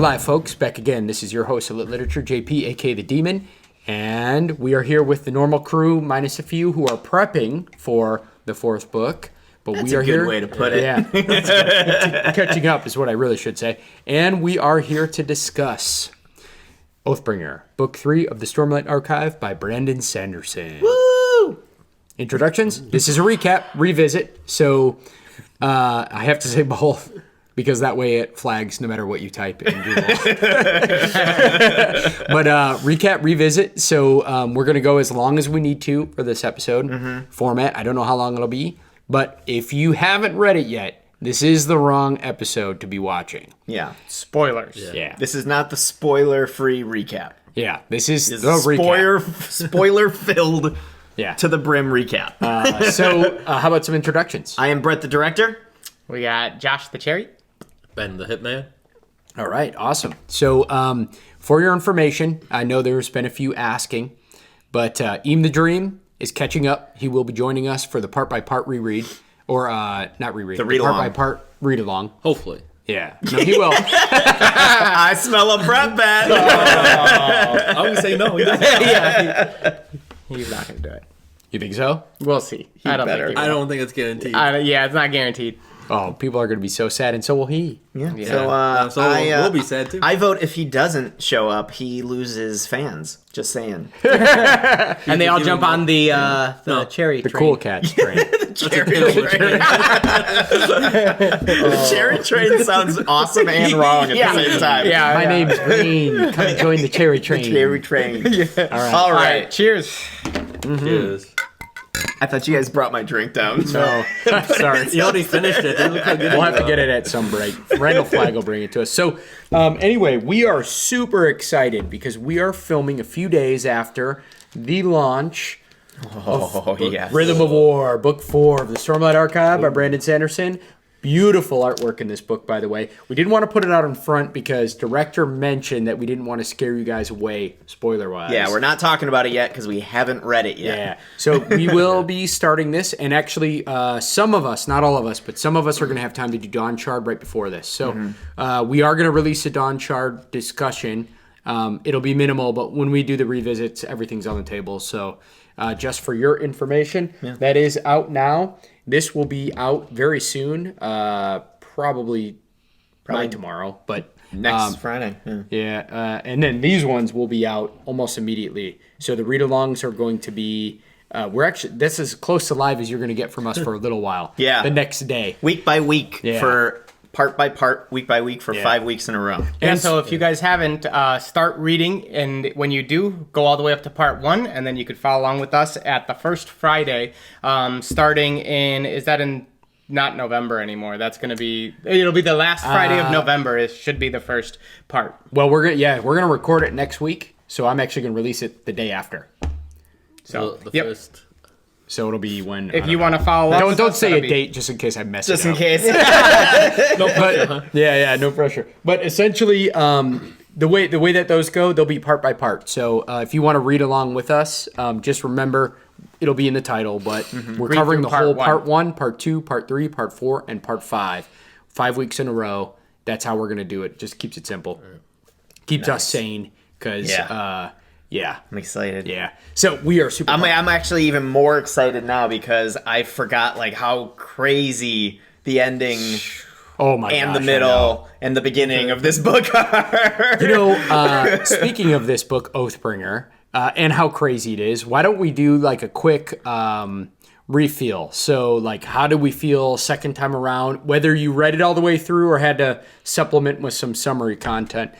we're live, folks. Back again. This is your host of Lit Literature, JP, aka The Demon. And we are here with the normal crew, minus a few who are prepping for the fourth book. But That's we are a good here. way to put it. Yeah. Catching up is what I really should say. And we are here to discuss Oathbringer, Book 3 of the Stormlight Archive by Brandon Sanderson. Woo! Introductions. This is a recap, revisit. So I have to say both, because that way it flags no matter what you type in Google. But recap, revisit. So we're going to go as long as we need to for this episode format. I don't know how long it'll be. But if you haven't read it yet, this is the wrong episode to be watching. Yeah. Spoilers. Yeah. This is not the spoiler-free recap. Yeah. This is This the is recap. spoiler-filled Yeah. to the brim recap. So how about some introductions? I am Brett the director. We got Josh the Cherry. Ben the Hitman. All right, awesome. So for your information, I know there's been a few asking, but Eam the Dream is catching up. He will be joining us for the part-by-part reread, or not reread, The read-along. part-by-part read-along. Hopefully. Yeah, no, he will. I smell a Brett bat. I would say no. He doesn't. He's not going to do it. You think so? We'll see. I don't better. think he I will. don't think it's guaranteed. Yeah, it's not guaranteed. Oh, people are going to be so sad, and so will he. Yeah. Yeah. So, we'll be sad too. I vote if he doesn't show up, he loses fans. Just saying. And they all jump on the cherry The train. Cool Cats train. Cherry train. The cherry train sounds awesome and wrong at the same time. Yeah. My name's Green. Come join the cherry train. Cherry train. All right. All All right. right, cheers. Cheers. I thought you guys brought my drink down. No, sorry. You already finished it. Look how good We'll have to get it at some break. Randall Flagg will bring it to us. So, anyway, we are super excited because we are filming a few days after the launch Oh, yes. Rhythm of War, Book 4 of the Stormlight Archive by Brandon Sanderson. Beautiful artwork in this book, by the way. We didn't want to put it out in front because director mentioned that we didn't want to scare you guys away, spoiler-wise. Yeah, we're not talking about it yet because we haven't read it yet. Yeah, so we will be starting this, and actually, some of us, not all of us, but some of us are going to have time to do Dawn Shard right before this. So we are going to release a Dawn Shard discussion. It'll be minimal, but when we do the revisits, everything's on the table. So just for your information, that is out now. This will be out very soon, probably tomorrow, but Next Friday. Yeah. and then these ones will be out almost immediately. So the read-alongs are going to be, this is close to live as you're going to get from us for a little while. Yeah. The next day. Week by week Yeah. for part by part, week by week for 5 weeks in a row. And so if you guys haven't, start reading, and when you do, go all the way up to part 1, and then you could follow along with us at the first Friday, starting in, is that in, not November anymore, that's going to be, it'll be the last Friday of November, it should be the first part. Well, we're gonna record it next week, so I'm actually going to release it the day after. So the Yep. first. So it'll be when... If you want to follow up, Don't say a date just in case I mess Just it in up. case. Yeah, no pressure. But essentially, the way that those go, they'll be part by part. So if you want to read along with us, just remember it'll be in the title. But we're Read covering through the whole part part 1, part 2, part 3, part 4, and part 5. 5 weeks in a row. That's how we're gonna do it. Just keeps it simple. Keeps us sane. Because I'm excited. yeah. So we are super. I'm actually even more excited now because I forgot like how crazy the ending Oh my and gosh, the I know. middle and the beginning of this book are. You know, speaking of this book, Oathbringer, and how crazy it is, why don't we do like a quick refeel? So, like, how did we feel second time around? Whether you read it all the way through or had to supplement with some summary content,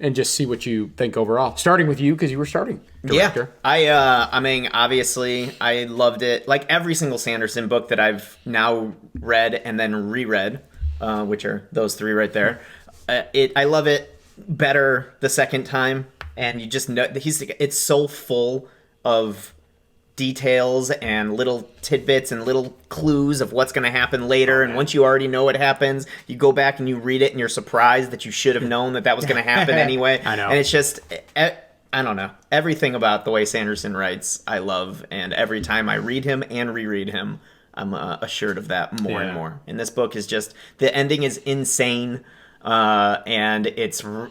and just see what you think overall. Starting with you, because you were starting director. Yeah, I mean, obviously, I loved it. Like every single Sanderson book that I've now read and then reread, which are those 3 right there. I love it better the second time, and you just know it's so full of details and little tidbits and little clues of what's going to happen later. And once you already know what happens, you go back and you read it and you're surprised that you should have known that was going to happen anyway. I know. And it's just, I don't know. Everything about the way Sanderson writes, I love. And every time I read him and reread him, I'm assured of that more and more. And this book is just, the ending is insane. and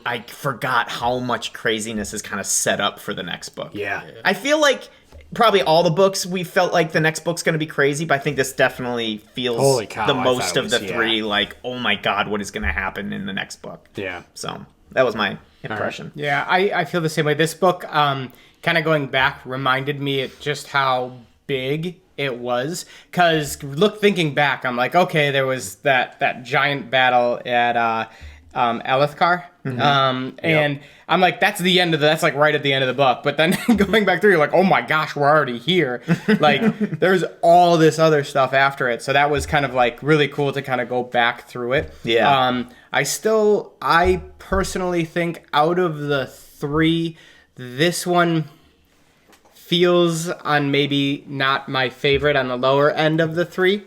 I forgot how much craziness is kind of set up for the next book. Yeah. I feel like probably all the books we felt like the next book's going to be crazy, but I think this definitely feels Holy cow, the I most thought it of the was, three. Like, oh my god, what is going to happen in the next book? Yeah. So that was my impression. Yeah, I feel the same way. This book, kind of going back, reminded me of just how big it was. Because thinking back, I'm like, okay, there was that giant battle at Elithkar, and I'm like, that's the end of that's like right at the end of the book. But then going back through, you're like, oh my gosh, we're already here. Like, there's all this other stuff after it. So that was kind of like really cool to kind of go back through it. Yeah. I personally think out of the three, this one feels on maybe not my favorite, on the lower end of the three.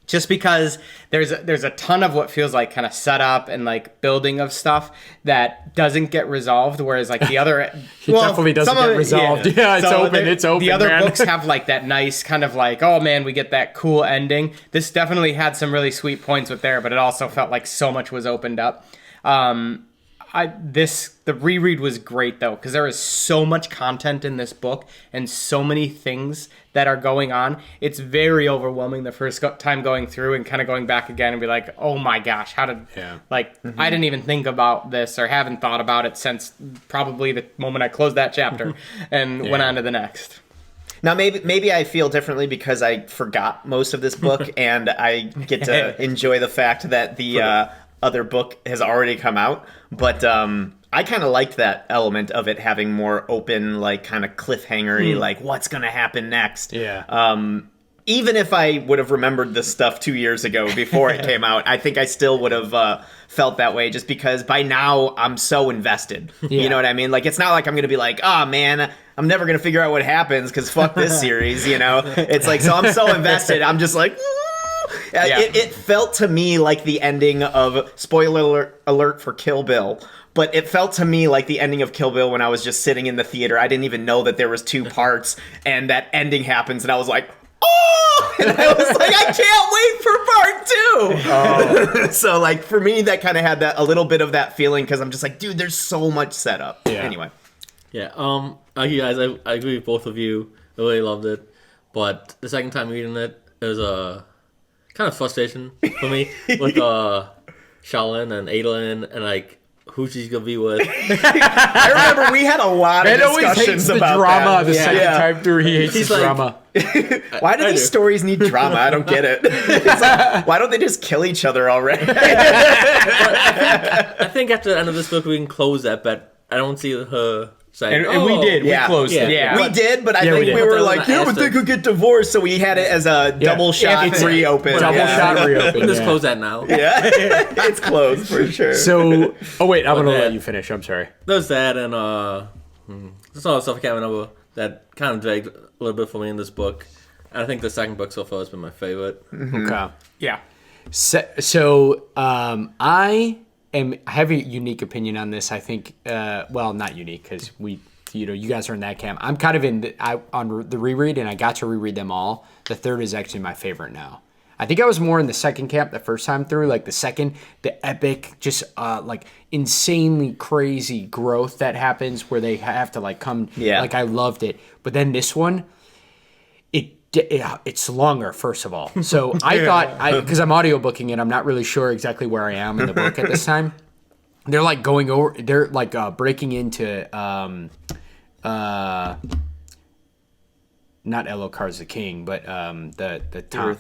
Just because there's a ton of what feels like kind of setup and like building of stuff that doesn't get resolved, whereas like the other It definitely doesn't get resolved. Yeah, it's So open. It's open. The other man. books have like that nice kind of like, oh man, we get that cool ending. This definitely had some really sweet points with there, but it also felt like so much was opened up. The reread was great though, because there is so much content in this book and so many things that are going on. It's very overwhelming the first time going through and kind of going back again and be like, oh my gosh, how did I didn't even think about this or haven't thought about it since probably the moment I closed that chapter and went on to the next. Now, maybe I feel differently because I forgot most of this book and I get to enjoy the fact that the other book has already come out. But I kind of liked that element of it having more open, like kind of cliffhangery, like what's going to happen next. Yeah. Even if I would have remembered this stuff 2 years ago before it came out, I think I still would have felt that way just because by now I'm so invested. Yeah. You know what I mean? Like, it's not like I'm going to be like, oh man, I'm never going to figure out what happens because fuck this series, you know? It's like, so I'm so invested. I'm just like, it felt to me like the ending of, spoiler alert for Kill Bill, but it felt to me like the ending of Kill Bill when I was just sitting in the theater. I didn't even know that there was 2 parts, and that ending happens, and I was like, oh! And I was like, I can't wait for part 2! Oh. So, like, for me, that kind of had a little bit of that feeling, because I'm just like, dude, there's so much setup. Yeah. Anyway. Yeah, you guys, I agree with both of you. I really loved it. But the second time reading it, it was a kind of frustration for me with Shaolin and Adolin and, like, who she's gonna be with. I remember we had a lot of discussions about the drama that. the second time through. He hates the drama. Why do these stories need drama? I don't get it. It's like, why don't they just kill each other already? I think after the end of this book we can close that, but I don't see her saying, And we did. Yeah. We closed it. Yeah. We did, but I think we we did. were But like, yeah, but they could get divorced, so we had it as a double shot It's reopen. double shot reopen. let's yeah. close that now. Yeah, it's closed for sure. So, wait, I'm gonna that- let you finish. I'm sorry. There's that, and there's all the stuff I can't remember that kind of dragged a little bit for me in this book. And I think the second book so far has been my favorite. Okay. Yeah. So, I have a unique opinion on this. I think, well, not unique because you guys are in that camp. I'm kind of on the reread, and I got to reread them all. The third is actually my favorite now. I think I was more in the second camp the first time through. Like the second, the epic, just like insanely crazy growth that happens where they have to like come. Yeah. Like I loved it, but then this one, it's longer, first of all. So I thought, because I'm audiobooking it, I'm not really sure exactly where I am in the book at this time. They're like they're like breaking into, not Elhokar's the king, but the town.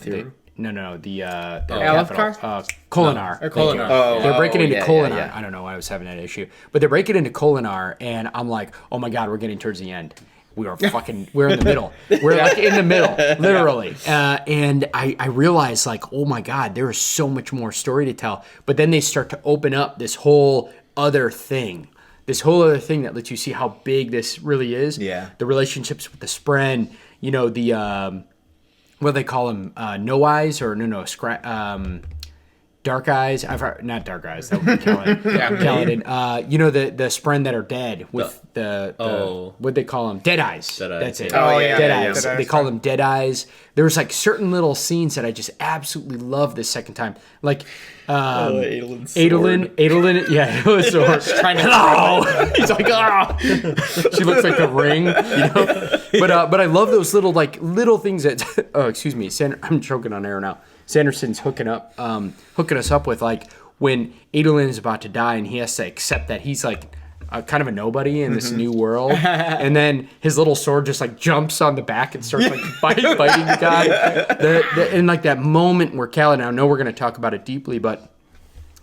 The Elfcar? capital. Kolinar. Or Kolinar. They're breaking into yeah, Kolinar. yeah. I don't know why I was having that issue. But they're breaking into Kolinar, and I'm like, oh my God, we're getting towards the end. We're in the middle. We're like in the middle, literally. And I realized like, oh my God, there is so much more story to tell. But then they start to open up this whole other thing. That lets you see how big this really is. Yeah. The relationships with the Spren, the, what do they call them? No eyes or no, Dark Eyes. I've heard, not Dark Eyes. That would be Kaladin. Kaladin. You know the Spren that are dead with the what they call them? Dead Eyes. That's it. Oh, yeah. Dead Yeah, Eyes. yeah. They call them Dead Eyes. There's like certain little scenes that I just absolutely love this second time. Like Adolin's Adolin, yeah, Adolin's sword. Trying to Hello. He's like, ah. She looks like the ring, you know. But I love those little things that. Oh, excuse me, I'm choking on air now. Sanderson's hooking us up with, like, when Adolin is about to die and he has to accept that he's like kind of a nobody in this new world, and then his little sword just like jumps on the back and starts like biting the guy. And like that moment where Kaladin, I know we're going to talk about it deeply, but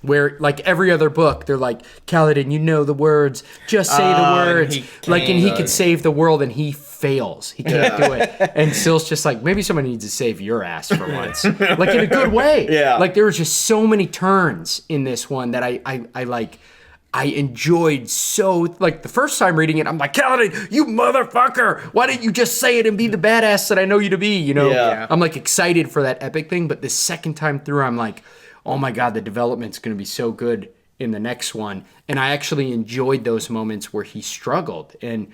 where like every other book, they're like, Kaladin, you know the words, just say the words. And he could save the world, and he fails. He can't do it. And Syl's just like, maybe someone needs to save your ass for once. Like in a good way. Yeah. Like there was just so many turns in this one that I enjoyed so, like the first time reading it, I'm like, Kaladin, you motherfucker! Why didn't you just say it and be the badass that I know you to be, you know? Yeah. I'm like excited for that epic thing, but the second time through, I'm like, oh my God, the development's going to be so good in the next one. And I actually enjoyed those moments where he struggled and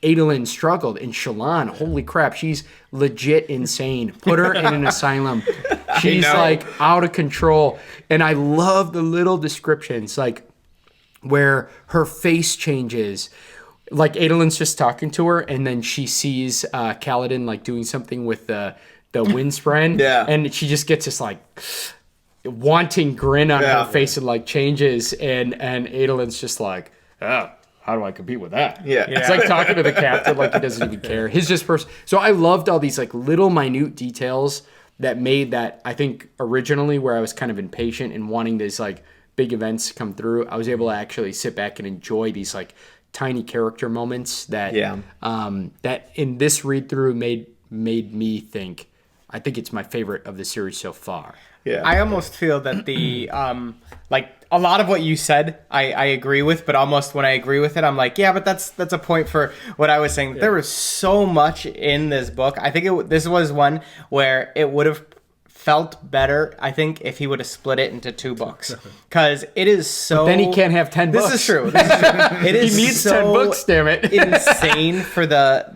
Adolin struggled, and Shallan, holy crap, she's legit insane. Put her in an asylum. She's like out of control. And I love the little descriptions, like where her face changes. Like Adolin's just talking to her, and then she sees Kaladin like doing something with the Windspren. Yeah. And she just gets this like wanting grin on her face and like changes, and Adolin's just like, oh, how do I compete with that? Yeah. It's like talking to the captain like he doesn't even care. His just person. So I loved all these like little minute details that made that, I think originally where I was kind of impatient and wanting these like big events to come through, I was able to actually sit back and enjoy these like tiny character moments that that in this read through made me think, I think it's my favorite of the series so far. Yeah. I almost feel that the like a lot of what you said I agree with, but almost when I agree with it, I'm like, yeah, but that's a point for what I was saying. There was so much in this book. I think this was one where it would have felt better, I think, if he would have split it into 2 books, because it is so. But then he can't have 10 books. This is true. It is He needs so 10 books, damn it. insane for the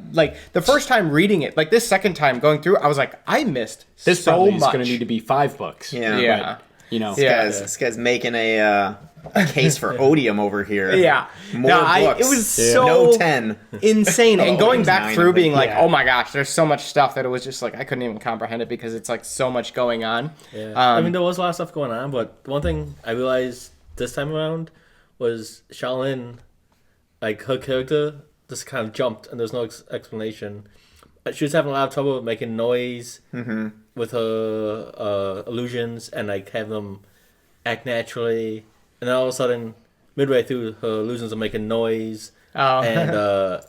first time reading it. Like this second time going through, I was like, I missed This so probably much. is going to need to be 5 books. Yeah. Yeah. But, you know. This guy's making a case for odium over here. Yeah. More No, books. it was so no 10. insane. And going it's back 9 through of them. being like, Yeah. oh my gosh, there's so much stuff that it was just like, I couldn't even comprehend it because it's like so much going on. Yeah. I mean, there was a lot of stuff going on, but one thing I realized this time around was Shallan, like her character just kind of jumped and there's no explanation. She was having a lot of trouble making noise with her illusions and like have them act naturally. And then all of a sudden, midway through, her illusions are making noise. Oh. And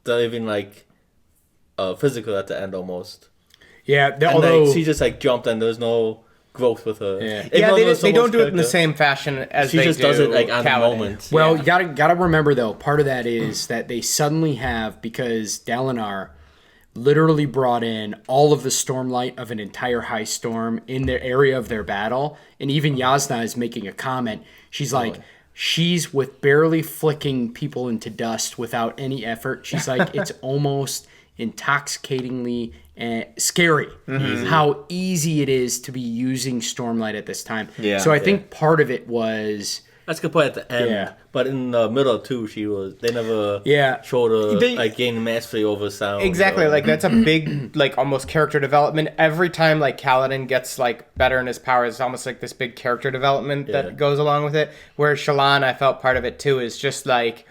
they're even like physical at the end almost. Yeah, And although like, she just like jumped and there's no growth with her. Yeah. Even Yeah, though they there's so don't much do it in the character. same fashion as She they just do does it like on the Kaladin. moment. well, Yeah. you gotta remember though, part of that is that they suddenly have, because Dalinar literally brought in all of the stormlight of an entire high storm in the area of their battle, and even Yasna is making a comment. She's like, she's with barely flicking people into dust without any effort. She's like, it's almost intoxicatingly scary how easy it is to be using stormlight at this time. Yeah. So I think part of it was That's a good point at the end. Yeah. But in the middle too, they never Yeah. showed her They- like gaining mastery over sound. Exactly, or- like that's a big, like almost character development. Every time like Kaladin gets like better in his powers, it's almost like this big character development Yeah. that goes along with it. Whereas Shallan, I felt part of it too, is just like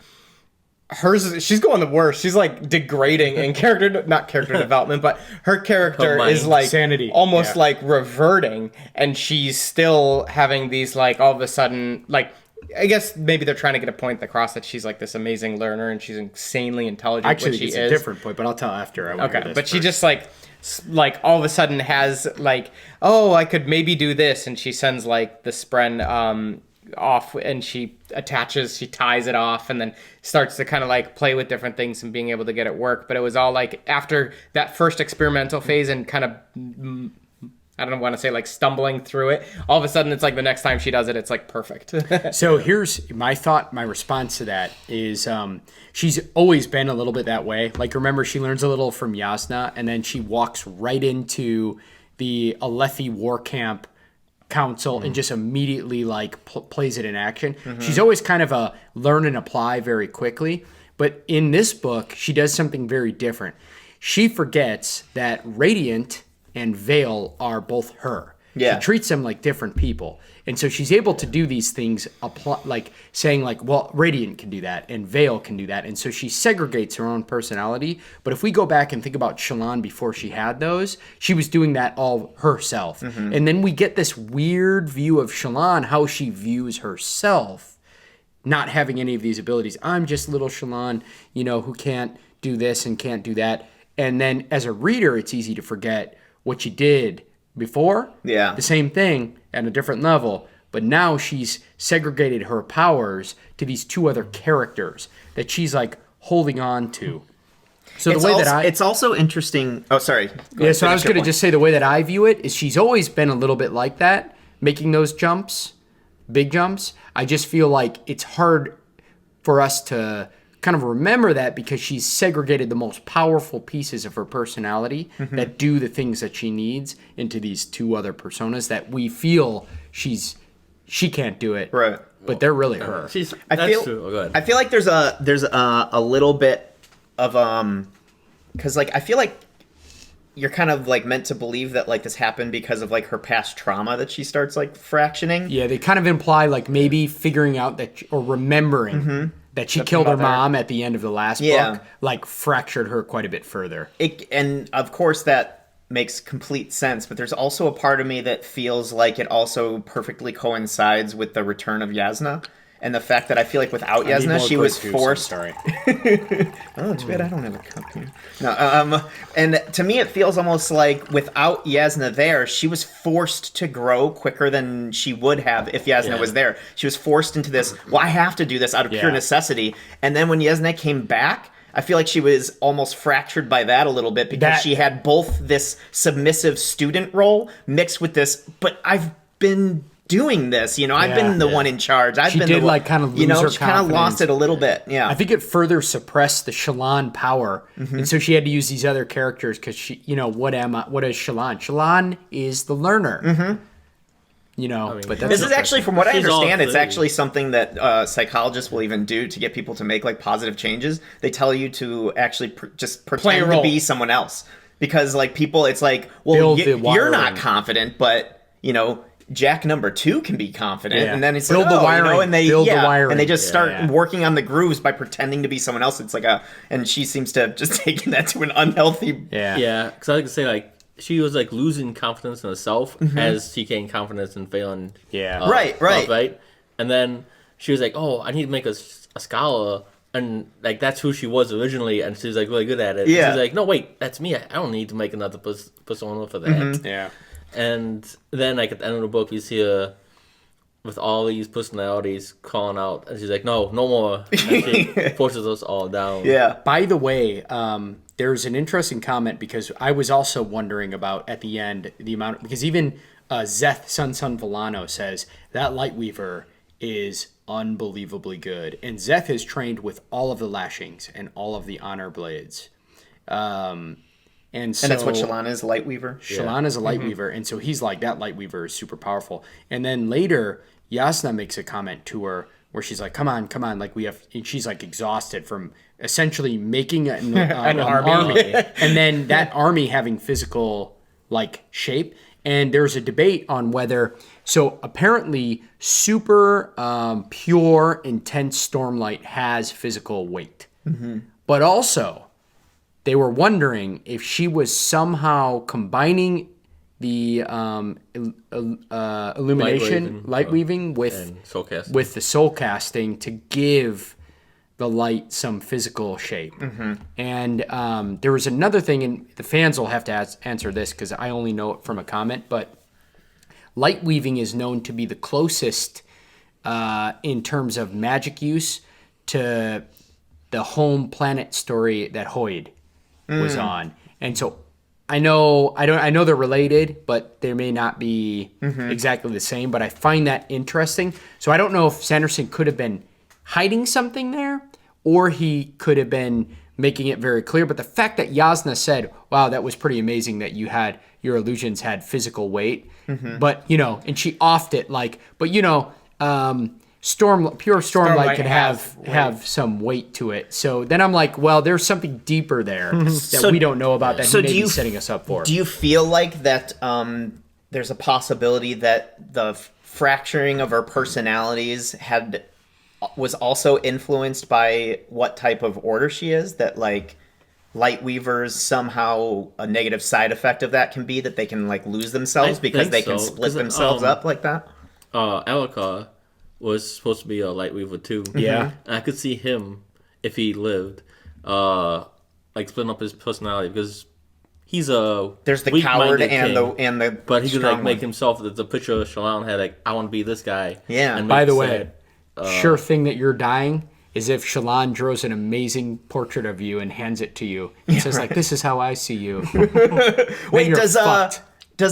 hers. She's going the worst. She's like degrading in character, not character development, but her character Her mind. is like Sanity, almost yeah. like reverting, and she's still having these like all of a sudden like. I guess maybe they're trying to get a point across that she's like this amazing learner and she's insanely intelligent. actually which she it's is. a different point, but I'll tell after. I wanna hear Okay, this but she first. just like all of a sudden has like, oh, I could maybe do this, and she sends like the Spren off, and she ties it off, and then starts to kind of like play with different things and being able to get it work. But it was all like after that first experimental phase and kind of I don't want to say like stumbling through it. All of a sudden, it's like the next time she does it, it's like perfect. So here's my thought. My response to that is she's always been a little bit that way. Like, remember, she learns a little from Yasna, and then she walks right into the Alethi war camp council and just immediately like plays it in action. She's always kind of a learn and apply very quickly. But in this book, she does something very different. She forgets that Radiant and Veil are both her. Yeah. She treats them like different people. And so she's able to do these things, like saying like, well, Radiant can do that and Veil can do that. And so she segregates her own personality. But if we go back and think about Shallan before she had those, she was doing that all herself. And then we get this weird view of Shallan, how she views herself, not having any of these abilities. I'm just little Shallan, who can't do this and can't do that. And then as a reader, it's easy to forget what she did before. Yeah. The same thing at a different level. But now she's segregated her powers to these two other characters that she's like holding on to. So it's also interesting. Oh, sorry. So I was going to just say the way that I view it is she's always been a little bit like that, making those jumps, big jumps. I just feel like it's hard for us to kind of remember that because she's segregated the most powerful pieces of her personality that do the things that she needs into these two other personas that we feel she can't do it. Right. But they're really her. That's true. Oh, go ahead. I feel like there's a little bit of because like I feel like you're kind of like meant to believe that like this happened because of like her past trauma that she starts like fractioning. Yeah, they kind of imply like maybe figuring out that or remembering that she killed her mom at the end of the last book, like fractured her quite a bit further. And of course that makes complete sense, but there's also a part of me that feels like it also perfectly coincides with the return of Yasna. And the fact that I feel like without Yasna, she was forced. Sorry. Oh, too bad I don't have a cup here. No, and to me, it feels almost like without Yasna there, she was forced to grow quicker than she would have if Yasna was there. She was forced into this. Well, I have to do this out of pure necessity. And then when Yasna came back, I feel like she was almost fractured by that a little bit because she had both this submissive student role mixed with this. But I've been doing this, I've been the one in charge. She did like kind of lose her she kind of lost it a little bit. Yeah, I think it further suppressed the Shallan power, and so she had to use these other characters because she, what is Shallan? Shallan is the learner. But this is actually, from what I understand, it's actually something that psychologists will even do to get people to make like positive changes. They tell you to actually just pretend to be someone else because like people, it's like, well, you're not confident, but Jack number 2 can be confident, and then it's build the wiring, and they the wiring. and they just start working on the grooves by pretending to be someone else. It's like and she seems to have just taken that to an unhealthy. Because I like to say like she was like losing confidence in herself as she gained confidence in failing. Right. And then she was like, oh, I need to make a scholar. And like that's who she was originally, and she's like really good at it. Yeah. She's like, no, wait, that's me. I don't need to make another persona for that. Yeah. And then, like, at the end of the book, we see her with all these personalities calling out. And she's like, no more. And she forces us all down. Yeah. By the way, there's an interesting comment because I was also wondering about, at the end, the amount... Because even Zeth Sun Villano says, that Lightweaver is unbelievably good. And Zeth is trained with all of the lashings and all of the honor blades. And that's what Shallan is, Lightweaver? Shallan is a Lightweaver, and so he's like, that Lightweaver is super powerful. And then later, Yasna makes a comment to her where she's like, come on, like we have... And she's like exhausted from essentially making an army. And then that army having physical like shape. And there's a debate on whether... So apparently, super pure, intense Stormlight has physical weight. But also... They were wondering if she was somehow combining the illumination, light weaving with the soul casting to give the light some physical shape. And there was another thing, and the fans will have to answer this because I only know it from a comment, but light weaving is known to be the closest in terms of magic use to the home planet story that Hoid was on. And so I know they're related, but they may not be exactly the same. But I find that interesting. So I don't know if Sanderson could have been hiding something there, or he could have been making it very clear. But the fact that Jasnah said, "Wow, that was pretty amazing that your illusions had physical weight," but and she offed it but pure Stormlight could have some weight to it. So then I'm like, well, there's something deeper there that we don't know about that he may be setting us up for. Do you feel like that there's a possibility that the fracturing of our personalities was also influenced by what type of order she is? That Lightweavers, somehow a negative side effect of that can be that they can lose themselves because they can split themselves up like that? Alakar was supposed to be a Lightweaver too. Yeah. And I could see him, if he lived, splitting up his personality, because he's there's the coward and the but he could make one. himself the picture Shallan had I want to be this guy. Yeah. And By the way, sure thing that you're dying is if Shallan draws an amazing portrait of you and hands it to you. He says this is how I see you. Wait, does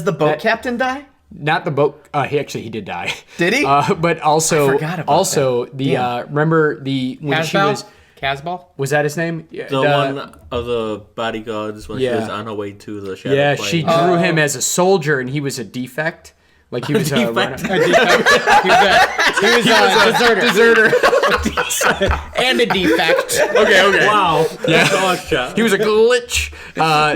the boat captain die? Not the boat. He did die. Did he? But also, I forgot about that. remember when she was Casbah? Was that his name? The one of the bodyguards when she was on her way to the shadow plane. She drew him as a soldier, and he was a defect. He was a deserter. And a defect. Okay. Wow. Yeah. He was a glitch.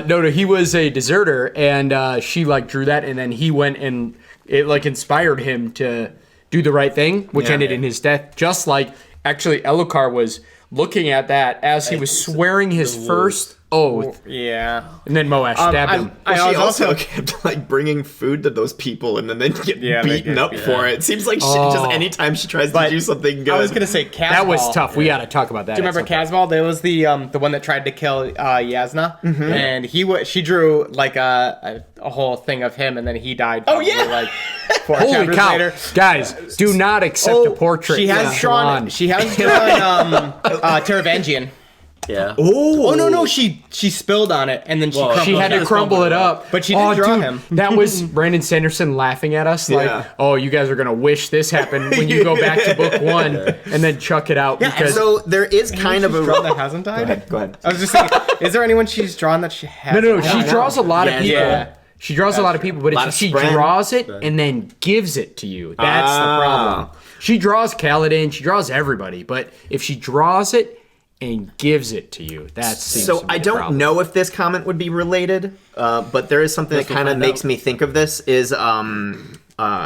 No, he was a deserter, and she drew that, and then he went and it inspired him to do the right thing, which ended in his death. Just like actually Elokar was looking at that as he was swearing his first oath. Yeah. And then Moash stabbed him. She also kept bringing food to those people and then get beaten up for it. It seems like she just anytime she tries to do something good. I was gonna say Casbah. That was tough. We got to talk about that. Do you remember Casbah? There was the one that tried to kill Jasnah, and she drew a whole thing of him, and then he died. Probably, 4 Holy chapters cow, later. guys! Do not accept a portrait. She has drawn. She has drawn Teravangian. Yeah. Oh no! She spilled on it, and then she had to crumble it up. But she did draw him. That was Brandon Sanderson laughing at us, "Oh, you guys are gonna wish this happened when you go back to book 1 and then chuck it out." Yeah, because so there is kind of a drawn that hasn't died. Go ahead. I was just thinking, is there anyone she's drawn that she hasn't? no, she draws a lot of people. Yeah. She draws a lot of people, but if she draws it and then gives it to you, that's the problem. She draws Kaladin, she draws everybody, but if she draws it and gives it to you, that's so. I don't know if this comment would be related, but there is something that kind of makes me think of this. Is Ashlyn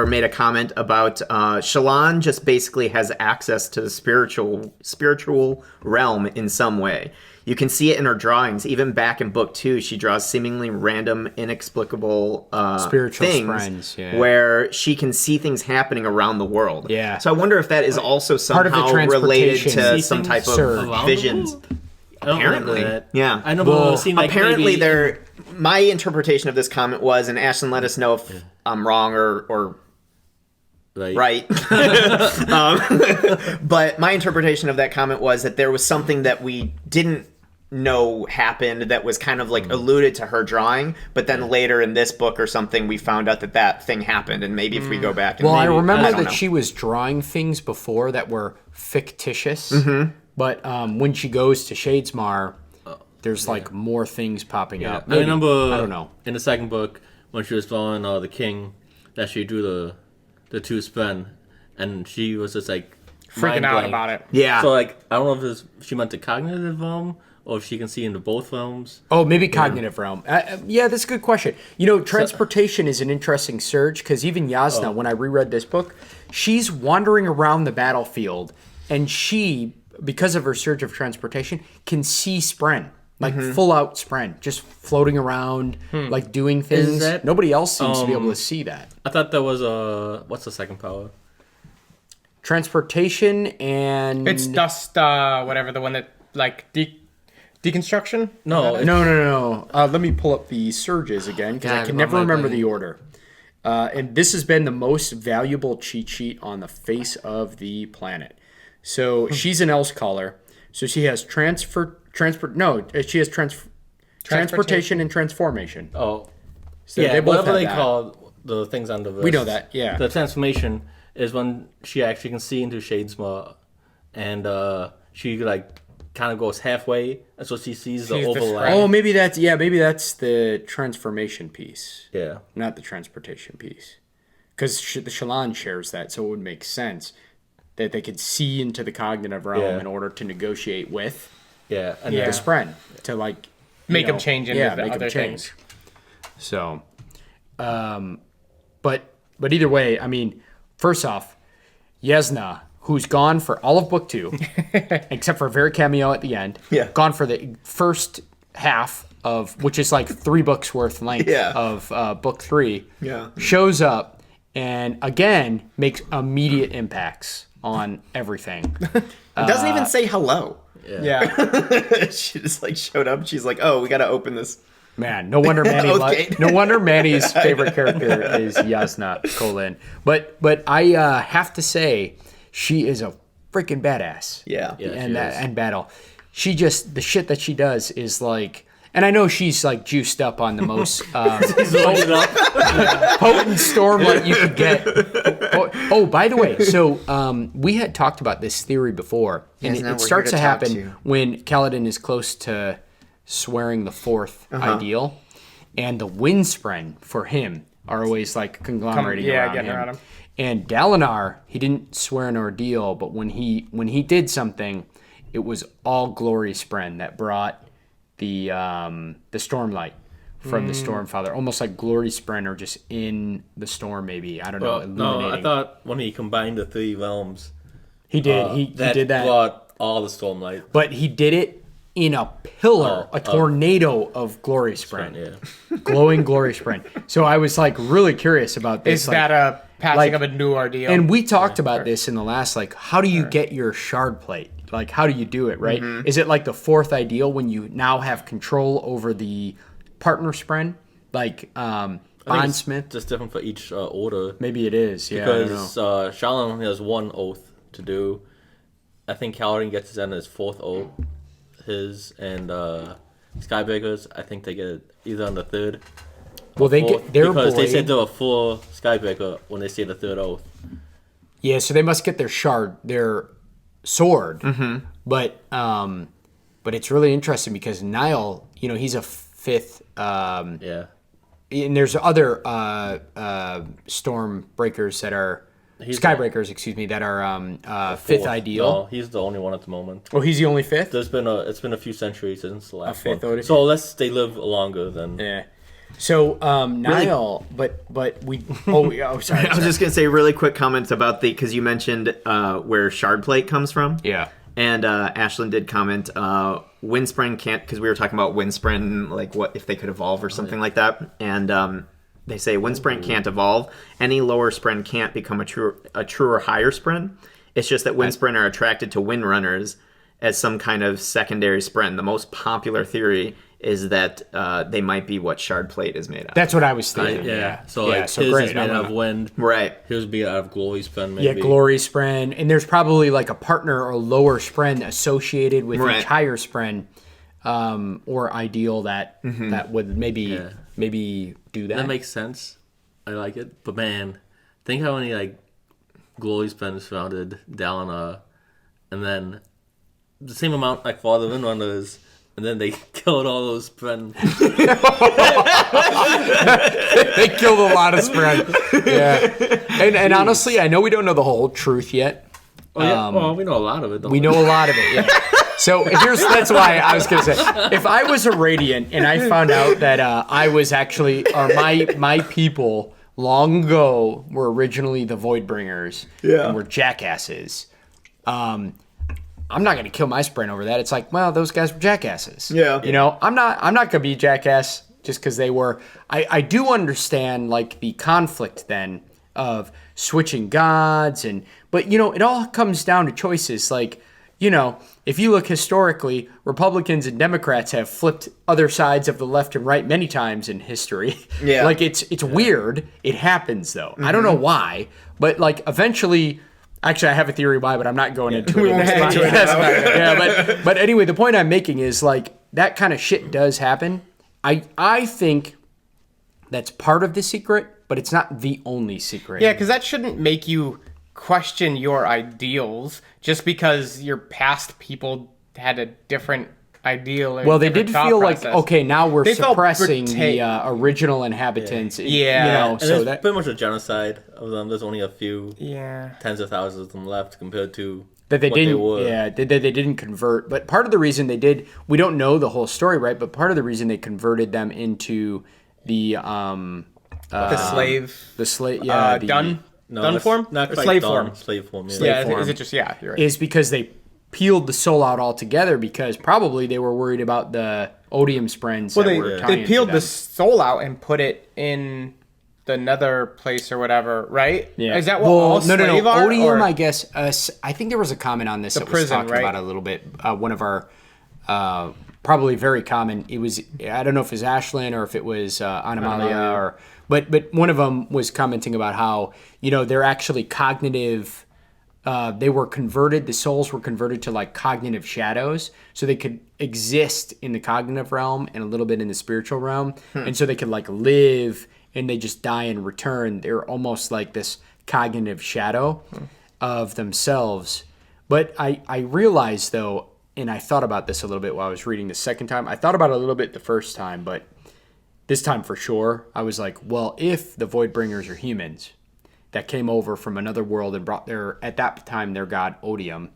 made a comment about Shallan just basically has access to the spiritual realm in some way. You can see it in her drawings. Even back in book 2, she draws seemingly random, inexplicable spiritual things friends, where she can see things happening around the world. Yeah. So I wonder if that is also somehow related to some type of visions. Apparently, yeah. I know. Apparently, my interpretation of this comment was, and Ashton, let us know if I'm wrong or right. But my interpretation of that comment was that there was something that we didn't know happened that was kind of alluded to her drawing, but then later in this book or something we found out that thing happened, and maybe if we go back and I remember that she was drawing things before that were fictitious, but when she goes to Shadesmar, there's more things popping up. I remember I don't know. In the second book when she was drawing the king, that she drew the 2 Spen, and she was just freaking out about it. Yeah. So I don't know if she meant the cognitive realm or if she can see into both realms. Oh, maybe cognitive realm. That's a good question. Transportation is an interesting surge, because even Jasnah, when I reread this book, she's wandering around the battlefield, and she, because of her surge of transportation, can see Spren. Full out Spren, just floating around, doing things. Nobody else seems to be able to see that. I thought that was what's the second power? Transportation and It's dust, whatever, the one that deconstruction. No. No. Let me pull up the surges again, because I can never remember the order. And this has been the most valuable cheat sheet on the face of the planet. So she's an Elsecaller. So she has Transportation and transformation. Oh, So yeah. they both Whatever have they that. call the things on the wrist. We know that, yeah. The transformation is when she actually can see into Shadesmar, and she like kind of goes halfway, and so she sees the Sees the overlap. scrap. Oh, maybe that's the transformation piece, Yeah. not the transportation piece. Because the Shallan shares that, so it would make sense that they could see into the cognitive realm Yeah. in order to negotiate with Yeah. And Yeah. the Spren to like Make them change into the make 'em other things. So, but either way, I mean, first off, Yesna, who's gone for all of book 2, except for a very cameo at the end. Yeah. Gone for the first half of, which is like 3 books worth length Yeah. of book 3. Yeah. Shows up and again makes immediate impacts on everything. It doesn't even say hello. Yeah. She just like showed up. She's like, "Oh, we got to open this." Man, no wonder Manny. Okay. No wonder Manny's favorite character is Yasna Kholin. But I have to say, she is a freaking badass. Yeah. Yeah. and she is. and battle. She just the shit that she does is like, and I know she's like juiced up on the most potent Stormlight you could get. Oh, by the way, so we had talked about this theory before, and Yes, now it we're starts here to to talk happen to you. when Kaladin is close to swearing the 4th ideal, and the Windspren for him are always like conglomerating getting around around him. him. And Dalinar, he didn't swear an ordeal, but when he did something, it was all Glory Spren that brought the Stormlight from the Stormfather. Almost like Glory Spren are just in the storm, maybe. I don't know, Well, no, illuminating. I thought when he combined the 3 realms, he did. He did that. brought all the Stormlight. But he did it in a pillar, Oh, a tornado of Glory Spren. Yeah. Glowing Glory Spren. So I was like really curious about this. Is like, that a passing like- of a new ordeal? And we talked about this in the last, like, how do you get your shard plate? Like, how do you do it, right? Is it like the 4th ideal when you now have control over the partner spren? Like, I think it's Bondsmith? just different for each order. Maybe it is, yeah. I don't know. Because Shallan only has 1 oath to do. I think Kaladin gets his on his 4th oath. His and Skybreakers, I think they get it either on the 3rd. Well, they Fourth, get their because they blade. said they're a full Skybreaker when they say the 3rd oath. Yeah, so they must get their shard, their sword. Mm-hmm. But it's really interesting because Niall, he's a 5th. Yeah. And there's other storm breakers that are skybreakers, excuse me, that are 5th Fourth. ideal. No, he's the only one at the moment. Oh, he's the only 5th. It's been a few centuries since the last 5th one. order. So unless they live longer than Yeah. So Niall, but we. Oh, sorry. I was just gonna say really quick comments about because you mentioned where shard plate comes from. Yeah. And Ashlyn did comment, Windspren can't, because we were talking about Windspren, like what if they could evolve or something like that. And they say Windspren can't evolve. Any lower Spren can't become a true or higher Spren. It's just that Windspren are attracted to Windrunners as some kind of secondary Spren. The most popular theory is that they might be what shard plate is made of. That's what I was thinking. yeah. So yeah, like so his great. is made out of wind. Right. His would be out of glory spin maybe. Yeah, Glory Spren. And there's probably like a partner or lower Spren associated with Right. each higher Spren or ideal that would maybe do that. That makes sense. I like it. But man, think how many like glory spins surrounded Dalinar, and then the same amount like for the Windrunners, and then they killed all those spren. They killed a lot of Spren. Yeah. And honestly, I know we don't know the whole truth yet. Oh yeah, well we know a lot of it. Don't We know a lot of it, yeah. So that's why I was gonna say, if I was a Radiant and I found out that I was actually, or my people long ago were originally the Voidbringers and were jackasses, I'm not gonna kill my Spren over that. It's like, well, those guys were jackasses. Yeah. I'm not gonna be a jackass just because they were. I do understand like the conflict then of switching gods but it all comes down to choices. Like, if you look historically, Republicans and Democrats have flipped other sides of the left and right many times in history. Yeah. Like it's weird. It happens though. I don't know why, but like eventually. Actually, I have a theory why, but I'm not going into it. Yeah, but anyway, the point I'm making is like that kind of shit does happen, I think that's part of the secret, but it's not the only secret. Yeah, because that shouldn't make you question your ideals just because your past people had a different ideal. Or Well, they different did thought feel process. like, okay, now we're They felt suppressing protect- the original inhabitants. Yeah. You know, And so it's that pretty much a genocide of them. There's only a few Yeah. tens of thousands of them left compared to that they what didn't, were. they didn't convert. But part of the reason they did, we don't know the whole story, right? But part of the reason they converted them into the slave. the slave, Done it's form? Not Or quite slave done. form. Slave form, yeah. Yeah, form. is it just, yeah, you're right. is because they peeled the soul out altogether because probably they were worried about the odium sprens. Well, that were tying they into peeled them. the soul out and put it in the nether place or whatever, right? Yeah. Is that what all no, slave are? Odium, or- I guess. I think there was a comment on this that was prison, talking right? about it a little bit. One of our probably very common. It was, I don't know if it was Ashlyn or if it was Animalia or but one of them was commenting about how they're actually cognitive. They were converted. The souls were converted to like cognitive shadows, so they could exist in the cognitive realm and a little bit in the spiritual realm, and so they could like live. And they just die and return. They're almost like this cognitive shadow of themselves. But I realized, though, and I thought about this a little bit while I was reading the second time. I thought about it a little bit the first time, but this time for sure, I was like, well, if the Voidbringers are humans that came over from another world and brought at that time, their god Odium,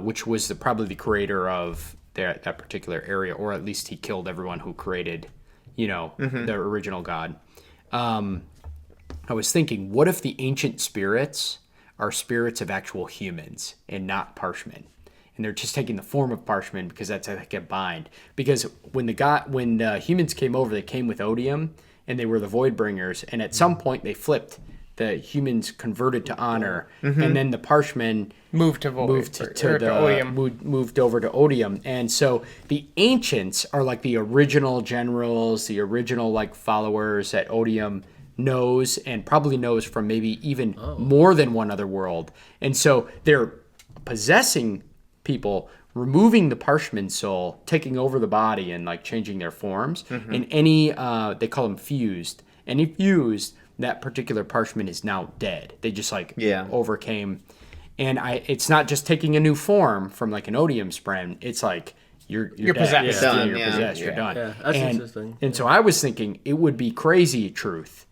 which was probably the creator of that particular area, or at least he killed everyone who created, the original god. I was thinking, what if the ancient spirits are spirits of actual humans and not Parshmen? And they're just taking the form of Parshmen because that's how they can bind. Because when the humans came over, they came with Odium, and they were the Voidbringers. And at some point, they flipped. The humans converted to honor, and then the Parshmen moved to Odium. moved over to Odium. And so the ancients are like the original generals, the original like followers that Odium knows, and probably knows from maybe even more than one other world. And so they're possessing people, removing the Parshman soul, taking over the body and like changing their forms. And any they call them fused. Any fused, that particular Parshman is now dead. They just overcame. And it's not just taking a new form from like an Odium spren. It's like you're dead. possessed. Yeah. Done, You're yeah. possessed. You're done. Yeah, that's interesting. And so I was thinking it would be crazy truth,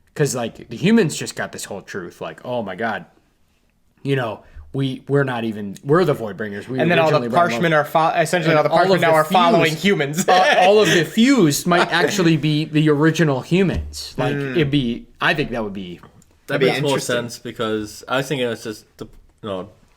because like the humans just got this whole truth. Like, oh my god, we're not even the Voidbringers. We And then all the originally brought them Parshmen are essentially all the all of Parshmen now the are following fused- humans. all of the fused might actually be the original humans. Like I think that would be. That be makes more interesting. sense because I was thinking it's just the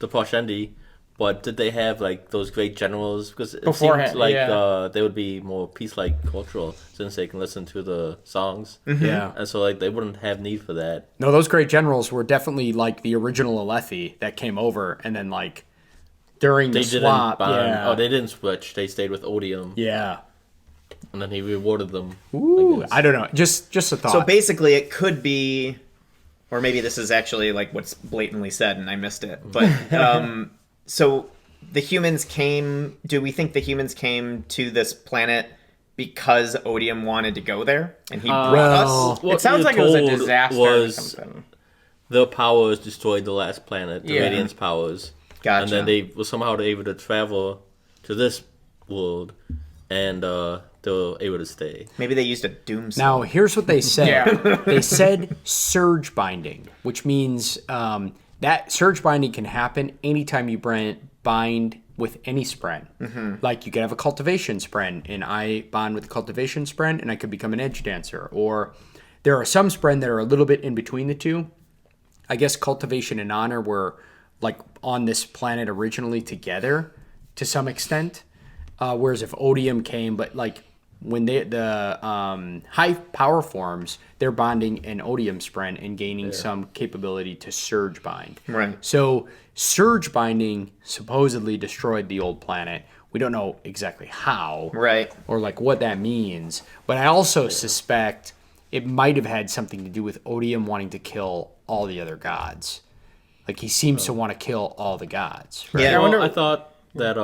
Parshendi, but did they have like those great generals? Because it Beforehand, seems like yeah. they would be more peace-like cultural since they can listen to the songs. Yeah. And so like they wouldn't have need for that. No, those great generals were definitely like the original Alethi that came over, and then like during the They didn't swap, bond. yeah, Oh, they didn't switch. They stayed with Odium, yeah. and then he rewarded them. Ooh, I don't know. Just a thought. So basically, it could be, or maybe this is actually like what's blatantly said and I missed it. But so the humans came. Do we think the humans came to this planet because Odium wanted to go there and he brought well, us? It sounds like it was a told disaster or was something. their powers destroyed the last planet, the Yeah. Radiance powers. Gotcha. And then they were somehow able to travel to this world, and they were able to stay. Maybe they used a doom. Now, here's what they said. Yeah. They said surge binding, which means that surge binding can happen anytime you bind with any spren. Like you could have a cultivation spren, and I bond with the cultivation spren, and I could become an edge dancer. Or there are some spren that are a little bit in between the two. I guess cultivation and honor were like on this planet originally together to some extent. Whereas if Odium came, but like when the high power forms, they're bonding an Odium spren and gaining some capability to surge bind. Right. So surge binding supposedly destroyed the old planet. We don't know exactly how. Right. Or like what that means. But I also suspect it might have had something to do with Odium wanting to kill all the other gods. Like he seems to want to kill all the gods. Right? Yeah. Well, I thought that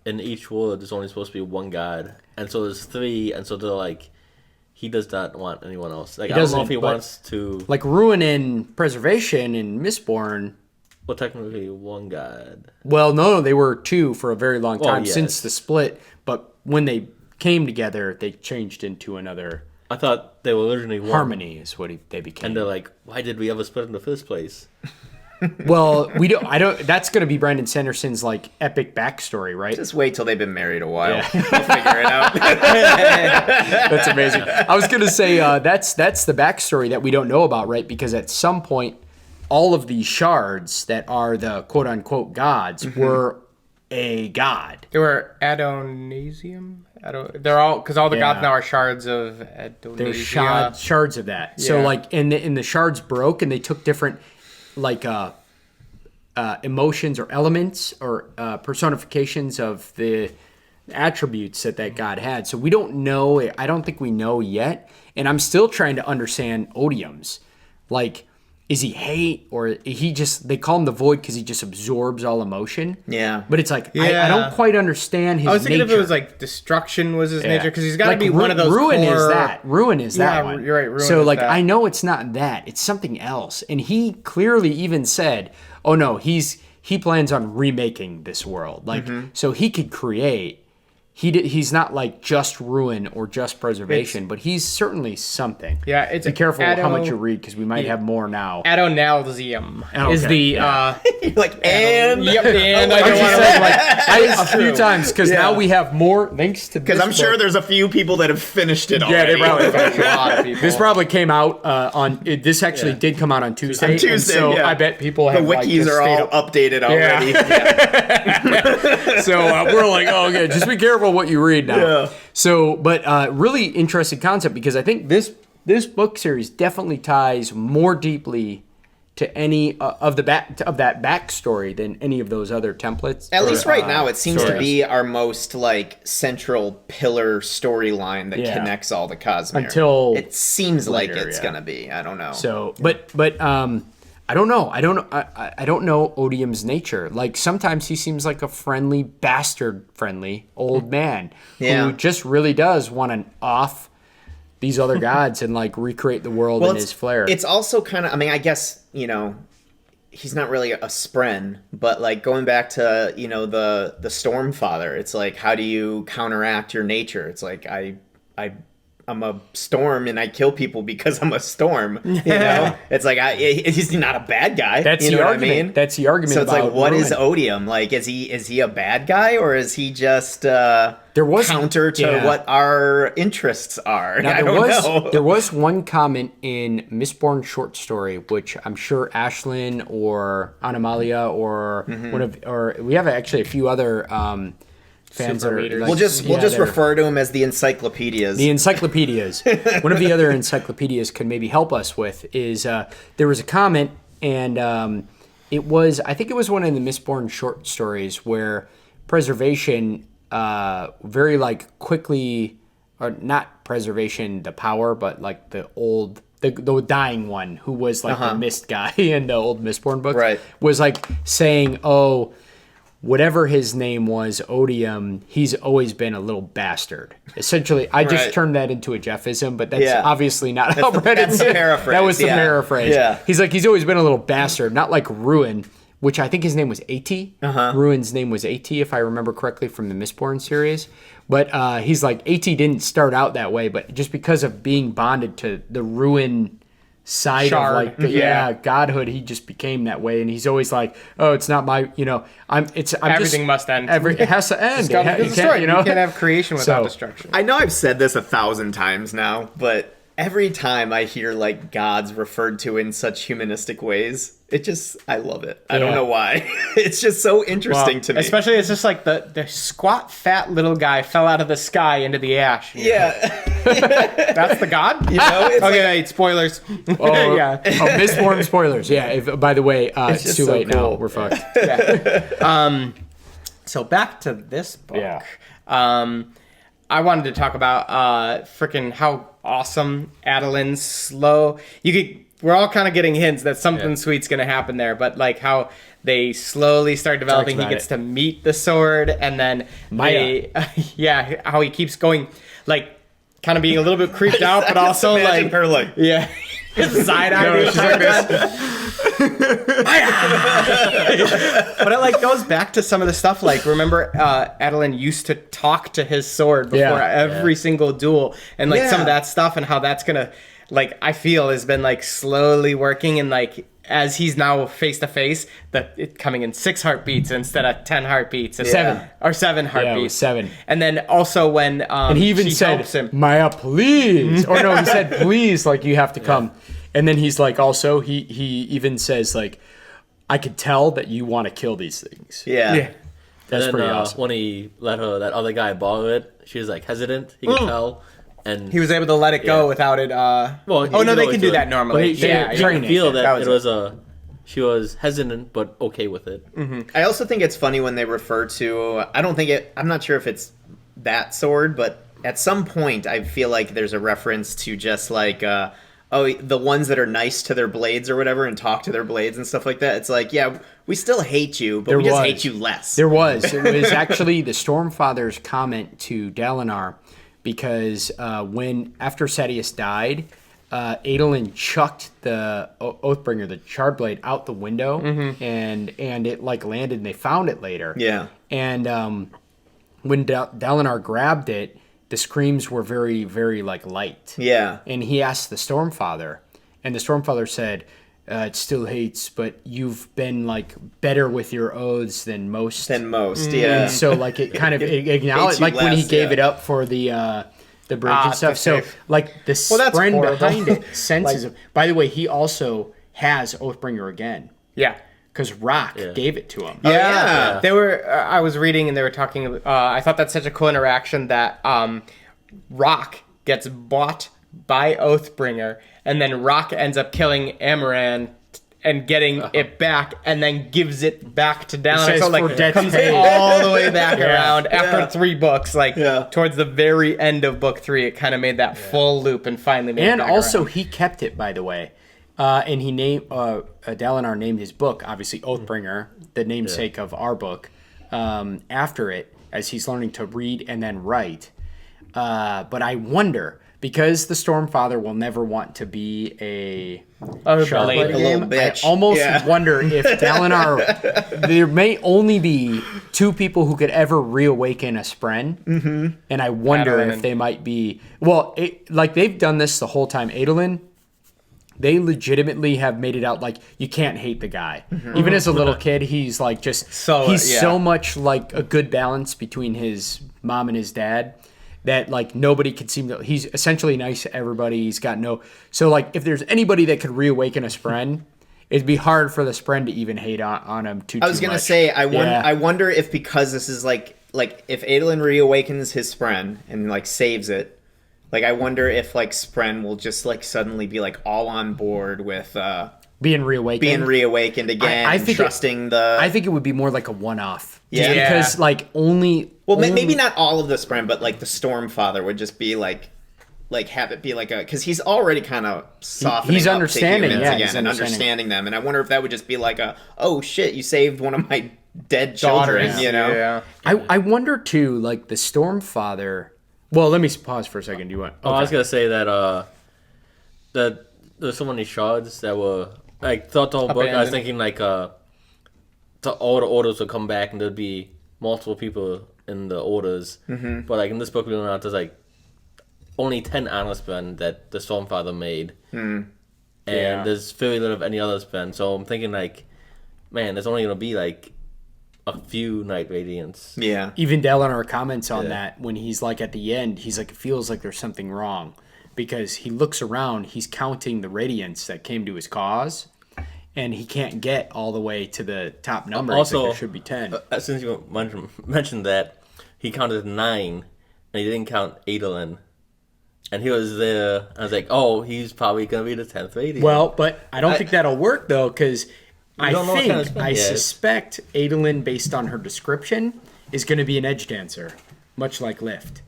in each world there's only supposed to be one god, and so there's three, and so they're like, he does not want anyone else. Like, I don't know if he wants to. Like Ruin and Preservation and Mistborn. Well, technically one god. Well, no, they were two for a very long time yes. since the split. But when they came together, they changed into another. I thought they were originally one. Harmony is what they became. And they're like, why did we ever split in the first place? Well, we don't. I don't. That's going to be Brandon Sanderson's like epic backstory, right? Just wait till they've been married a while. We'll figure it out. That's amazing. I was going to say that's the backstory that we don't know about, right? Because at some point, all of these shards that are the quote unquote gods were a god. They were Adonasium. They're all because all the gods now are shards of Adonasia. They're shards of that. So Yeah. like, and the shards broke, and they took different like emotions or elements or personifications of the attributes that God had. So we don't know. I don't think we know yet. And I'm still trying to understand Odium's. Like, is he hate, or he just, they call him the Void because he just absorbs all emotion? Yeah. But it's like, I Yeah. don't quite understand his I was thinking nature. if it was like destruction was his nature, because he's got to Like, be one of those Ruin core... is that. Ruin is that Yeah, one. you're right, Ruin so is like that. I know it's not that. It's something else. And he clearly even said, "Oh no, he plans on remaking this world." Like so he could create. He's not like just Ruin or just Preservation, but he's certainly something. Yeah, it's be careful how much you read because we might have more now. Adonalsium is okay. the... You're like, and Yep, and I I don't just want said to... like a few times because now we have more links to. because I'm sure there's a few people that have finished it Yeah, already. they probably. a lot of people. This probably came out on. This actually did come out on Tuesday. On Tuesday, and so yeah. I bet people The have like, wikis just are stayed all up. updated already. So we're like, oh, okay, just be careful what you read now. Yeah. So, but really interesting concept because I think this book series definitely ties more deeply to any of that backstory than any of those other templates. At least right now, it seems to stories. be our most like central pillar storyline that Yeah. connects all the Cosmere. Until it seems like later, it's yeah. gonna be. I don't know. So, but I don't know. I don't know Odium's nature. Like sometimes he seems like a friendly bastard-friendly old man Yeah. who just really does want to off these other gods and like recreate the world in his flair. It's also kind of. I mean, I guess he's not really a spren, but like going back to the Stormfather, it's like how do you counteract your nature? It's like I'm a storm and I kill people because I'm a storm. It's like he's not a bad guy. That's you know the what argument. I mean? That's the argument. So it's like, about what is Ruin. Odium? Like, is he a bad guy or is he just was counter to what our interests are? Now, I don't know. There was one comment in Mistborn short story, which I'm sure Ashlyn or Anomalia or we have actually a few other fans that are readers. like, We'll just they're- refer to him as the encyclopedias. The encyclopedias. One of the other encyclopedias could maybe help us with is there was a comment, and I think it was one of the Mistborn short stories where Preservation very like quickly, or not Preservation the power, but like the dying one who was like the Mist guy in the old Mistborn books, Right. was like saying, oh, whatever his name was, Odium, he's always been a little bastard. Essentially, I just Right. turned that into a Jeffism, but that's Yeah. obviously not how Brandon that's the did. paraphrase, That was the yeah. paraphrase. Yeah. He's like, he's always been a little bastard, not like Ruin, which I think his name was A.T. Ruin's name was A.T., if I remember correctly from the Mistborn series. But he's like, A.T. didn't start out that way, but just because of being bonded to the Ruin side Shard. of like the, godhood, he just became that way, and he's always like, oh, it's not my, I'm Everything must end. it has to end. It's gotta You be can't, destroyed. You can't have creation without So- destruction. I know I've said this 1,000 times now, but every time I hear like gods referred to in such humanistic ways, I love it. I don't Yeah. know why. It's just so interesting to me. Especially, it's just like the squat, fat little guy fell out of the sky into the ash. yeah, That's the god? it's Okay, wait, spoilers. Oh, yeah. oh, Mistborn spoilers. Yeah. By the way, it's just too so late now. cool. We're fucked. So back to this book. Yeah. I wanted to talk about freaking how awesome Adelin's slow. You could we're all kind of getting hints that something sweet's going to happen there, but like how they slowly start developing, he gets to meet the sword, and then how he keeps going, like kind of being a little bit creeped out, but also like her like side eye. But it like goes back to some of the stuff. Like remember, Adolin used to talk to his sword before every single duel, and like some of that stuff, and how that's gonna, like, I feel has been like slowly working, and like as he's now face to face, it coming in 6 heartbeats instead of 10 heartbeats, and 7 heartbeats, Yeah, it was 7. And then also when and he even said, "Maya, please," or no, he said, "Please," like you have to come. And then he's like, also he even says like, "I could tell that you want to kill these things." Yeah. That's and then, pretty awesome. When he let that other guy borrow it, she was like hesitant. He could tell, and he was able to let it go without it. Well, oh no, they can do that normally. But he could feel that was it was she was hesitant but okay with it. I also think it's funny when they refer to, I'm not sure if it's that sword, but at some point I feel like there's a reference to just like, the ones that are nice to their blades or whatever and talk to their blades and stuff like that. It's like, yeah, we still hate you, but we just hate you less. It was actually the Stormfather's comment to Dalinar, because after Sadeas died, Adolin chucked the Oathbringer, the Shard Blade, out the window, and it like landed, and they found it later. Yeah. And when Dalinar grabbed it, the screams were very, very like light. Yeah. And he asked the Stormfather, and the Stormfather said, "It still hates, but you've been like better with your oaths than most." Yeah. And so like it kind of acknowledged, like when he gave it up for the bridge and stuff. So like the spren behind it senses of. By the way, he also has Oathbringer again. Yeah. Because Rock gave it to him. Yeah. They were. I was reading, and they were talking. I thought that's such a cool interaction that Rock gets bought by Oathbringer, and then Rock ends up killing Amaran and getting it back, and then gives it back to Dalinar. So like comes all the way back around after 3 books. Like towards the very end of book 3, it kind of made that full loop and finally made it back around. He kept it, by the way. And he named Dalinar named his book, obviously Oathbringer, the namesake of our book, after it, as he's learning to read and then write. But I wonder, because the Stormfather will never want to be a little bitch. I almost wonder if Dalinar. There may only be 2 people who could ever reawaken a Spren, and I wonder if they might be. Well, like they've done this the whole time. Adolin. They legitimately have made it out like you can't hate the guy. Even as a little kid, he's like just so much like a good balance between his mom and his dad that like nobody could seem to. He's essentially nice to everybody. He's got so like if there's anybody that could reawaken a Spren, it'd be hard for the Spren to even hate on him too. I was gonna say I wonder if because this is like if Adolin reawakens his Spren and like saves it. Like, I wonder if, like, Spren will just, like, suddenly be, like, all on board with... being reawakened again, I think I think it would be more like a one-off. Yeah. Because, like, only... Well, maybe not all of the Spren, but, like, the Stormfather would just be, like have it be, like, a... Because he's already kind of softening he's up understanding, to humans yeah, again and understanding them. And I wonder if that would just be, like, oh, shit, you saved one of my dead children, you know? Yeah. I wonder, too, like, the Stormfather... Well, let me pause for a second. Do you want? Okay. I was gonna say that there's so many shards that were like throughout the whole book. I was thinking like all the orders would come back and there'd be multiple people in the orders. But like in this book, we learned out there's like only 10 honor spend that the Stormfather made, and there's very little of any other spend. So I'm thinking like, man, there's only gonna be like a few Night Radiants. Yeah. Even Dalinar comments on that when he's like at the end, he's like, it feels like there's something wrong. Because he looks around, he's counting the Radiants that came to his cause, and he can't get all the way to the top number. Also, like there should be 10. Since you mentioned that, he counted 9, and he didn't count Adolin. And he was there. I was like, oh, he's probably going to be the 10th Radiant. Well, but I don't think that'll work, though, because... I suspect Adolin, based on her description, is going to be an edge dancer, much like Lift.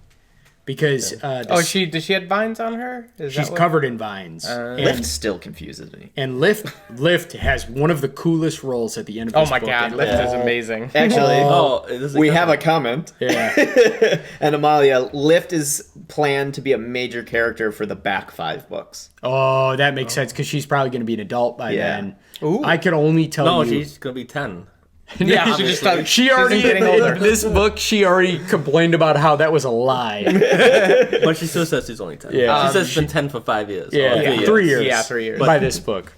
because does she have vines on her? She's covered in vines. Lift still confuses me. And Lift has one of the coolest roles at the end of this book. Oh my god, Lift is amazing. Actually, we have a comment. Yeah. And Amalia, Lift is planned to be a major character for the back 5 books. Oh, that makes sense because she's probably going to be an adult by then. Ooh. I can only tell No, you. she's gonna be 10. Yeah, she just started. She already getting in older. this book. She already complained about how that was a lie. But she still says she's only 10. Yeah. She says she's been 10 for 5 years. Yeah, or 3 years. Yeah, 3 years. by this book.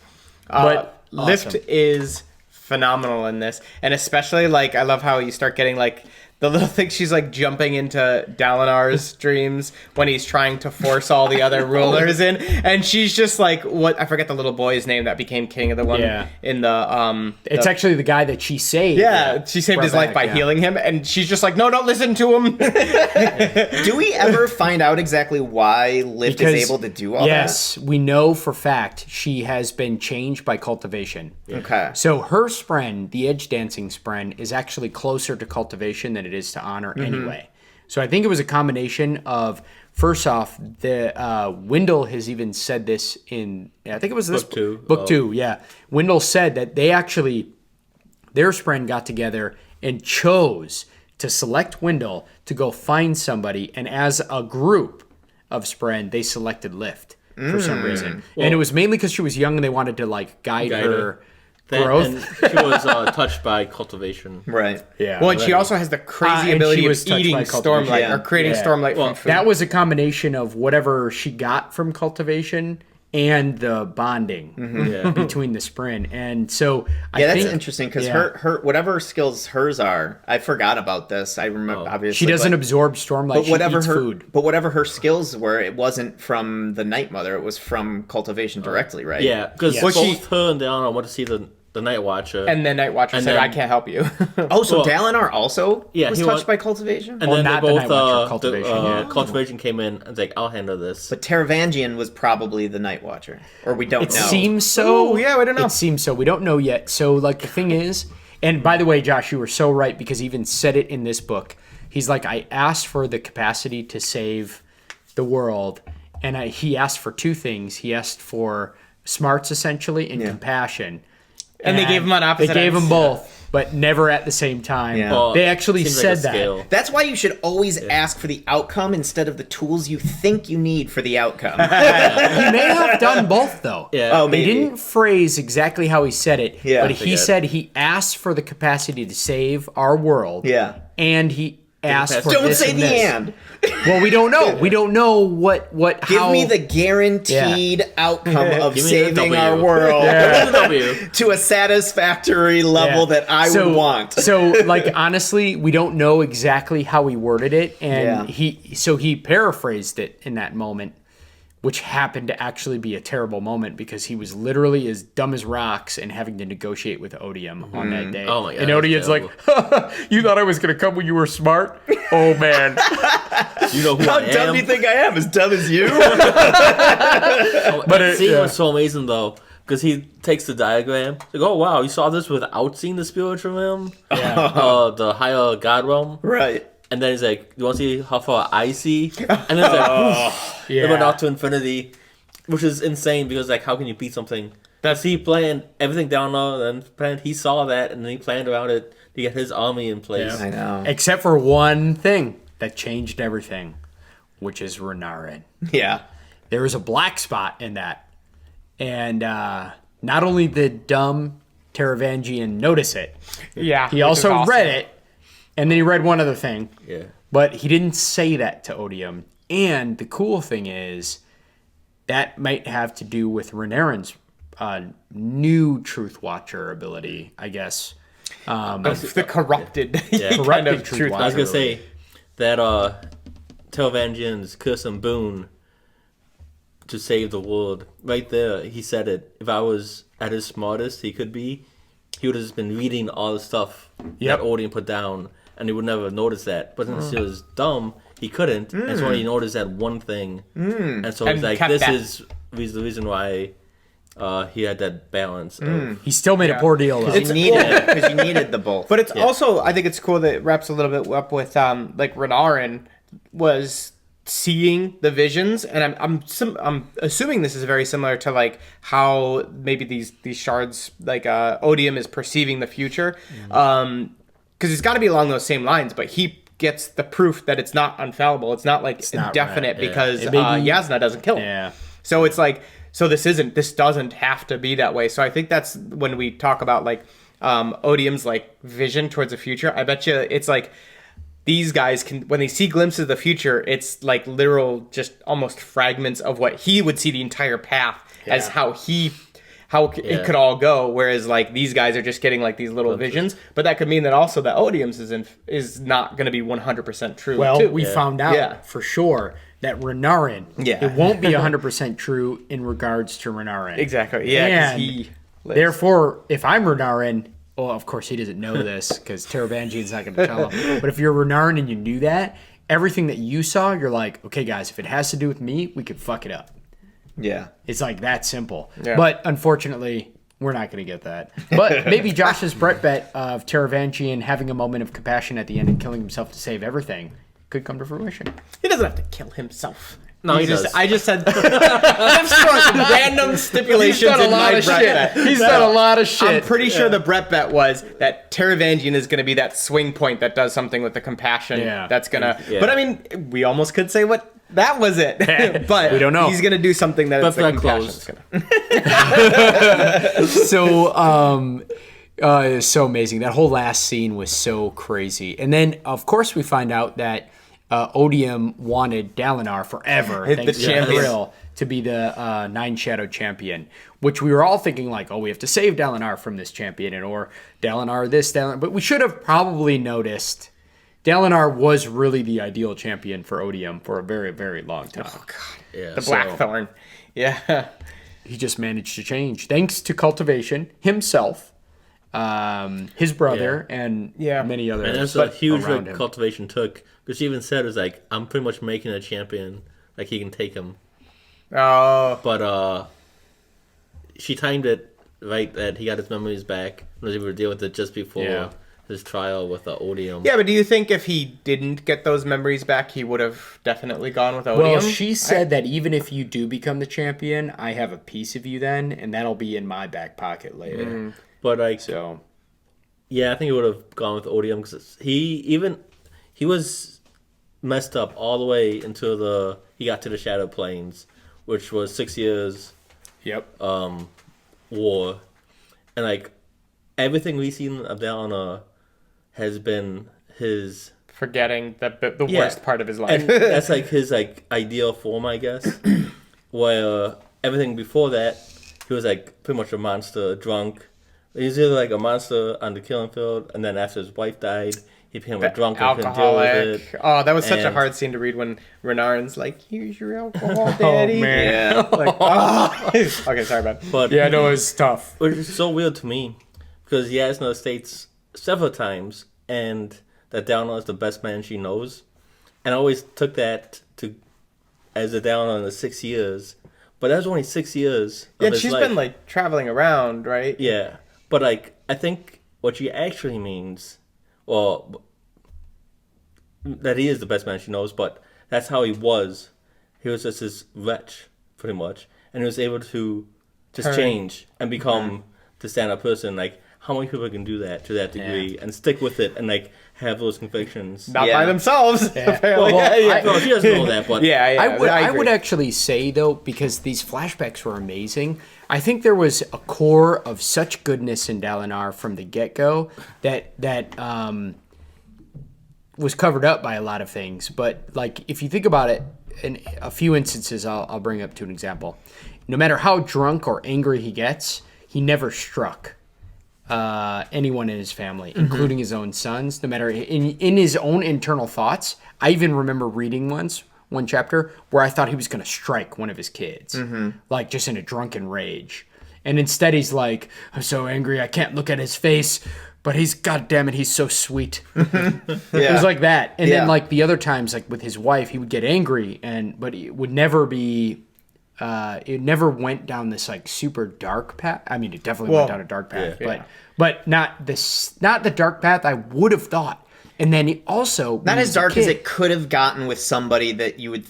But Lift awesome. is phenomenal in this, and especially like I love how you start getting like the little thing she's like jumping into Dalinar's dreams when he's trying to force all the other rulers in, and she's just like, what, I forget the little boy's name that became king of the one in the It's actually the guy that she saved. yeah, she saved his life by healing him, and she's just like, no, don't listen to him. Do we ever find out exactly why Lift is able to do all yes, we know for fact she has been changed by cultivation. that? Okay. So her spren, the edge dancing spren, is actually closer to cultivation than it is to honor anyway. So I think it was a combination of, first off, the Wendell has even said this in, I think it was this Book 2. Book 2, yeah. Wendell said that they actually, their spren got together and chose to select Wendell to go find somebody, and as a group of spren, they selected Lift for some reason. And it was mainly because she was young and they wanted to like guide her growth. And she was touched by cultivation. Right. Yeah. Well, and she also has the crazy and ability she of was touched eating by cultivation. Stormlight Yeah. or creating Yeah. Stormlight from food. That was a combination of whatever she got from cultivation and the bonding between the spren. And so I Yeah, that's think interesting because her whatever skills hers are, I forgot about this. I remember obviously she doesn't but, absorb Stormlight. but She whatever eats her food. but whatever her skills were, it wasn't from the Night Mother. It was from cultivation directly, right? Yeah, because Yeah. both Well, her and Dalinar went to see the Night Watcher. and then Night Watcher And said, then- I can't help you. Oh, so Well, Dalinar also was he touched went- by cultivation? and Well, then not they the both Night Watcher, cultivation, cultivation came in and was like, I'll handle this. But Taravangian was probably the Night Watcher, or we don't It know. seems so. Ooh, yeah, we don't know. It seems so. We don't know yet. So, like, the thing is, and by the way, Josh, you were so right because he even said it in this book. He's like, I asked for the capacity to save the world, and he asked for 2 things. He asked for smarts, essentially, and compassion. And they gave him on opposite They gave ends. him both, but never at the same time. Yeah. Well, They actually seems like said a that. scale. That's why you should always ask for the outcome instead of the tools you think you need for the outcome. He may have done both, though. Yeah. Oh, He maybe. didn't phrase exactly how he said it, Yeah. but he said he asked for the capacity to save our world. Yeah. And he asked for Don't this say and the this. and. Well, we don't know. We don't know what Give how. me the guaranteed outcome of Give me the saving W. our world There's a W. to a satisfactory level that I would want. So, like, honestly, we don't know exactly how he worded it, and he paraphrased it in that moment, which happened to actually be a terrible moment because he was literally as dumb as rocks and having to negotiate with Odium on that day. Oh my God, And that's Odium's like, "You thought I was gonna come when you were smart? Oh man!" You know who How I dumb am. do you think I am? As dumb as you? But it- scene yeah. was so amazing though, because he takes the diagram. Like, oh wow, you saw this without seeing the spiritual realm, the higher god realm. Right. And then he's like, "You want to see how far I see?" And then it's like, it went out to infinity, which is insane because like, how can you beat something? That's he planned everything down there, and planned. He saw that, and then he planned around it to get his army in place. I know. Except for one thing that changed everything, which is Renarin. Yeah. There was a black spot in that. And not only did dumb Taravangian notice it, Yeah. he which is also awesome. read it, and then he read one other thing. Yeah. But he didn't say that to Odium. And the cool thing is, that might have to do with Renarin's new Truth Watcher ability, I guess. The corrupted, Corrupted kind of Truth truth. Watcher. I was gonna say that Telvangian's curse and boon to save the world. Right there, he said it. If I was at his smartest he could be, he would have just been reading all the stuff that Odin put down, and he would never notice that. But since he was dumb, he couldn't, and so he noticed that one thing. And so And it's like, kept this that. is the reason why he had that balance. Of, He still made a poor deal, though. Because you needed the both. But it's also, I think it's cool that it wraps a little bit up with, like, Renarin was seeing the visions, and I'm assuming this is very similar to like how maybe these shards, like Odium is perceiving the future, because it's got to be along those same lines. But he gets the proof that it's not infallible. It's not like indefinite because Yasna doesn't kill him. Yeah. So it's like, so this doesn't have to be that way. So I think that's when we talk about like Odium's like vision towards the future. I bet you it's like these guys can, when they see glimpses of the future, it's like literal, just almost fragments of what he would see the entire path as how it could all go. Whereas like these guys are just getting like these little visions, but that could mean that also that Odium's is not going to be 100% true. Well, too. we found out for sure that Renarin, it won't be 100% true in regards to Renarin. Exactly. Yeah. And therefore, if I'm Renarin, well, of course he doesn't know this because Taravangian's not going to tell him. But if you're Renarin and you knew that, everything that you saw, you're like, okay, guys, if it has to do with me, we could fuck it up. Yeah. It's like that simple. Yeah. But unfortunately, we're not going to get that. But maybe Josh's Brett bet of Taravangian having a moment of compassion at the end and killing himself to save everything could come to fruition. He doesn't have to kill himself. No, he does. I just said I'm throwing random stipulations in my Brett bet. He's done a lot of shit. I'm pretty sure the Brett bet was that Taravangian is going to be that swing point that does something with the compassion. Yeah. That's going to... But I mean, we almost could say what... That was it. But we don't know. He's going to do something that But it's the that compassion. So, so amazing. That whole last scene was so crazy. And then, of course, we find out that Odium wanted Dalinar forever, thanks to champion. Thrill, to be the Nine Shadow champion, which we were all thinking like, oh, we have to save Dalinar from this champion, or Dalinar this, Dalinar. But we should have probably noticed Dalinar was really the ideal champion for Odium for a very, very long time. Oh, God. Yeah. The Blackthorn. Yeah. He just managed to change thanks to cultivation himself, his brother, and many others. And that's a huge around what him. cultivation took. Because she even said, it was like, I'm pretty much making a champion. Like, he can take him. Oh. But she timed it right that he got his memories back. Was able to deal with it just before his trial with Odium. Yeah, but do you think if he didn't get those memories back, he would have definitely gone with Odium? Well, she said that even if you do become the champion, I have a piece of you then, and that'll be in my back pocket later. But, like, So, yeah, I think he would have gone with Odium. Because he was messed up all the way until he got to the Shadow Plains, which was 6 years war. And, like, everything we've seen of Dalinar has been his forgetting the worst part of his life. And that's like his like ideal form, I guess. Where everything before that, he was like pretty much a monster, drunk. He was either like a monster on the killing field, and then after his wife died, he became a drunk and couldn't deal with it. Oh, that was such a hard scene to read when Renarin's like, "Here's your alcohol, daddy." Oh, man. Yeah. Like, oh. Okay, sorry, man. But yeah, no, it was tough. Which is so weird to me, because Yasna states several times, and that Dalinar is the best man she knows, and I always took that as a Dalinar in the 6 years, but that was only 6 years. Yeah, of his she's life. been like traveling around, right? Yeah, but like I think what she actually means, well, that he is the best man she knows, but that's how he was. He was just this wretch, pretty much, and he was able to just change and become the stand-up person. Like, how many people can do that to that degree and stick with it and like have those convictions? Not by themselves, apparently. Well, she doesn't know that, but I would actually say though, because these flashbacks were amazing, I think there was a core of such goodness in Dalinar from the get-go that was covered up by a lot of things. But like, if you think about it, in a few instances, I'll bring up to an example. No matter how drunk or angry he gets, he never struck anyone in his family, including his own sons. No matter in his own internal thoughts, I even remember reading one chapter where I thought he was going to strike one of his kids, like just in a drunken rage. And instead, he's like, "I'm so angry, I can't look at his face, but goddamn it, he's so sweet." It was like that. And then like the other times, like with his wife, he would get angry, but it would never be. It never went down this like super dark path. I mean, it definitely went down a dark path, but not the dark path I would have thought. And then he also Not as dark as it could have gotten with somebody that you would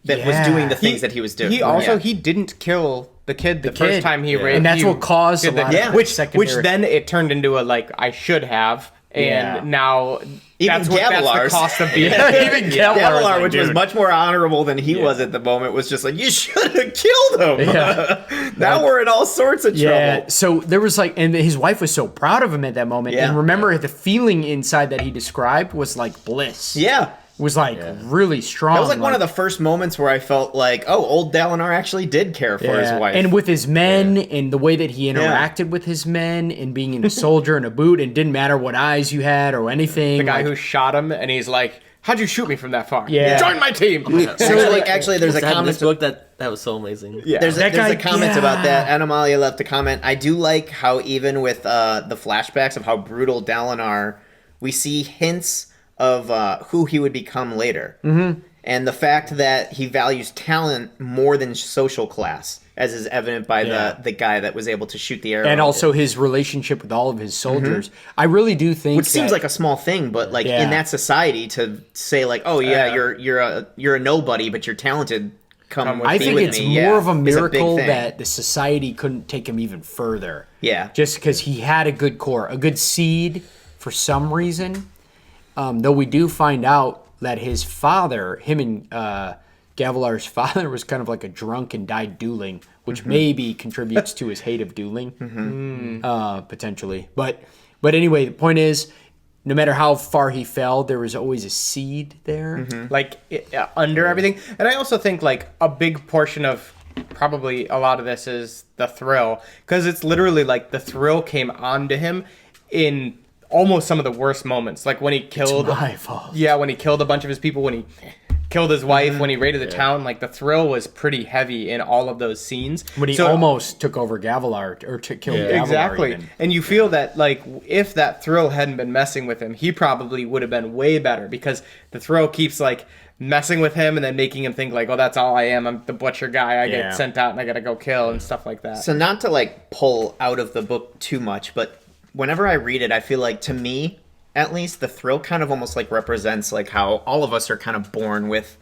was doing the things that he was doing. He also he didn't kill the kid the first time he raised, and that's what caused a lot of which secondary. then it turned into a like I should have, and now Even that's the cost of being even Gavilar, which was much more honorable than he was at the moment, was just like, you should have killed him. Yeah. Now we're in all sorts of trouble. So there was like, and his wife was so proud of him at that moment. Yeah. And remember, the feeling inside that he described was like bliss. Yeah. Was like really strong. That was like one of the first moments where I felt like, oh, old Dalinar actually did care for his wife. And with his men and the way that he interacted with his men and being in a soldier and a boot, and didn't matter what eyes you had or anything. The guy who shot him, and he's like, how'd you shoot me from that far? Yeah. Join my team. Actually, there's a comment. This book that was so amazing. Yeah. There's a comment about that. Animalia left a comment. I do like how even with the flashbacks of how brutal Dalinar, we see hints of who he would become later. Mm-hmm. And the fact that he values talent more than social class, as is evident by the guy that was able to shoot the arrow. And also his relationship with all of his soldiers. I really do think which seems like a small thing, but like in that society to say like, oh yeah, you're a nobody, but you're talented. I think it's more of a miracle that the society couldn't take him even further. Yeah. Just because he had a good core, a good seed for some reason. Though we do find out that his father, him and Gavilar's father, was kind of like a drunk and died dueling, which maybe contributes to his hate of dueling, potentially. But anyway, the point is, no matter how far he fell, there was always a seed there. Like under everything. And I also think like a big portion of probably a lot of this is the thrill, because it's literally like the thrill came onto him in almost some of the worst moments, like when he killed when he killed a bunch of his people, when he killed his wife, when he raided the town. Like the thrill was pretty heavy in all of those scenes when he almost took over Gavilar or killed Gavilar. Exactly. Even. And you feel that like if that thrill hadn't been messing with him, he probably would have been way better, because the thrill keeps like messing with him and then making him think like, oh, that's all I am, I'm the butcher guy, I get sent out and I gotta go kill and stuff like that. So not to like pull out of the book too much, but whenever I read it, I feel like, to me, at least, the thrill kind of almost like represents like how all of us are kind of born with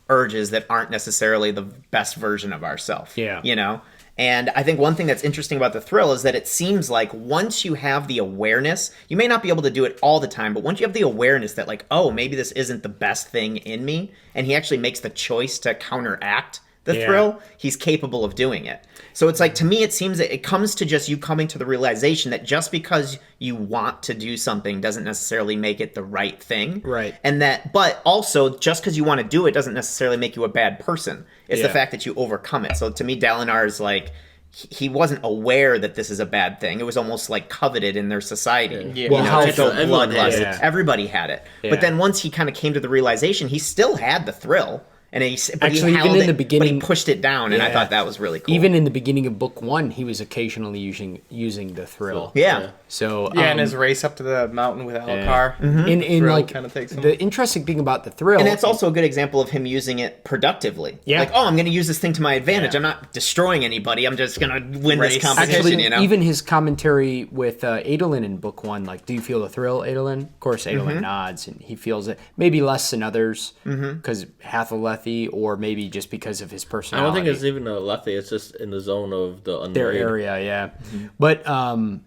urges that aren't necessarily the best version of ourselves. Yeah. You know? And I think one thing that's interesting about the thrill is that it seems like once you have the awareness, you may not be able to do it all the time, but once you have the awareness that like, oh, maybe this isn't the best thing in me, and he actually makes the choice to counteract the thrill, he's capable of doing it. So it's like, to me, it seems that it comes to just you coming to the realization that just because you want to do something doesn't necessarily make it the right thing. Right. And that, but also, just because you want to do it doesn't necessarily make you a bad person. It's the fact that you overcome it. So to me, Dalinar is like, he wasn't aware that this is a bad thing. It was almost like coveted in their society. Yeah. Well, bloodlust. Everybody had it. But then once he kind of came to the realization, he still had the thrill. And Actually, even in the beginning, but he pushed it down, and I thought that was really cool. Even in the beginning of book one, he was occasionally using the thrill. Yeah. So and his race up to the mountain with Elkar. In like the interesting thing about the thrill, and that's also a good example of him using it productively. Yeah. Like, oh, I'm going to use this thing to my advantage. I'm not destroying anybody. I'm just going to win this competition. Actually, you know? even his commentary with Adolin in book one, like, do you feel the thrill, Adolin? Of course, Adolin nods and he feels it. Maybe less than others because Hathalethi, or maybe just because of his personality. I don't think it's even a Lethe. It's just in the zone of the unmarried. Their area, yeah. But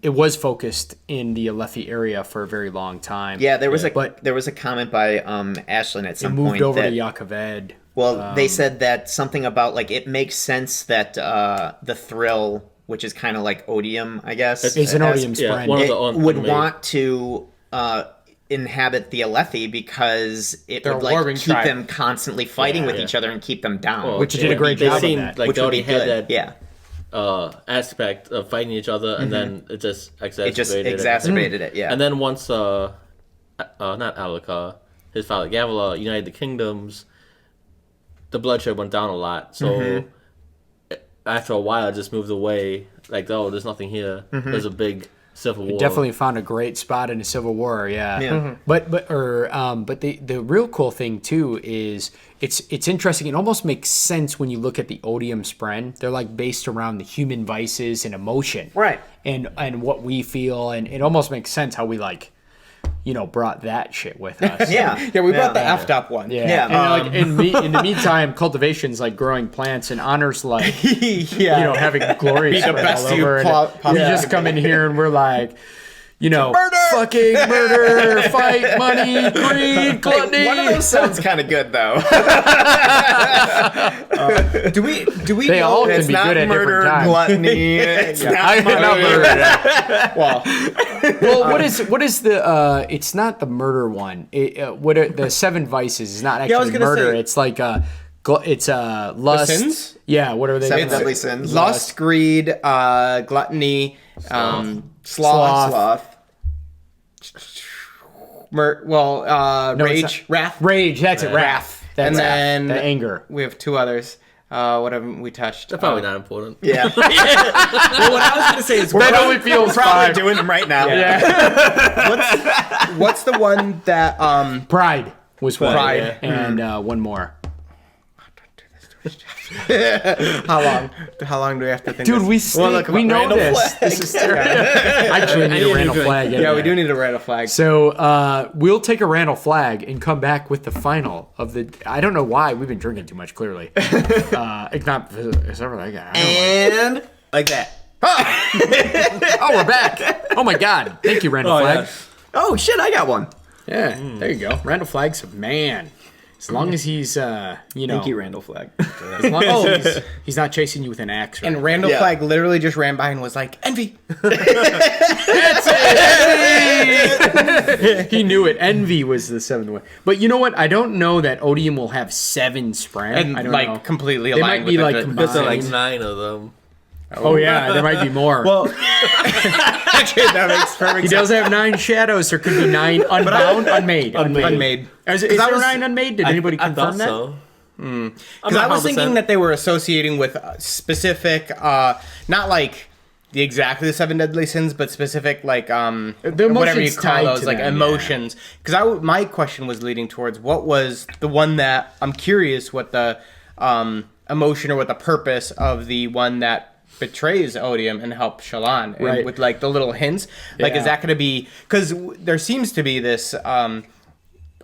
it was focused in the Alethi area for a very long time. Yeah, there was a comment by Ashlyn at some point. It moved over to Yakaved. Well, they said that something about like it makes sense that the thrill, which is kind of like odium, I guess, it's an odium spren. Would want to inhabit the Alethi because it would like keep them constantly fighting with each other and keep them down. Which did a great job of that. Like which they already would be had good. that aspect of fighting each other, and then it just exacerbated it. Yeah. And then once not Alakar, his father Gavilar united the kingdoms, the bloodshed went down a lot. So after a while, it just moved away. Like, oh, there's nothing here. There's a big civil war. Definitely found a great spot in a civil war. Yeah. But the real cool thing too is it's interesting. It almost makes sense when you look at the odium spren. They're like based around the human vices and emotion, right? And what we feel, and it almost makes sense how we like brought that shit with us. Yeah. Yeah, we brought the effed up one. Yeah. Yeah. And in the meantime, cultivation's like growing plants, and honors like Yeah. having glory Be the spread best all you over. possibly You just come in here and we're like, fucking murder, fight, money, greed, gluttony. One of those sounds kind of good though. Do we They know all can It's be not good at murder, different times. gluttony. It's not Not money. murder. well, What is the? It's not the murder one. The 7 vices is not I was actually gonna murder. say- It's like it's lust. sins? Yeah. What are they? Seven called? deadly sins. lust, greed, gluttony, sloth. No, it's Rage, not. wrath. Rage. That's it. Wrath. That's And it. then- the anger. We have 2 others. What haven't we touched? They're probably not important. Yeah. Well, what I was gonna say is That only feels Probably 5. doing them right now. what's the one that Pride was one. Pride. And one more. how long do we have to think? Dude, this? we know random this. This is terrible. I actually need a random flag. Yeah, we do need a random flag. So we'll take a random flag and come back with the final of the. I don't know why we've been drinking too much. Clearly, it's not except for that guy. And like that. Oh, we're back! Oh my god! Thank you, random Oh, flag. yeah. Oh shit, I got one. Yeah, there you go. Randall Flag's man. As long as he's, Thank you, Randall Flag. as long as he's not chasing you with an axe. Or And Randall Yeah. Flag literally just ran by and was like, "Envy." he knew it. Envy was the 7th one. But you know what? I don't know that Odium will have 7 spren. And I don't like know. completely They aligned might be with like the, combined. Because there are like 9 of them. Oh yeah, there might be more. Well, Actually, that makes perfect he sense. does have 9 shadows. There could be 9 unbound, unmade. Unmade. Is I there was- 9 unmade? Did anybody I confirm thought that? so. Because I was thinking that they were associating with specific, not like exactly the 7 deadly sins, but specific like whatever you emotions call tied those, to like them, emotions. Because my question was leading towards what was the one that I'm curious what the emotion or what the purpose of the one that betrays Odium and helps Shallan, and Right. with like the little hints. Like, Yeah. is that going to be because there seems to be this.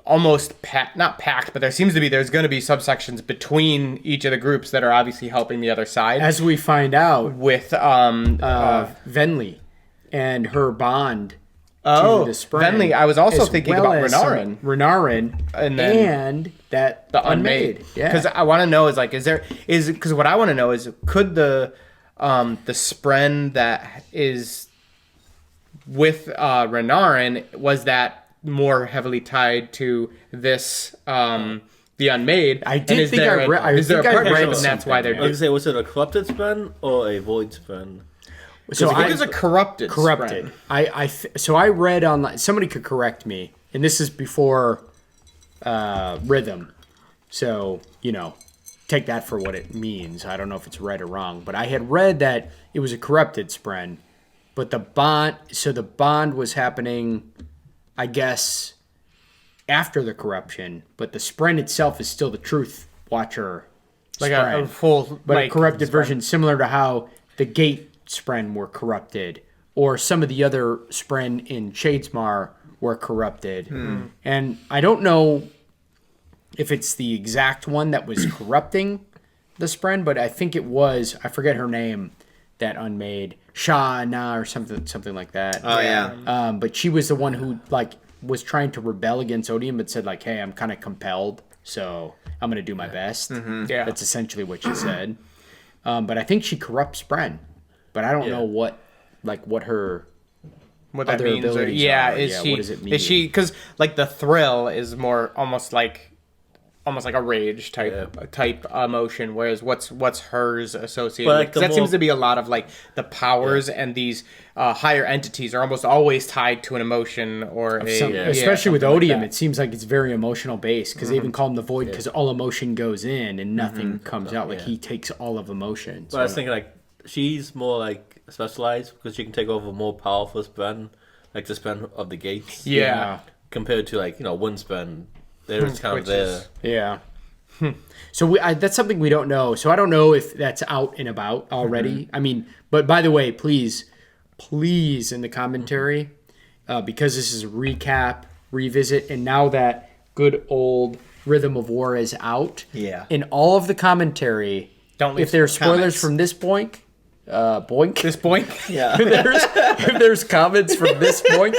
Almost not packed, but there's going to be subsections between each of the groups that are obviously helping the other side. As we find out, With Venli and her bond to the spring. Venli, I was also as thinking well about as Renarin. Renarin And then and that The unmade. Yeah. Because I want to know is because what I want to know is could the spren that is with Renarin, was that more heavily tied to this the unmade? I did And is think there I read- I is there a think I read partnership and that's why something, they're I was gonna say, was it a corrupted spren or a void spren? so I think it's a corrupted corrupted. spren. So I read online. Somebody could correct me, and this is before rhythm. So take that for what it means. I don't know if it's right or wrong, but I had read that it was a corrupted spren, but the bond was happening, I guess, after the corruption, but the spren itself is still the truth watcher, Like spren. a full, but like, a corrupted spren. version, similar to how the gate spren were corrupted, or some of the other spren in Shadesmar were corrupted. And I don't know if it's the exact one that was corrupting the spren, but I think it was. I forget her name. That unmade Shana or something like that. oh yeah. But she was the one who was trying to rebel against Odium, but said hey, I'm kind of compelled, so I'm gonna do my best. Yeah. That's essentially what she said. But I think she corrupts Bren, but I don't know what her What that other means? abilities Yeah, are. is Yeah, she? what does it mean? Is she? Because like the thrill is more almost like a rage type emotion, whereas what's hers associated But, with? like, 'Cause the that seems more- to be a lot of like the powers and these higher entities are almost always tied to an emotion or especially with something like Odium, that. it seems like it's very emotional based because they even call him the Void because all emotion goes in and nothing comes out. Like he takes all of emotion. But I was thinking she's more specialized because she can take over more powerful spren, like the spren of the gates. Yeah. Compared to one spren, they're just kind of Which there. is- Yeah. So that's something we don't know. So I don't know if that's out and about already. I mean, but by the way, please in the commentary, because this is a recap revisit. And now that good old Rhythm of War is out, Yeah. in all of the commentary, Don't leave if there's spoilers comments. from this point, boink. This point. Yeah. if there's comments from this point,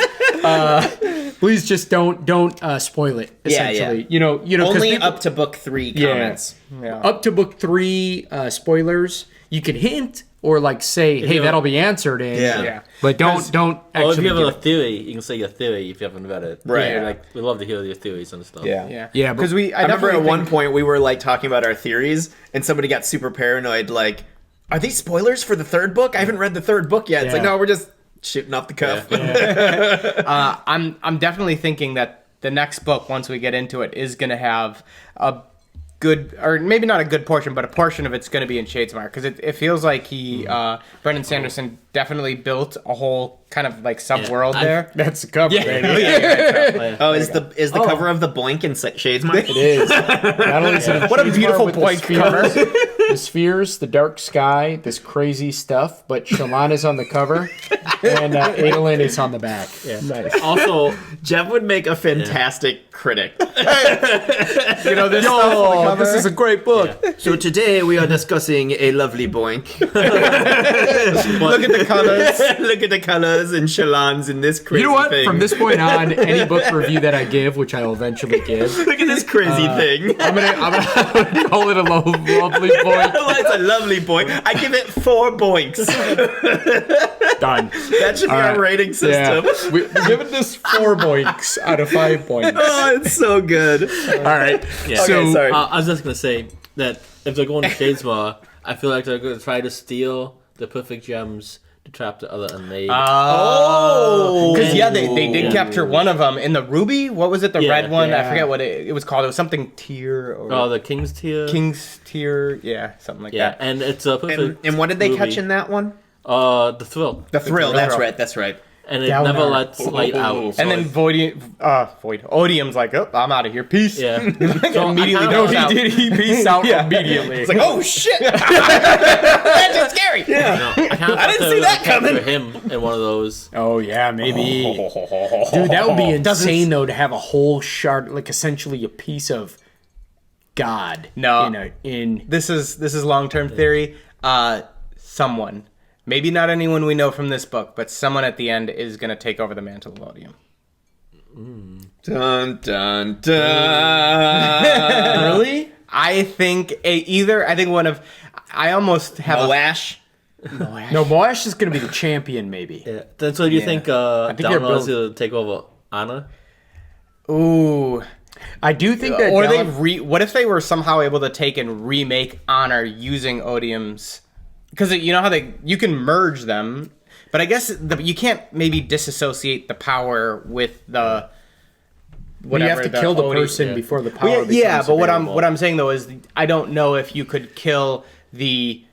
please just don't spoil it. Essentially, you know, 'cause Only people- up to book 3 comments. Yeah. up to book 3 spoilers. You can hint or like say, hey, you- that'll be answered in. Yeah. But don't Well, if actually. you have give a it. theory, you can say your theory if you haven't read it. Right. Yeah, like we love to hear your theories and stuff. Yeah. Yeah, but- Because I remember at definitely one think- point we were like talking about our theories, and somebody got super paranoid. Like, are these spoilers for the 3rd book? I haven't read the 3rd book yet. It's like, Yeah. no, we're just shooting off the cuff. I'm definitely thinking that the next book, once we get into it, is going to have a good, or maybe not a good portion, but a portion of it's going to be in Shadesmar, because it feels like Brandon Sanderson definitely built a whole kind of like sub-world Yeah, there. That's the cover, baby. Oh, is the cover of the Blank in Shadesmar? It is. Not only is it What a Shadesmar beautiful with the blank spheres- cover. The spheres, the dark sky, this crazy stuff, but Shallan is on the cover, and Adolin is on the back. Yeah. Nice. Also, Jeff would make a fantastic critic. You know, this stuff on the Oh, cover. this is a great book. So today we are discussing a lovely Boink. Look at the colors. Look at the colors and Shallan's in this crazy You know what? thing. From this point on, any book review that I give, which I will eventually give, Look at this crazy thing. I'm gonna call it a lovely boy. It's a lovely boy. I give it 4 boinks. Done. That should be our rating system. Yeah. We're giving this 4 boinks out of 5 points. Oh, it's so good. All right. yeah. Okay, sorry. I was just gonna say that if they're going to Shadesmar, I feel like they're going to try to steal the perfect gems to trap the other unmade. Oh, Because they did capture one of them in the ruby. What was it? The Yeah, red one. I yeah. forget what it was called. It was something tier or Oh, the King's Tier. King's tier. Yeah, something like Yeah, that. and it's a perfect. and what did they ruby. catch in that one? The Thrill. The Thrill. That's Right. That's right. And it Down never there. lets light out. And then Odium's like, oh, I'm out of here. Peace. Yeah. Immediately I goes kinda- out. He peaced out Yeah. immediately. It's like, oh shit! That's just scary. Yeah. I didn't see that coming. Him in one of those. Oh yeah, maybe. Dude, that would be insane though to have a whole shard, like essentially a piece of God. No. In This is long-term theory. Someone, maybe not anyone we know from this book, but someone at the end is going to take over the mantle of Odium. Dun dun dun. really? I think I almost have Moash. No, Moash is going to be the champion, maybe. Yeah. Then so do you think think they're Download is built- going to take over Anna? Ooh. I do think that. Or Dallin- what if they were somehow able to take and remake Honor using Odium's? Because you know how you can merge them, but I guess you can't maybe disassociate the power with the. you have to kill the person before the power. Well, yeah, becomes but available. what I'm saying though is I don't know if you could kill the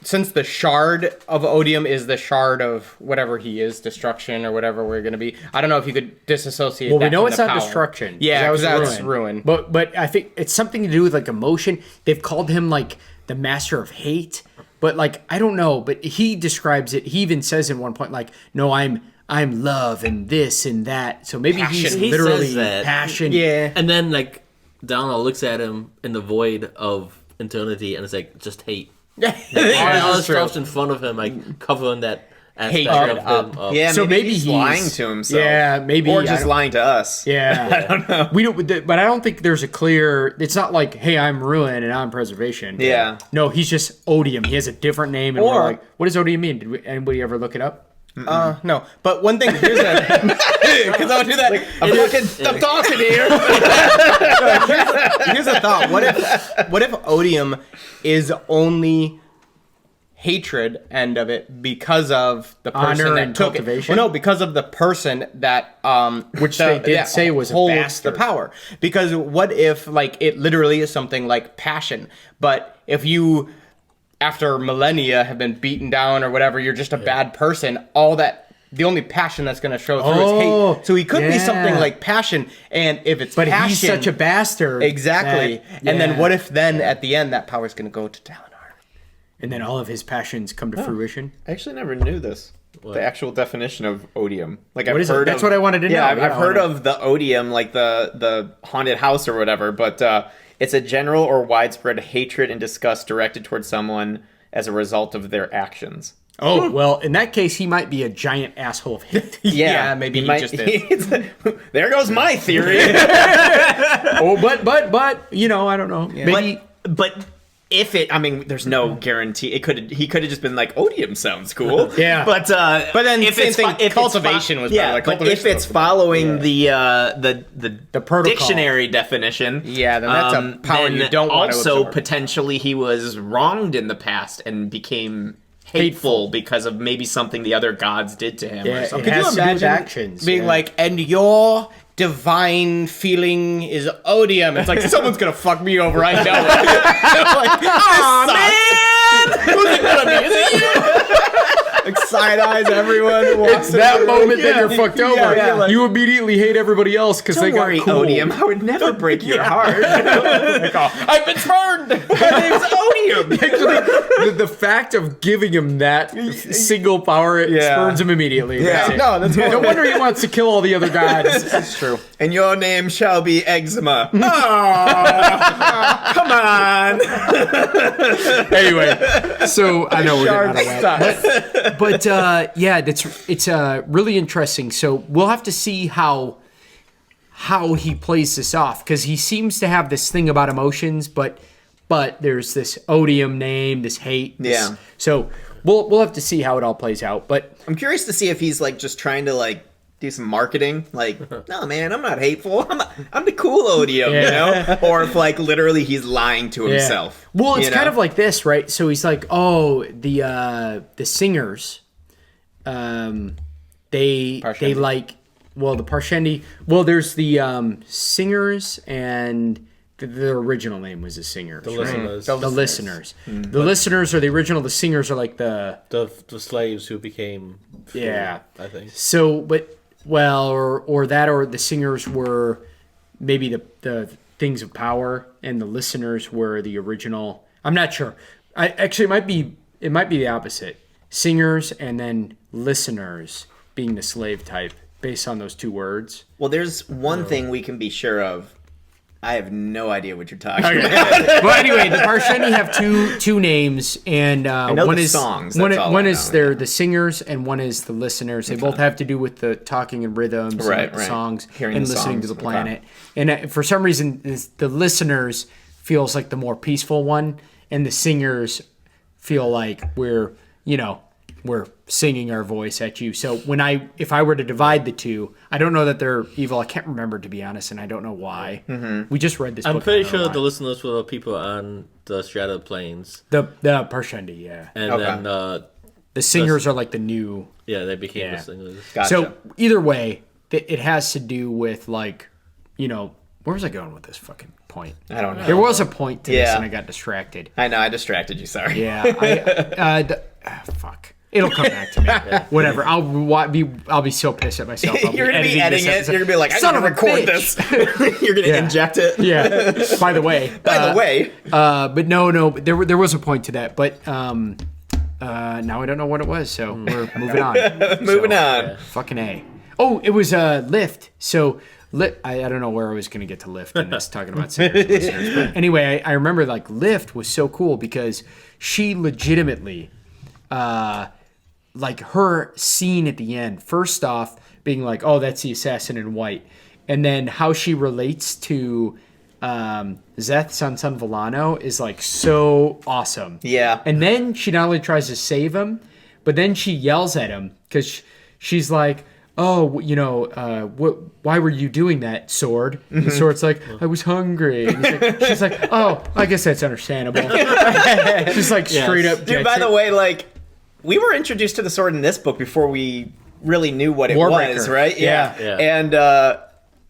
since the shard of Odium is the shard of whatever he is, destruction or whatever we're gonna be. I don't know if you could disassociate. Well, we that know from it's the not power. destruction. Yeah, that because that's ruin. But I think it's something to do with like emotion. They've called him like the master of hate. But like I don't know. But he describes it. He even says in one point like, "No, I'm love and this and that." So maybe he's Passion. He literally says that. passion. Yeah. And then like Download looks at him in the void of eternity and it's like just hate. All the stuff's in front of him, like covering that aspect Hatred of him up. Yeah, So maybe he's he's lying to himself. Yeah, maybe or I just don't- lying to us. Yeah, I don't know. We don't, but I don't think there's a clear. It's not like, hey, I'm ruin and I'm preservation. Yeah. No, he's just Odium. He has a different name, and Or- we're like, what does Odium mean? Did anybody ever look it up? No, but one thing here's a because I'll do that. I'm talking here. Here's a thought. What if Odium is only hatred end of it because of the person Honor that and took cultivation? it? Well, no, because of the person that Which they did say was a holds the bastard. power. Because what if like it literally is something like passion, but if you after millennia have been beaten down or whatever, you're just a bad person. The only passion that's going to show through is hate. So he could be something yeah. like passion, and if it's But passion, he's such a bastard. exactly. that- And then yeah. what if then at the end that power's going to go to Dalinar? And then all of his passions come to fruition. I actually never knew this. the actual definition of odium. Like What I've is it? heard That's of, what I wanted to know. Yeah, I've Yeah, I heard wanna- of the odium, like the haunted house or whatever. But it's a general or widespread hatred and disgust directed towards someone as a result of their actions. Oh, well, in that case, he might be a giant asshole of hate. Yeah, maybe he just is. There goes my theory. Oh, but, you know, I don't know. Yeah. Maybe. But if it, I mean, there's no guarantee. He could have just been like, odium sounds cool. Yeah. But then if same it's thing, if cultivation was better. yeah. Like, But if cultivation it's was following the protocol. dictionary definition, Yeah, then that's a power then you don't want to also absorb. potentially he was wronged in the past and became hateful because of maybe something the other gods did to him. Yeah, or it something. has Could you to do with imagine actions, being yeah. like, and your divine feeling is odium? It's like, someone's gonna fuck me over, I know it. Like, aw, man! Who's it gonna be? Is it you? Like, side eyes everyone. It's that moment that you're fucked over. yeah, like- You immediately hate everybody else because they Don't got worry, cool. odium. I would never break your heart. Like, oh, I've been spurned! My name's odium. Actually, the fact of giving him that single power, it Yeah. spurns him immediately. Yeah. That's it. No, that's No wonder he wants to kill all the other gods. That's true. And your name shall be eczema. Oh, come on. Anyway, so I know we're getting out of Shark that. But yeah, it's really interesting. So we'll have to see how he plays this off, because he seems to have this thing about emotions, but there's this odium name, this hate. Yeah. So we'll have to see how it all plays out. But I'm curious to see if he's like just trying to like do some marketing. Like, no man, I'm not hateful. I'm the cool odium, you know? Or if like literally he's lying to himself. Well, it's you kind know? of like this, right? So he's like, oh, the singers, they like, well, the Parshendi. Well, there's the singers, and the original name was the singers. The right? listeners. The listeners. The listeners are the original. The singers are like the The slaves who became free, Yeah. I think. So, but well, or the singers were maybe the things of power, and the listeners were the original. I'm not sure. It might be the opposite. Singers and then listeners being the slave type, based on those two words. Well, there's one thing we can be sure of. I have no idea what you're talking about. Well, anyway, the Parshendi have two names, and know one the is songs, One, that's all one I is know, they're the singers, and one is the listeners. They both have to do with the talking and rhythms, and Right, like the right. songs, Hearing and the listening to songs, the okay. planet. And for some reason, the listeners feels like the more peaceful one, and the singers feel like we're singing our voice at you. So if I were to divide the two, I don't know that they're evil. I can't remember, to be honest, and I don't know why. Mm-hmm. We just read this. I'm book, pretty I don't know sure why. the listeners were the people on the Shattered Plains. The Parshendi, yeah. And Okay. then, The singers are like the new. yeah, they became Yeah. the singers. Gotcha. So either way, it has to do with like, where was I going with this fucking point? I don't know. There was a point to this, Yeah. and I got distracted. I know, I distracted you, sorry. Yeah, fuck. It'll come back to me. Whatever. I'll be so pissed at myself. I'll You're gonna be editing this it. episode. You're gonna be like, I Son gotta of a record bitch. this. You're gonna Yeah. inject it. Yeah. By the way. By the way, But no. There was a point to that. But now I don't know what it was. So we're moving on. moving on. Fucking A. Oh, it was Lyft. So I don't know where I was going to get to Lyft in this, talking about singers and listeners. But anyway, I remember like Lyft was so cool because she legitimately, like her scene at the end, first off being like, oh, that's the assassin in white. And then how she relates to Zeth, son Villano, is like so awesome. Yeah. And then she not only tries to save him, but then she yells at him because she's like, oh, why were you doing that, Sword? And the Sword's like, I was hungry. And she's like, oh, I guess that's understandable. She's like straight up. Dude, by the way, like, we were introduced to the sword in this book before we really knew what it Warbreaker. was, right? Yeah. Yeah. And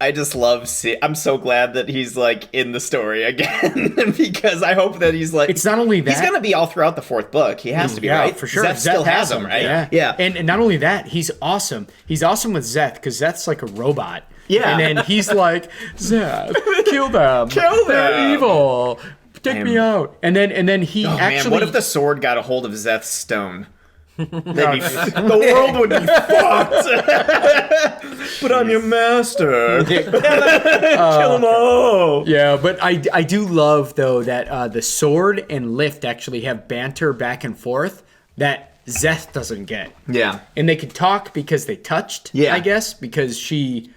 I just love I'm so glad that he's like in the story again because I hope that he's like. It's not only that. He's gonna be all throughout the fourth book. He has to be, right? for sure. Zeth still has him, right? Yeah. And not only that, he's awesome. He's awesome with Zeth because Zeth's like a robot. Yeah. And then he's like, Zeth, kill them. Kill They're them. evil. Take me out. And then he Oh actually. man, what if the sword got a hold of Zeth's stone? The world would be fucked. Put on your master. Kill them all. Yeah, but I do love, though, that the sword and lift actually have banter back and forth that Zeth doesn't get. Yeah. And they could talk because they touched, Yeah. I guess, because she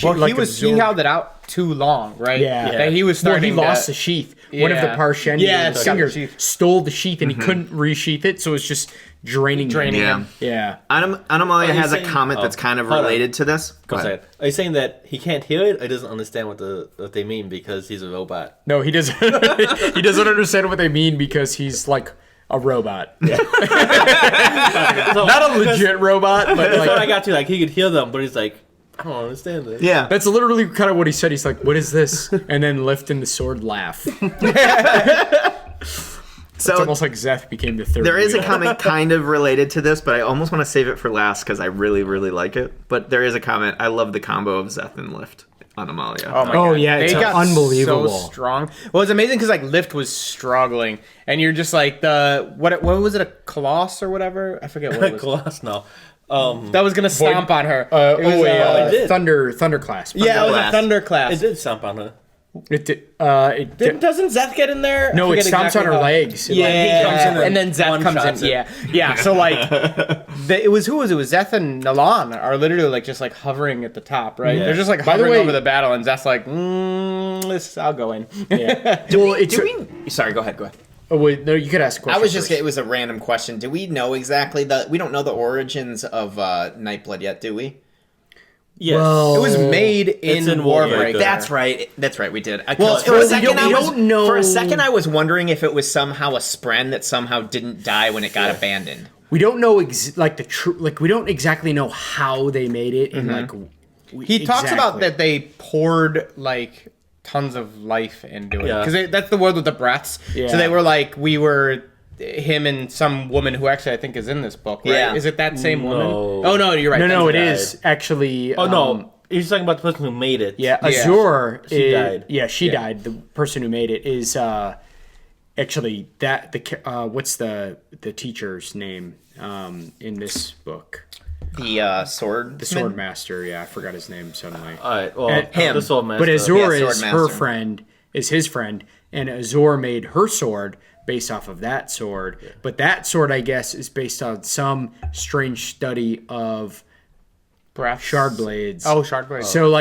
Well, like he held it out too long, right? Yeah. That he was starting. Well, he lost the sheath. One of the Yeah. Parshendi, Yeah, the got the singers, sheath. stole the sheath and he couldn't resheath it, so it's just draining him. Yeah. Yeah. Anomalia Are you has a saying- comment that's kind of hold on. related to this. Go Go ahead. ahead. Are you saying that he can't hear it? Or he doesn't understand what they mean because he's a robot? No, he doesn't. He doesn't understand what they mean because he's like a robot. So, Not a legit robot, but That's what I like got to. Like he could hear them, but he's like, I don't understand it. Yeah. that's literally kind of what he said. He's like, "What is this?" And then Lift and the sword laugh. It's So almost like Zeth became the third. there is a wheel. comment kind of related to this, but I almost want to save it for last because I really, really like it. But there is a comment. I love the combo of Zeth and Lift on Amalia. Oh my Oh, god! yeah, it's they got unbelievable. So strong. Well, it's amazing because like Lift was struggling, and you're just like the what was it, a Colossus or whatever? I forget what it was. Glass now. That was gonna stomp on her. It was, it did. Thunderclasp. yeah, it was a Thunderclast. thunderclap. It did stomp on her. It did. Doesn't Zeth get in there? No, I it forget stomps exactly on her how. legs. It, like, Yeah, comes in and then Zeth comes one-shots in. it. Yeah. So like, it was Zeth and Nalan are literally like just like hovering at the top, right? Yeah. They're just like By the hovering way- over the battle, and Zeth's like, I'll go in. yeah. Well, it's. Sorry, go ahead. Oh, wait, no, you could ask a question. I was just, first. it was a random question. Do we know exactly we don't know the origins of Nightblood yet, do we? Yes. Well, It was made It's in in Warbreaker. Warbreaker. That's right, we did. Well, For a we second, don't- we don't know- For a second, I was wondering if it was somehow a spren that somehow didn't die when it got abandoned. We don't know like the true. Like we don't exactly know how they made it, and like He talks about exactly. that they poured like tons of life into it Yeah. because that's the word with the breaths. Yeah. So they were like, we were him and some woman who actually I think is in this book. Right? Yeah. Is it that same woman? No. Oh no, you're right. No, That's it right. is actually. Oh no, he's talking about the person who made it. Yeah, Yeah. Azure. She died. Yeah, she died. The person who made it is actually what's the teacher's name in this book? The sword. The sword master. Yeah, I forgot his name suddenly. All right. Well, And- him. The Sword Master. But Azure Yeah, is sword her master. friend, is his friend, and Azure made her sword based off of that sword. But that sword, I guess, is based on some strange study of Breaths. shard blades. Oh, shard blades. So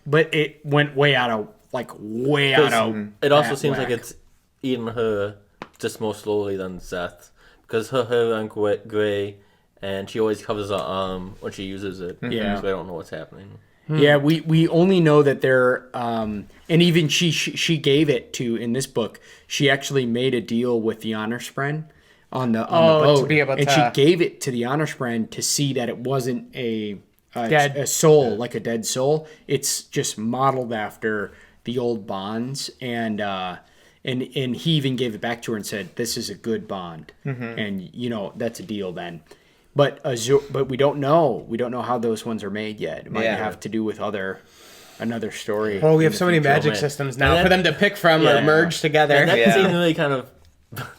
but it went way out of It also that seems like whack. it's eating her just more slowly than Seth because her hair went gray and she always covers her arm when she uses it. Yeah. So I don't know what's happening. Yeah, we only know that they're and even she gave it to in this book. She actually made a deal with the honor spren on the boat, to be able and to- she gave it to the honor spren to see that it wasn't a Dead. soul, like a dead soul. It's just modeled after the old bonds, and he even gave it back to her and said, "This is a good bond, and that's a deal then." But we don't know. We don't know how those ones are made yet. It might Yeah. have to do with another story. Oh, we have so many future, magic man. systems now And for that- them to pick from Yeah. or merge together. And that Yeah. scene really kind of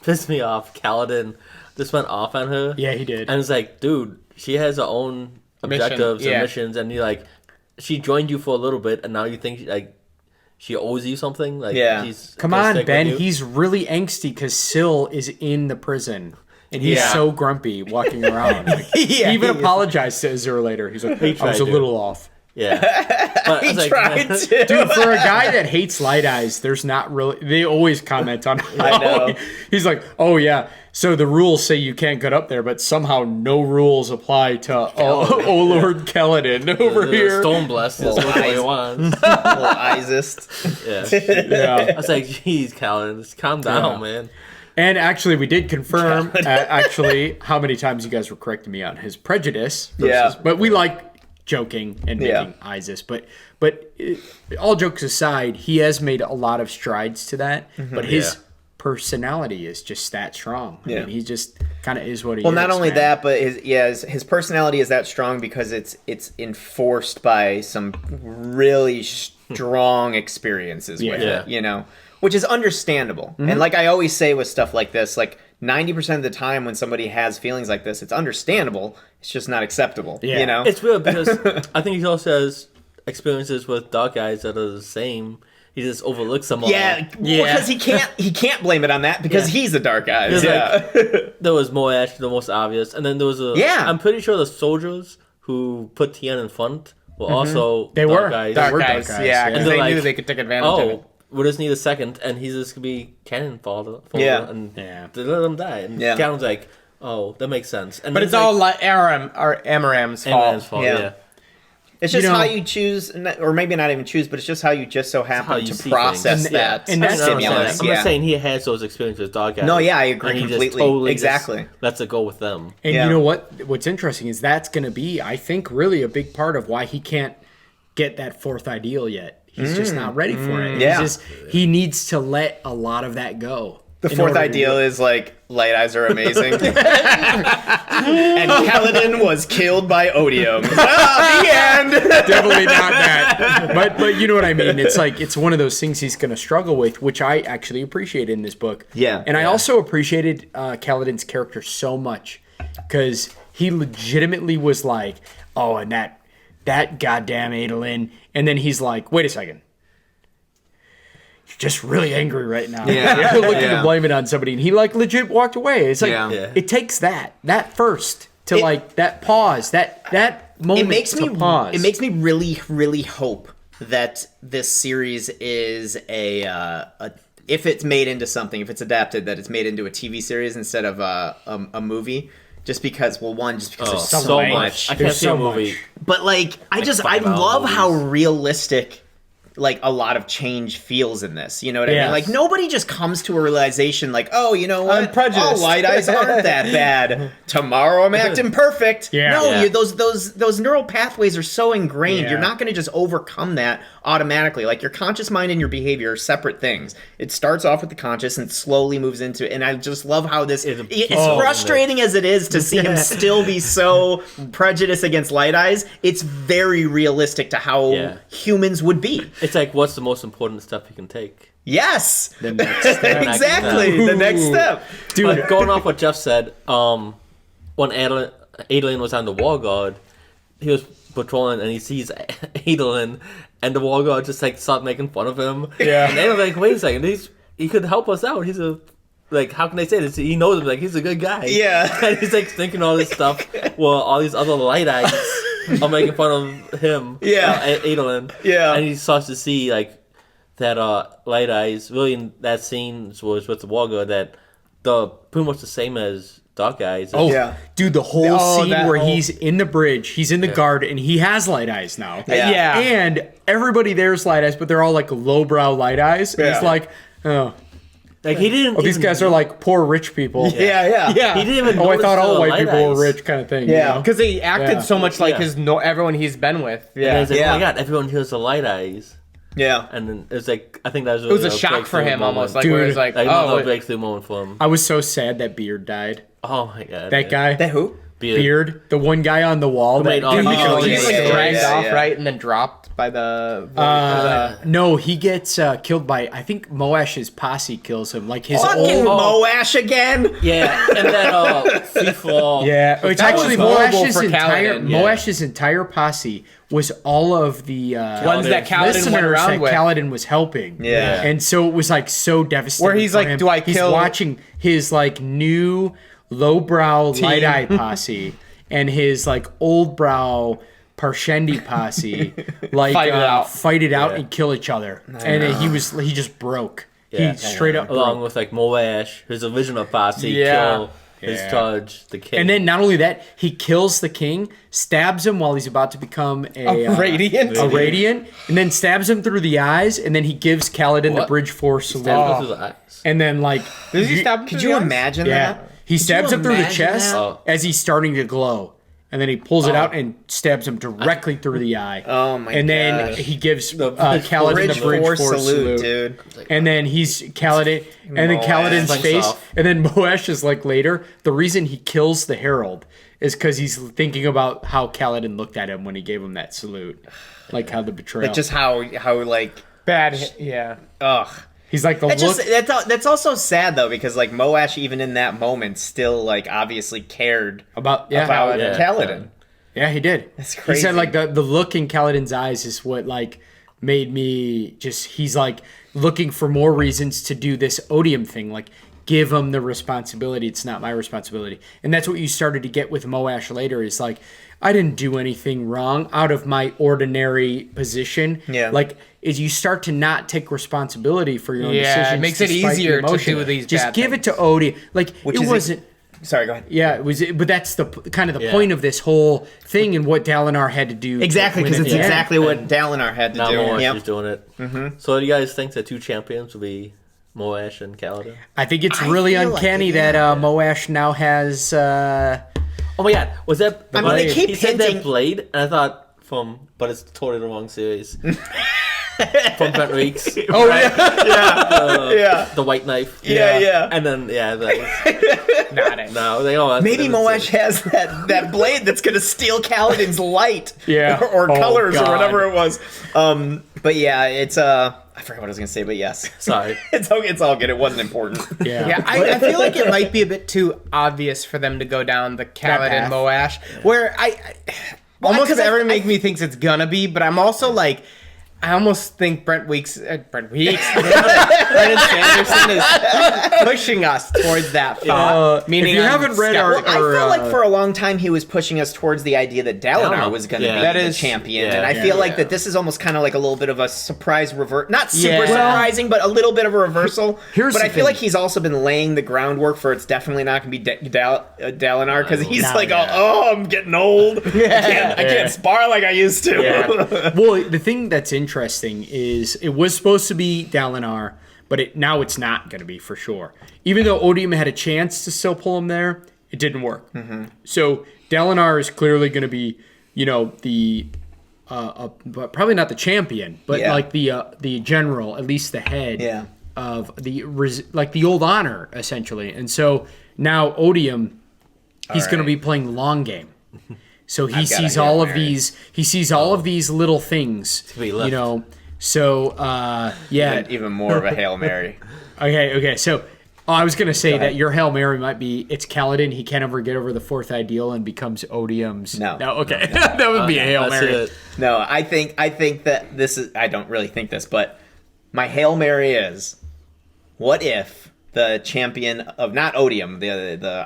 pissed me off. Kaladin just went off on her. Yeah, he did. And it's like, dude, she has her own objectives yeah. and missions, and she joined you for a little bit, and now you think she owes you something. Like, Yeah. she's Come gonna on, stick with Ben. you? He's really angsty because Syl is in the prison. And he's Yeah. so grumpy walking around. Like, Yeah, he even he is. apologized to Azure later. He's like, I was tried a to. little off. Yeah. But I was like, Tried man, to. Dude, for a guy that hates light eyes, there's not really. They always comment on how I know. He's like, oh, yeah. So the rules say you can't get up there, but somehow no rules apply to oh Lord Kaladin over here. Stone Blast is what he wants. Little Isist. Yeah. Yeah. I was like, jeez, Kaladin, just calm down, man. And actually, we did confirm actually how many times you guys were correcting me on his prejudice. Yeah. But we like joking and Yeah. making Isis. But all jokes aside, he has made a lot of strides to that. But his Yeah. personality is just that strong. I Yeah. mean, he just kind of is what he is. Well, not only man. that, but his personality is that strong because it's enforced by some really strong experiences with Yeah. it. You know, which is understandable. And like I always say with stuff like this, like 90% of the time when somebody has feelings like this, it's understandable. It's just not acceptable. Yeah. You know? It's weird because I think he also has experiences with dark guys that are the same. He just overlooks them all. yeah, because he can't blame it on that because he's a dark guy. Because, Yeah. There was Moash, the most obvious, and then there was I'm pretty sure the soldiers who put Tien in front were also They dark were. guys. Dark were guys, dark guys, yeah, yeah. because And they they're knew like, they could take advantage of it. Oh, we just need a second, and he's just gonna be cannon fodder. Yeah. And Yeah. they let him die. And Yeah. Cannon's like, oh, that makes sense. And But then it's all like Amaram's fault. Ant-Man's fault. Yeah. Yeah. It's just You know- how you choose, or maybe not even choose, but it's just how you just so how happen you to see process things. that And that's- stimulus. I'm Yeah. not saying he has those experiences with dog guys. No, yeah, I agree and he completely. Just totally Exactly. just lets it go with them. And Yeah. you know what? What's interesting is that's going to be, I think, really a big part of why he can't get that fourth ideal yet. He's just not ready for it. Yeah. He needs to let a lot of that go. The in fourth order to ideal do it. is like light eyes are amazing, and Kaladin was killed by odium. The end. Definitely not that. But you know what I mean. It's like it's one of those things he's going to struggle with, which I actually appreciate in this book. Yeah. And I also appreciated Kaladin's character so much because he legitimately was like, "Oh, and that goddamn Adolin," and then he's like, "Wait a second. You're just really angry right now. Yeah. You're looking Yeah. to blame it on somebody," and he like legit walked away. It's like Yeah. it takes that first to like that pause, that moment It makes to me pause. It makes me really, really hope that this series is a if it's made into something, if it's adapted, that it's made into a TV series instead of a movie. Just because, well, just because there's so, so much. I can't There's see so a movie. much. But like, I 5 hour love how movies. realistic, like a lot of change feels in this. You know what I Yes. mean? Like nobody just comes to a realization like, oh, you know what? I'm prejudiced. Oh, light eyes aren't that bad. Tomorrow I'm acting perfect. Yeah. No, Yeah. those neural pathways are so ingrained. Yeah. You're not going to just overcome that automatically. Like your conscious mind and your behavior are separate things. It starts off with the conscious and slowly moves into. And I just love how this. It's frustrating as it is to see him still be so prejudiced against light eyes. It's very realistic to how Yeah. humans would be. It's like, what's the most important step you can take? Yes, The next step. exactly. The next step. Dude, But going off what Jeff said, when Adolin was on the wall guard, he was patrolling and he sees Adolin, and the wall guard just like start making fun of him. Yeah. And Adolin's like, wait a second, he could help us out. He's a like, how can they say this? He knows him, like he's a good guy. Yeah. And he's like thinking all this stuff while all these other light eyes are making fun of him. Yeah. Adolin. Yeah. And he starts to see like that light eyes really in that scene was with the wall guard that the pretty much the same as dark eyes. oh, Yeah. dude, the whole Oh, scene that where whole- he's in the bridge, he's in the guard, and he has light eyes now. Yeah. Yeah. And everybody there's light eyes, but they're all like lowbrow light eyes. And Yeah. it's like, oh, Like he didn't. these even- guys are like poor rich people. Yeah. Yeah. He didn't even. Oh, I notice thought all the white light people eyes. were rich, kind of thing. Yeah. You know? Because he acted Yeah. so much like Yeah. everyone he's been with. And Yeah. it's like, Yeah. oh my god, everyone here's the light eyes. Yeah. And then it's like, I think that was It was a shock for him almost. Like, where Dude. it's like, Like oh, another wait. breakthrough moment for him. I was so sad that Beard died. Oh my god. That guy, That who? Beard, the one guy on the wall. made That, all dude, the- he Oh, could- he's yeah, like yeah, dragged yeah, off, yeah. right? And then dropped by the. no, he gets killed by, I think Moash's posse kills him. Like his Fucking old... Moash again. Yeah, and then free fall. Yeah, it's That actually was horrible Moash's for entire Kaladin. Yeah. Moash's entire posse was all of the Ones that Kaladin went listeners around that with. Kaladin was helping. Yeah. and so it was like so devastating. Where he's for like, him. do I He's kill- watching his like new lowbrow light eye posse and his like old brow Parshendi posse like fight it out and kill each other. And he just broke. Yeah. He straight up broke. Along with like Moash, his original posse, Yeah. kill his Yeah. charge, the king. And then not only that, he kills the king, stabs him while he's about to become a Radiant? a radiant, and then stabs him through the eyes, and then he gives Kaladin the What? Bridge Force Stabs salute. him through the eyes. And then like, Did he stab him Could through you the eyes? imagine yeah, that? he stabs you him through the imagine chest that? Oh. as he's starting to glow. And then he pulls it out and stabs him directly through the eye. Oh my And then gosh. he gives Bridge Kaladin Bridge the Bridge Force Force salute, salute. dude. And then he's Kaladin, and then Moash. Kaladin's Thanks face, off. and then Moash is like later. The reason he kills the Herald is because he's thinking about how Kaladin looked at him when he gave him that salute, like how the betrayal. Like just how like Bad. Yeah. ugh. He's like the It's look. just that's also sad though, because like Moash even in that moment still like obviously cared about Kaladin. Yeah, he did. That's He crazy. said like the look in Kaladin's eyes is what like made me just. He's like looking for more reasons to do this odium thing. Like give him the responsibility. It's not my responsibility. And that's what you started to get with Moash later. Is like I didn't do anything wrong out of my ordinary position. Yeah. Like is you start to not take responsibility for your own decisions. it makes it despite the easier to emotion. do these Just bad give things. it to Odium. Like Which it is wasn't. Sorry, go ahead. Yeah, it was, but that's the kind of the point of this whole thing and what Dalinar had to do. Exactly, because it's Yeah. exactly what Dalinar had to Now do. Moash Yep. is doing it. Mm-hmm. So do you guys think the two champions will be Moash and Kaladin? I think it's really feel like uncanny it, that Moash now has. Oh my god, was that? I mean, they keep he said hinting- that Blade, and I thought but it's totally the wrong series. From Brent Weeks, Oh yeah, Yeah. the white knife. Yeah. And then Not it. no, they all. Maybe Moash has that blade that's gonna steal Kaladin's light. Yeah. or Oh, colors God. or whatever it was. But yeah, it's I forgot what I was gonna say, but yes. Sorry. It's okay, it's all good. It wasn't important. yeah. Yeah, I feel like it might be a bit too obvious for them to go down the Kaladin path. Moash, where I almost 'cause I- every make me thinks it's gonna be, but I'm also like, I almost think Brandon Sanderson is pushing us towards that thought. Meaning, if you I'm haven't read scout- our- I felt like for a long time he was pushing us towards the idea that Dalinar was going to Yeah. be That the is- champion, yeah, and I yeah, feel like yeah. that this is almost kind of like a little bit of a surprise revert, not super Yeah. surprising, but a little bit of a reversal. Here's but the I feel thing. like he's also been laying the groundwork for it's definitely not going to be Dalinar because he's No, like, yeah. oh, I'm getting old. I can't spar like I used to. Well, the thing that's interesting is it was supposed to be Dalinar, but now it's not going to be for sure. Even though Odium had a chance to still pull him there, it didn't work. Mm-hmm. So Dalinar is clearly going to be, the, but probably not the champion, but Yeah. like the general, at least the head Yeah. of the old honor essentially. And so now Odium, he's going to be playing the long game. So he I've got sees a all of Hail Mary. these. He sees all of these little things. be left. So yeah. Even more of a Hail Mary. Okay. So I was gonna say that your Hail Mary might be it's Kaladin. He can't ever get over the fourth ideal and becomes Odium's. No. Okay. That would be a Hail That's Mary. it. No, I think that this is. I don't really think this, but my Hail Mary is: what if the champion of not Odium,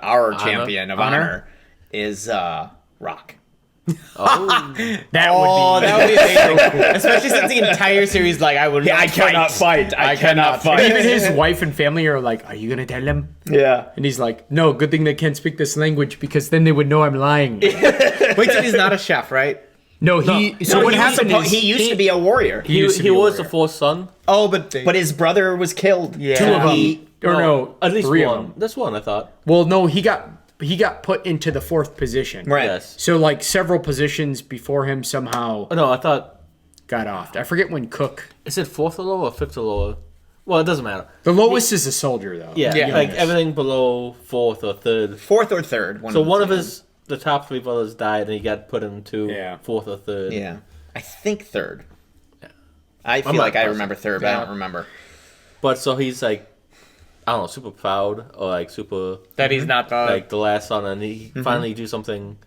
our champion of honor is Rock? That would be. that would be amazing. Especially since the entire series, like, I would not I cannot fight. I cannot fight. Even his wife and family are like, "Are you gonna tell him?" Yeah. And he's like, "No. Good thing they can't speak this language because then they would know I'm lying." Wait till he's not a chef, right? No, he. So So what happened is he used to be a warrior, he used to He be a was the warrior. fourth son. Oh, but but his brother was killed. Yeah. Two of them. He- Or no, at least three of one. them. That's one, I thought. Well, no, he got put into the fourth position. Right. Yes. So like several positions before him somehow Oh, no, I thought. got offed. I forget when Cook. Is it fourth or lower or fifth or lower? Well, it doesn't matter. The lowest is a soldier though. Yeah, Yeah. like everything below fourth or third. Fourth or third. So one of them. the top three brothers died, and he got put into Yeah. fourth or third. Yeah. I think third. I feel not like I positive. remember third, but I don't remember. But so he's like, I don't know, super proud or like super that he's not the. like the last son, and he finally do something,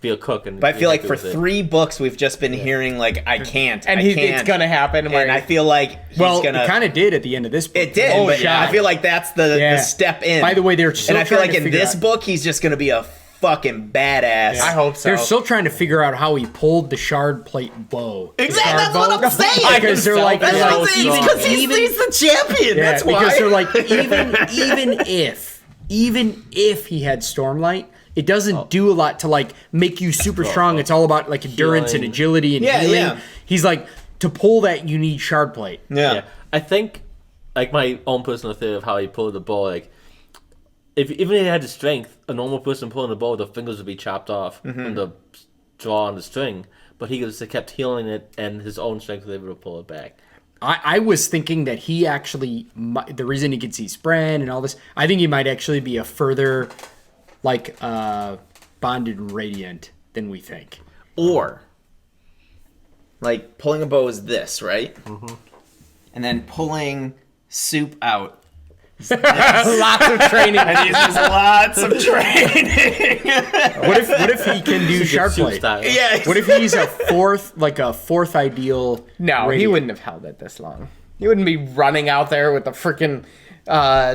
be a cook, and. But I be feel like happy for with it. 3 books, we've just been hearing like, I can't. and I it's can't. gonna happen. Where And I feel like he's Well, gonna. it kind of did at the end of this book. It did, Oh, but yeah. I feel like that's the step in. By the way, they're still and I feel trying like to in figure this out- book, he's just gonna be a fucking badass. I hope so. They're still trying to figure out how he pulled the shard plate bow. The Exactly, shard that's what bow. I'm saying. Because they're like, That's yeah, what I'm saying. Because he's the champion. yeah, That's why. because they're like, even if he had Stormlight, it doesn't do a lot to like make you super strong. It's all about like endurance and Healing. agility and Yeah, healing. yeah. He's like, to pull that, you need shard plate. yeah. Yeah, I think, like my own personal theory of how he pulled the bow, like, if even if he had the strength, a normal person pulling the bow, the fingers would be chopped off and the draw on the string. But he just kept healing it, and his own strength was able to pull it back. I was thinking that he actually, the reason he could see Spren and all this, I think he might actually be a further, like, bonded radiant than we think. Or, like, pulling a bow is this, right? Mm-hmm. And then pulling soup out. Lots of training. And he uses lots of training. What if he can do sharp Soup blade? style. Yeah. What if he's a fourth ideal? No, he radiant? wouldn't have held it this long. He wouldn't be running out there with the freaking.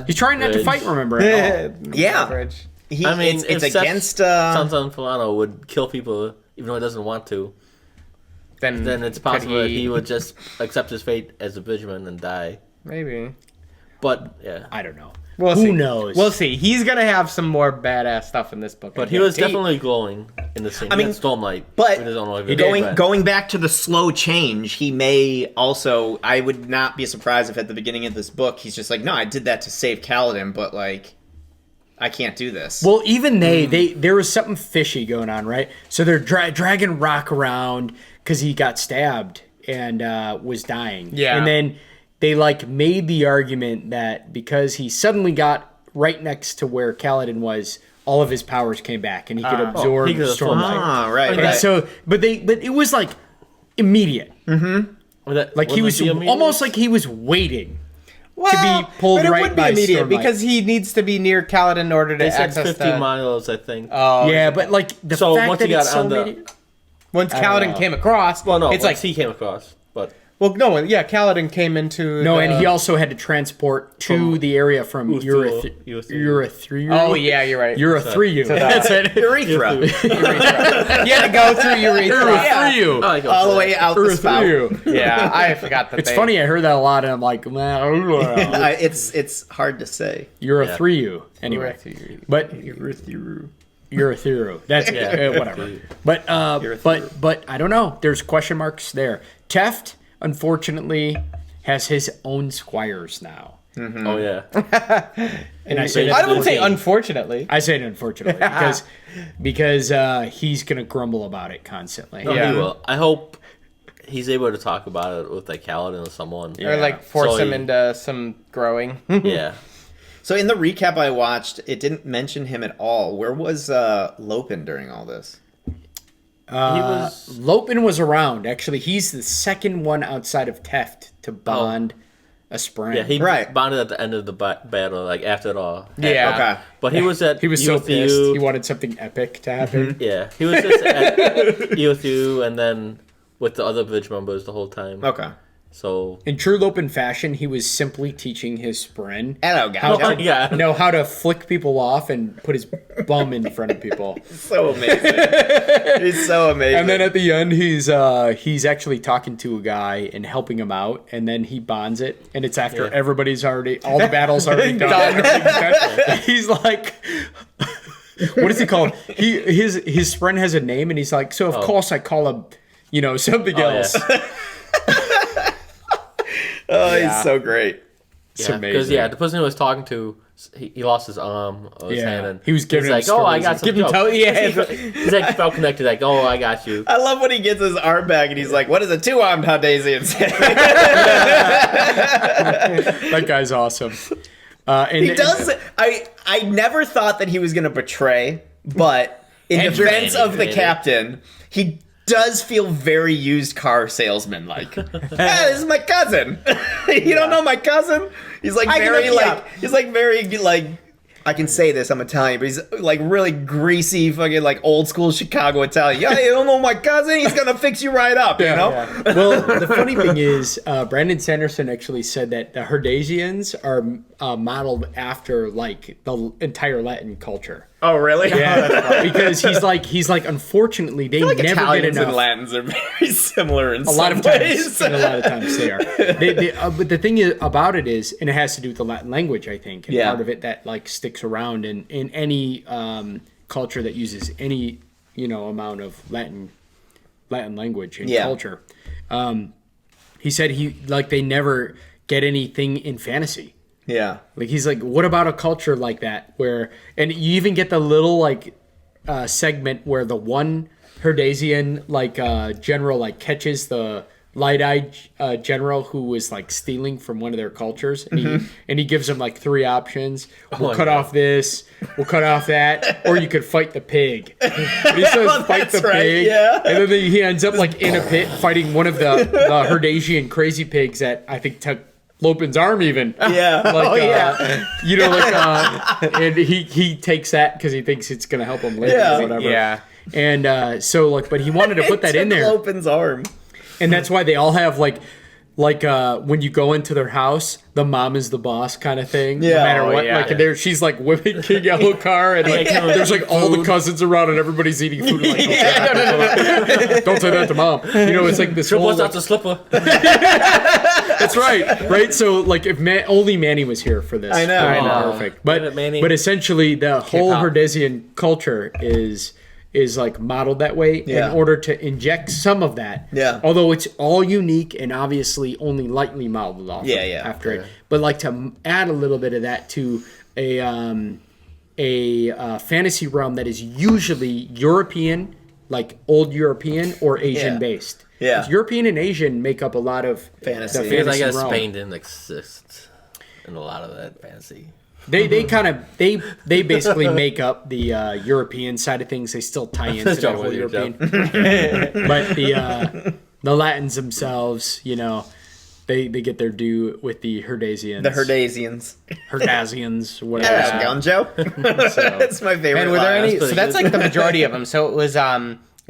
He's trying not to Bridge. fight. Remember? At all. Yeah. Bridge. I mean, it's if against. Sansa and Fulano would kill people even though he doesn't want to, then it's could possible that he would just accept his fate as a Vigilman and die. Maybe. But yeah, I don't know. We'll Who see. knows? We'll see. He's gonna have some more badass stuff in this book. but I he was guarantee. definitely glowing in the scene. I mean, Stormlight, but with his own way. going back to the slow change, he may also. I would not be surprised if at the beginning of this book he's just like, no, I did that to save Kaladin, but like, I can't do this. Well, even there was something fishy going on, right? So they're dragging Rock around because he got stabbed and was dying. Yeah. And then they like made the argument that because he suddenly got right next to where Kaladin was, all of his powers came back and he could absorb he could Stormlight. right, And right. so, but it was like immediate. Like he was almost like he was waiting. be pulled but it right would be by immediate Stormlight. because he needs to be near Kaladin in order to They said access 50 the... miles, I think. Oh, Yeah, but like the So fact once that he it's got so on the- immediate. once I don't Kaladin know. came across, well, no, it's once like he came across, but Kaladin came into No, the- and he also had to transport to the area from Uthru. Urethryu. Oh yeah, you're right. Urethryu. That's it. Urethra. You had to go through urethra. Urethryu. I like All the way out the spout. Urethryu. Yeah, I forgot that. It's funny. I heard that a lot, and I'm like, It's hard to say. Urethryu. Anyway, but Urethryu. That's whatever. But but I don't know. There's question marks there. Teft, unfortunately, has his own squires now. Oh yeah. And I say that I wouldn't say unfortunately. I say it unfortunately because he's gonna grumble about it constantly. No, Yeah. he will. I hope he's able to talk about it with like Kaladin or someone. Or like force So him he- into some growing. Yeah. So in the recap I watched, it didn't mention him at all. Where was Lopin during all this? He was Lopin was around. Actually, he's the second one outside of Teft to bond a Spren. yeah, he Right. bonded at the end of the battle, like after it all. Yeah. Okay. But he was at He was so Uthru. pissed. He wanted something epic to happen. Yeah, he was just at Uthru and then with the other village members the whole time. Okay. So In true Lopin fashion, he was simply teaching his Spren Hello, guys. how to yeah. how to flick people off and put his bum in front of people. So amazing. He's so amazing. And then at the end, he's actually talking to a guy and helping him out, and then he bonds it, and it's after everybody's already all the battles already done. He's like, what is he called? His friend has a name, and he's like, so of course I call him, something else. He's so great. It's because amazing. the person who was talking to, he lost his arm or his hand, and he was giving he's him like, "Oh, I stories got and- some." Yeah. He's like felt connected, like, "Oh, I got you." I love when he gets his arm back and he's like, what does a two-armed Hadesian say? That guy's awesome. And He does. I never thought that he was going to betray, but in defense of the captain, he does feel very used car salesman like. Hey, this is my cousin. You don't know my cousin? He's like very like he's like very like I can say this, I'm Italian, but he's like really greasy, fucking like old school Chicago Italian. Yeah, you don't know my cousin? He's gonna fix you right up, you know? Well, the funny thing is, Brandon Sanderson actually said that the Herdasians are modeled after like the entire Latin culture. Oh, really? Yeah, because he's like, unfortunately, they Like never Italians get enough. and Latins are very similar in A lot some of times, ways. and a lot of times they are. But the thing about it is, and it has to do with the Latin language, I think, and part of it that like sticks around in any culture that uses any amount of Latin language and culture. He said they never get anything in fantasy. Yeah. Like he's like, what about a culture like that where, and you even get the little like segment where the one Herdasian general like catches the light-eyed general who was like stealing from one of their cultures, and he gives him like 3 options. We'll cut off this, we'll cut off that, or you could fight the pig. And he says fight the pig, and then he ends up like in a pit fighting one of the Herdasian crazy pigs that I think took Lopin's arm even. Yeah. Like, you know, like, and he takes that because he thinks it's gonna help him later Yeah. or whatever. Yeah. And so like, but he wanted to put that in there, Lopin's arm. and that's why they all have like when you go into their house, the mom is the boss kind of thing. Yeah. No matter Oh, what, yeah. like there, she's like whipping King Yellowcar, and like there's like all the cousins around, and everybody's eating food. Like, don't say that to mom. You know, it's like this whole. What's out the slipper? That's right. So like, if only Manny was here for this, I know. that would be I know. perfect. Damn it, Manny. But essentially, the whole pop. Herdesian culture is like modeled that way Yeah. in order to inject some of that. Yeah. Although it's all unique and obviously only lightly modeled off Yeah, of yeah. after it. But like to add a little bit of that to a fantasy realm that is usually European, like old European or Asian based. Yeah. 'Cause European and Asian make up a lot of Fantasy. the Because I fantasy guess realm. Spain didn't exist in a lot of that fantasy. They kind of they basically make up the European side of things. They still tie into that Joke whole with you, European, but the Latins themselves, you know, they get their due with the Herdesians, The Herdesians. Herdasians, whatever. Yeah, Gonjo. That's my favorite. And were there line. any? So that's like the majority of them. So it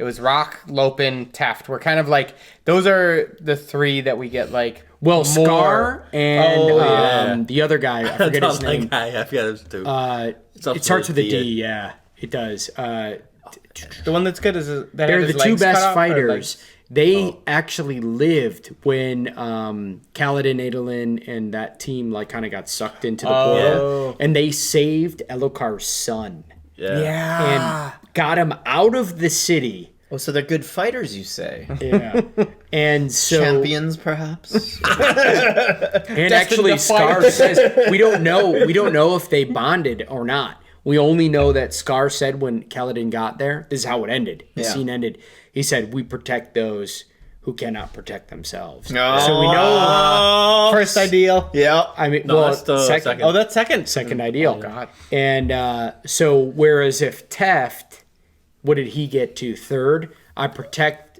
was Rock, Lopin, Teft. We're kind of like those are the three that we get like. Well, more. Scar and Oh, yeah. the other guy, I forget his name. I forget his too. It starts with a D. Yeah, it does. The one that's good is that They're had the his two legs best cut off, or fighters. legs? They actually lived when Kaladin, Adolin, and that team like kind of got sucked into the portal, and they saved Elokar's son Yeah. and got him out of the city. Oh, so they're good fighters, you say? Yeah, and so Champions, perhaps. and actually, Scar says we don't know if they bonded or not. We only know that Scar said when Kaladin got there, this is how it ended. The Yeah. scene ended. He said, "We protect those who cannot protect themselves." Oh. So we know. First ideal. Yeah. I mean, No, well, that's the second. Oh, that's second. second ideal. Oh God. And so, whereas if Teft, what did he get to? Third. I protect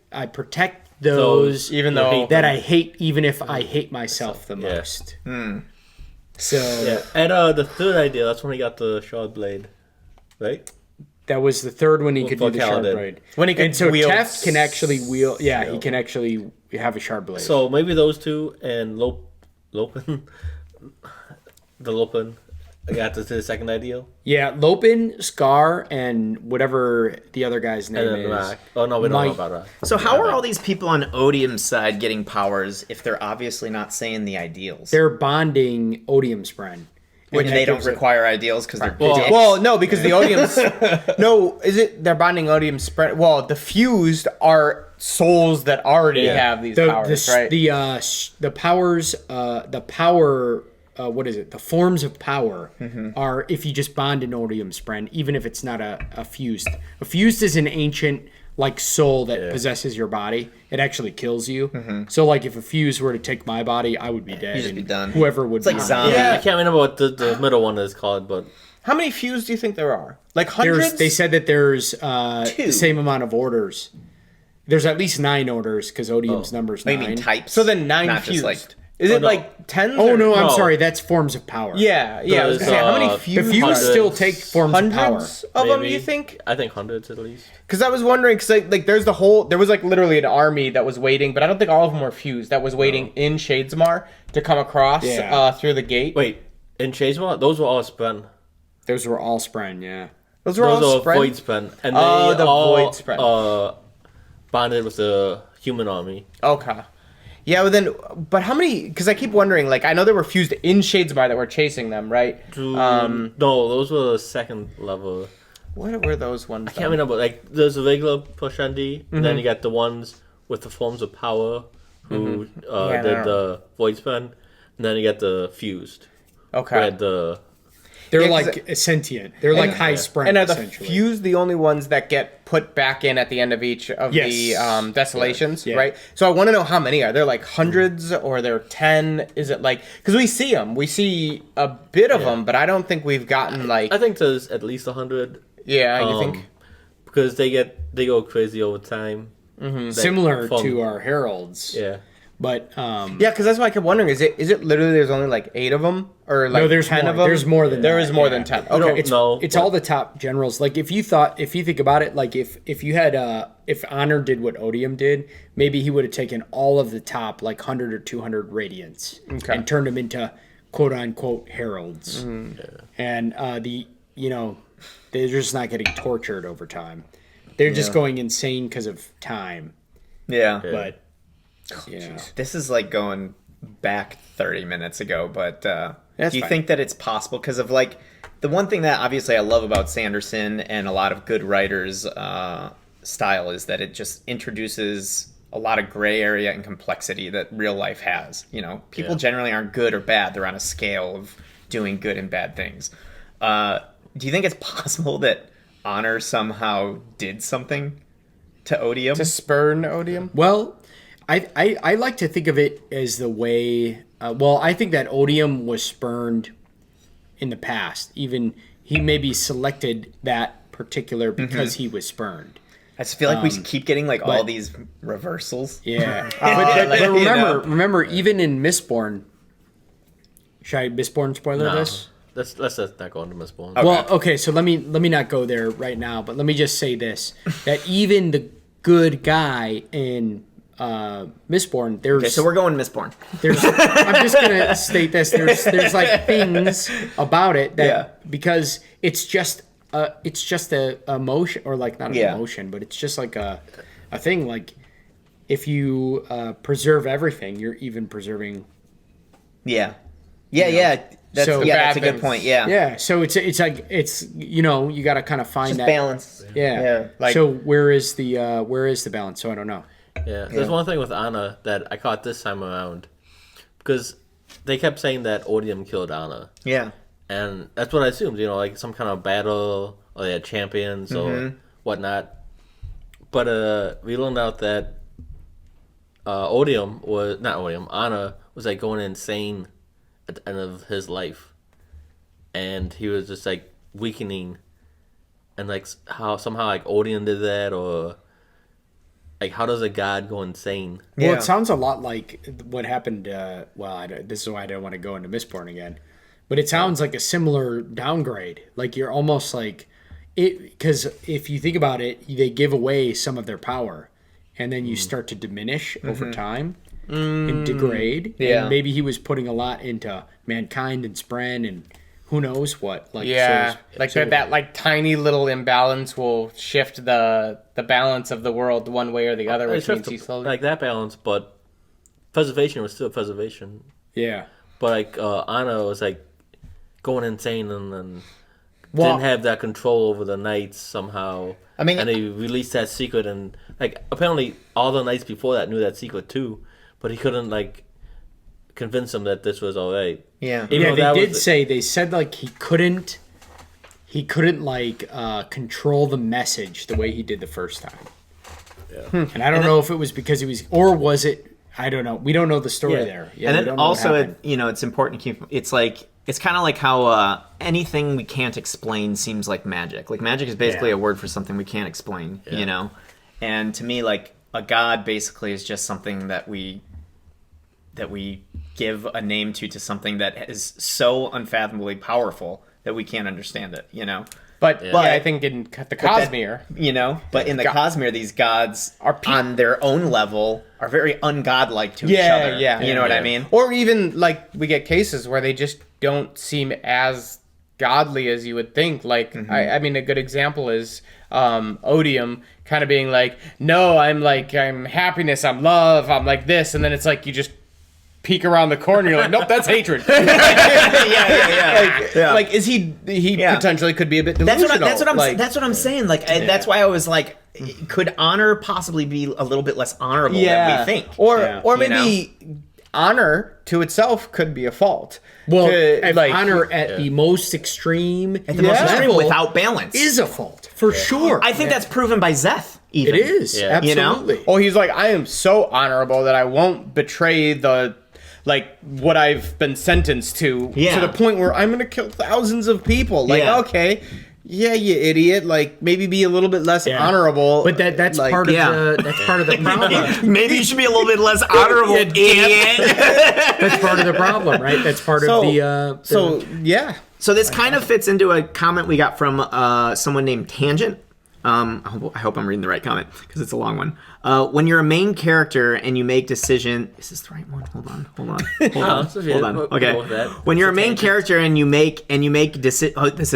those, even though that I hate, even if I hate myself the most. So Yeah, and the third idea, that's when he got the shard blade, right? that was the third one he could do for the shard Kaladin. blade. When he could and so wield Teft can actually wield. Yeah, he can actually have a shard blade. So maybe those two and Lopin, the Lopin, got to the second ideal. yeah, Lopin, Scar, and whatever the other guy's name And then is. Rock. Oh no, we don't know Mike. about Rock. So how are all these people on Odium's side getting powers if they're obviously not saying the ideals? They're bonding Odium's friend. Which they don't require ideals because they're dicks. Well, no, because the Odiums. No, is it they're bonding Odium spread? Well, the fused are souls that already have these powers, right? The powers, the power. What is it? The forms of power are if you just bond an Odium's friend, even if it's not a fused. A fused is an ancient like soul that possesses your body. It actually kills you. So like if a fuse were to take my body, I would be dead. You'd just be and done. Whoever would It's like be. zombie. I can't remember what the middle one is called, but How many fused do you think there are? Like hundreds? They said that there's the same amount of orders. There's at least 9 orders because Odium's number's 9. I mean types. So then 9 Not fused. just like Is it no. like 10? Oh no, I'm No. sorry. That's forms of power. Yeah. I was There's, gonna say, how many the fused? The fuse Hundreds. still take forms of power. Hundreds of them, maybe. you think? I think hundreds at least. Because I was wondering, because like there's there was like literally an army that was waiting, but I don't think all of them were fused. That was waiting in Shadesmar to come across Yeah. through the gate. Wait, in Chasewell, those were all Spren. Those were all Spren, yeah. Those were Those all are spread. Void Spren, and they Oh, the all Void Spren. bonded with the human army. Okay. Yeah, but how many? Because I keep wondering. Like, I know they were fused in Shadesmar that were chasing them, right? No, those were the second level. What were those ones? I can't remember. Like, there's a regular Pushandi, and then you got the ones with the forms of power who I did know. the Void Spren, and then you got the fused. Okay. Who had the They're Yeah, 'cause like sentient. They're like high Spren, And are the essentially. fused the only ones that get put back in at the end of each of Yes. the desolations, Yeah. right? So I want to know how many are there? Like hundreds or there 10? Is it like because we see them, we see a bit of them, but I don't think we've gotten like I think there's at least 100. you think? Because they go crazy over time. Similar From- to our heralds. Yeah. But Yeah, because that's why I kept wondering: is it literally there's only like 8 of them, or like no, there's 10 more. of them? There's more than there that, is more yeah. than 10. don't Okay, know. It's all the top generals. Like if you think about it, like if you had if Honor did what Odium did, maybe he would have taken all of the top like 100 or 200 radiants and turned them into quote unquote heralds. And they're just not getting tortured over time. They're just going insane because of time. Yeah. But yeah. This is like going back 30 minutes ago, but do you fine. think that it's possible? Because of like the one thing that obviously I love about Sanderson and a lot of good writers' style is that it just introduces a lot of gray area and complexity that real life has. You know, people generally aren't good or bad. They're on a scale of doing good and bad things. Do you think it's possible that Honor somehow did something to Odium? to spurn Odium. Well, I like to think of it as the way. I think that Odium was spurned in the past. Even he maybe selected that particular because he was spurned. I just feel like we keep getting like all these reversals. Yeah, Like, but you know. remember, even in Mistborn. Should I Mistborn spoiler No. this? Let's not go into Mistborn. Well, okay, so let me not go there right now, but let me just say this: that even the good guy in Mistborn, there's Okay, so we're going Mistborn. I'm just gonna state this: there's like things about it that because it's just a emotion, or like not an emotion, but it's just like a thing. Like if you preserve everything, you're even preserving. Yeah. That's So- that's a good point. Yeah. Yeah, so it's like you got to kind of find Just that balance. Yeah. Yeah, like- so where is the balance? So I don't know. Yeah, there's one thing with Anna that I caught this time around, because they kept saying that Odium killed Anna, Yeah. and that's what I assumed. Like some kind of battle, or they had champions or whatnot. But we learned out that Anna was like going insane at the end of his life, and he was just like weakening, and like how somehow like Odium did that, or like how does a god go insane? Well, Yeah. it sounds a lot like what happened. This is why I don't want to go into Mistborn again, but it sounds like a similar downgrade. Like you're almost like it, because if you think about it, they give away some of their power, and then you start to diminish over time and degrade. Yeah. And maybe he was putting a lot into mankind and Spren and who knows what. Like That like tiny little imbalance will shift the balance of the world one way or the other, which means he slowly. Like that balance, but preservation was still preservation. Yeah. But like Anna was like going insane and then didn't have that control over the knights somehow. I mean- and they released that secret, and like apparently all the knights before that knew that secret too, but he couldn't like convince them that this was all right. Yeah. Even though that was they said like he couldn't like control the message the way he did the first time. Yeah. And I don't know if it was because he was, or was it, I don't know. We don't know the story there. Yeah, And we then don't know what also, happened. it's important to keep. It's kind of like how anything we can't explain seems like magic. Like magic is basically a word for something we can't explain. And to me, like a god basically is just something that we give a name to something that is so unfathomably powerful that we can't understand it. But I think in the Cosmere, But in the Cosmere, these gods are on their own level are very ungodlike to each other. You know what I mean? Or even like we get cases where they just don't seem as godly as you would think. Like I mean, a good example is Odium kind of being like, "No, I'm happiness, I'm love, I'm like this," and then it's like you just peek around the corner, you're like, "Nope, that's hatred." Like, is he potentially could be a bit delusional. That's what I'm saying. Like that's why I was like, could honor possibly be a little bit less honorable than we think? Or maybe honor to itself could be a fault. Well, honor at the most extreme, At the most extreme, without balance, is a fault for sure. I think that's proven by Zeth. Even. It is absolutely. Oh, he's like, I am so honorable that I won't betray what I've been sentenced to the point where I'm going to kill thousands of people. Okay, yeah, you idiot. Like, maybe be a little bit less honorable. But that's like, part of that's part of the problem. Maybe you should be a little bit less honorable, idiot. That's part of the problem, right? That's part of the. So this kind of fits into a comment we got from someone named Tangent. I hope I'm reading the right comment because it's a long one. When you're a main character and you make decision, is this the right one? Hold on. Okay. When you're a main character and you make this is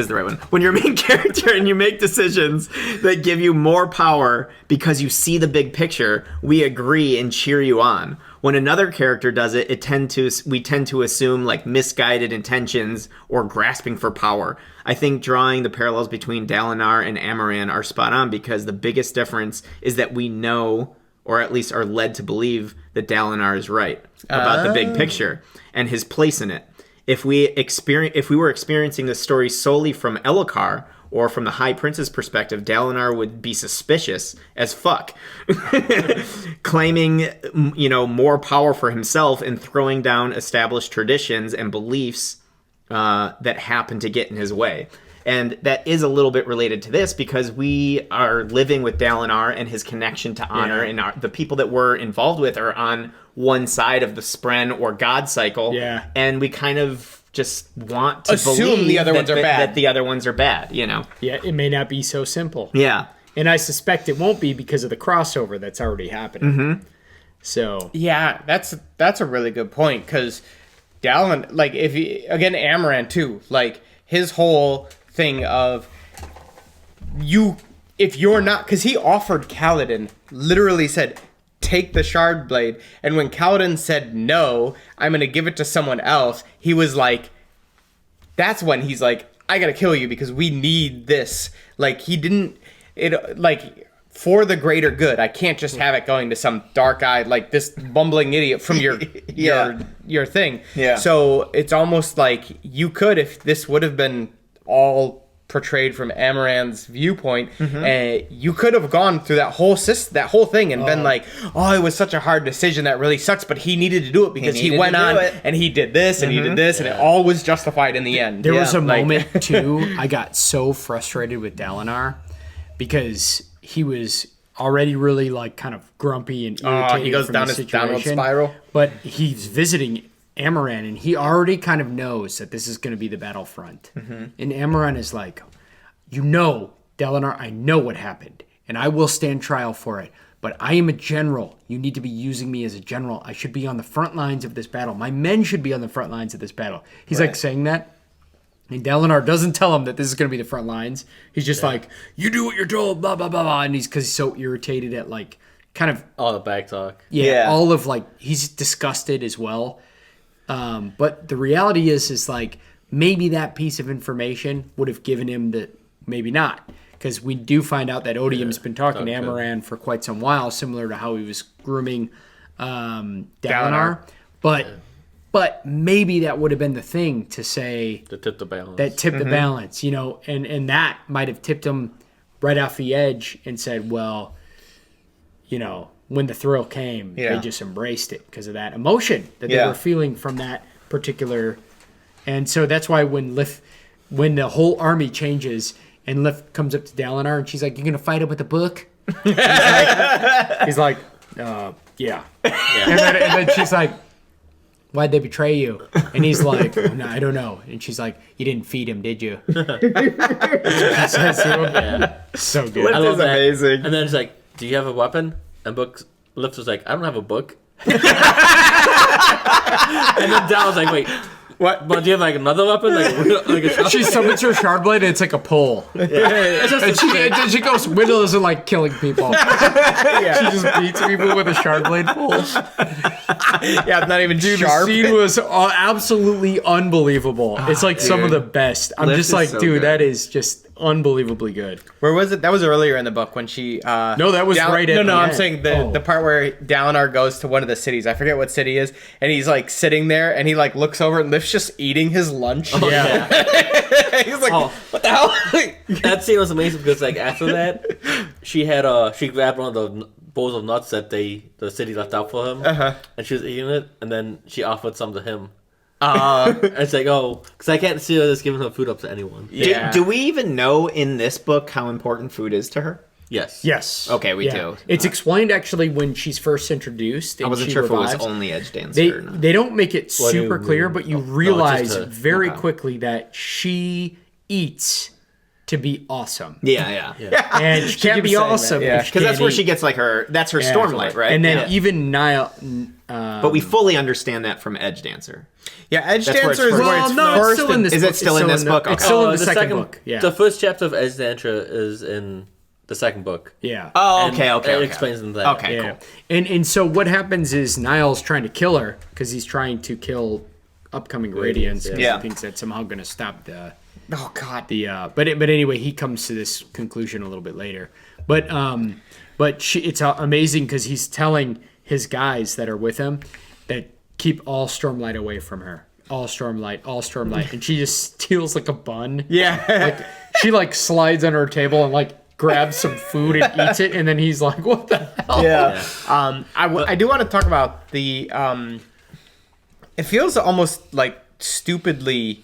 the right one. When you're a main character and you make decisions that give you more power because you see the big picture, we agree and cheer you on. When another character does it, we tend to assume like misguided intentions or grasping for power. I think drawing the parallels between Dalinar and Amaran are spot on because the biggest difference is that we know, or at least are led to believe, that Dalinar is right about the big picture and his place in it. If we were experiencing the story solely from Elhokar or from the High Prince's perspective, Dalinar would be suspicious as fuck, claiming, more power for himself and throwing down established traditions and beliefs that happen to get in his way. And that is a little bit related to this because we are living with Dalinar and his connection to honor, and the people that we're involved with are on one side of the Spren or God cycle. Yeah. And we kind of just want to assume the other ones are bad. That the other ones are bad, Yeah, it may not be so simple. Yeah. And I suspect it won't be because of the crossover that's already happening. Mm-hmm. So. Yeah, that's a really good point because Dalinar, like, Amaran too, like, his whole thing of if you're not, because he offered Kaladin, literally said, take the shard blade, and when Kaladin said no, I'm gonna give it to someone else, he was like, that's when he's like, I gotta kill you because we need this. Like, he didn't for the greater good. I can't just have it going to some dark-eyed, like, this bumbling idiot from your your thing. Yeah. So it's almost like you could, if this would have been all portrayed from Amaran's viewpoint, you could have gone through that whole thing and been like, oh, it was such a hard decision that really sucks, but he needed to do it because he went on and he did this and he did this, and it all was justified in the end. There was a moment too, I got so frustrated with Dalinar because he was already really like kind of grumpy and irritated. He goes from down the his downward situation, spiral. But he's visiting Amaran, and he already kind of knows that this is going to be the battlefront. And Amaran is like, Dalinar, I know what happened, and I will stand trial for it. But I am a general. You need to be using me as a general. I should be on the front lines of this battle. My men should be on the front lines of this battle. He's like saying that. And Dalinar doesn't tell him that this is going to be the front lines. He's just like, you do what you're told, blah, blah, blah, blah. And because he's so irritated at like kind of all the back talk. All of like, he's disgusted as well. But the reality is like, maybe that piece of information would have given him maybe not. Because we do find out that Odium's been talking to Amaran for quite some while, similar to how he was grooming Dalinar. But maybe that would have been the thing to say. To tip the balance. That tipped the balance, and that might have tipped him right off the edge and said, well, when the thrill came, they just embraced it because of that emotion that they were feeling from that particular. And so that's why when the whole army changes and Lif comes up to Dalinar and she's like, "You're gonna fight it with a book?" He's like, yeah. And then she's like, "Why'd they betray you?" And he's like, "No, I don't know." And she's like, "You didn't feed him, did you?" She says to him. Yeah. So good. Lift is amazing. And then it's like, "Do you have a weapon?" And Lift was like, "I don't have a book." And then Dal was like, "Wait, what? But do you have like another weapon?" Like a she summons her shard blade and it's like a pole. And she goes, Whittle isn't like killing people. She just beats people with a shard blade pole. It's not even sharp. The scene was absolutely unbelievable. It's like some of the best. I'm just like, so dude, that is just unbelievably good. Where was it? That was earlier in the book when she. No, that was right at the I'm end. saying the part where Dalinar goes to one of the cities. I forget what city it is, and he's like sitting there, and he like looks over, and Lift's just eating his lunch. Oh, yeah. He's like, what the hell? That scene was amazing because like after that, she grabbed one of the bowls of nuts that the city left out for him, and she was eating it, and then she offered some to him. It's like, oh, because I can't see her just giving her food up to anyone. Yeah. Do we even know in this book how important food is to her? Yes. Yes. Okay, we do. It's explained actually when she's first introduced. I and wasn't she sure if it revives. was only Edge Dancer or not. They don't make it What do super you clear, mean? but you No, it's realize just very quickly that she eats to be awesome. Yeah. And she can't keeps be saying awesome. that, yeah. if Because that's can't where eat. she gets like that's her Stormlight, right? And then Yeah. even Niall. But we fully understand that from Edge Dancer. Yeah, Edge That's where it's Dancer is first. where Well, it's no, first. it's still in this Is book. it still in this book? It's Okay. still in the second book. Yeah. The first chapter of Edge Dancer is in the second book. Yeah. Oh, And okay. It explains in that. Okay, Yeah. cool. And so what happens is Niall's trying to kill her because he's trying to kill upcoming Radiance because Yeah. he thinks that's somehow going to stop the Oh God. but anyway, he comes to this conclusion a little bit later. But it's amazing because he's telling his guys that are with him that keep all Stormlight away from her. All Stormlight, and she just steals like a bun. Yeah. She like slides under her table and like grabs some food and eats it, and then he's like, "What the hell?" Yeah. I do want to talk about the. It feels almost like stupidly,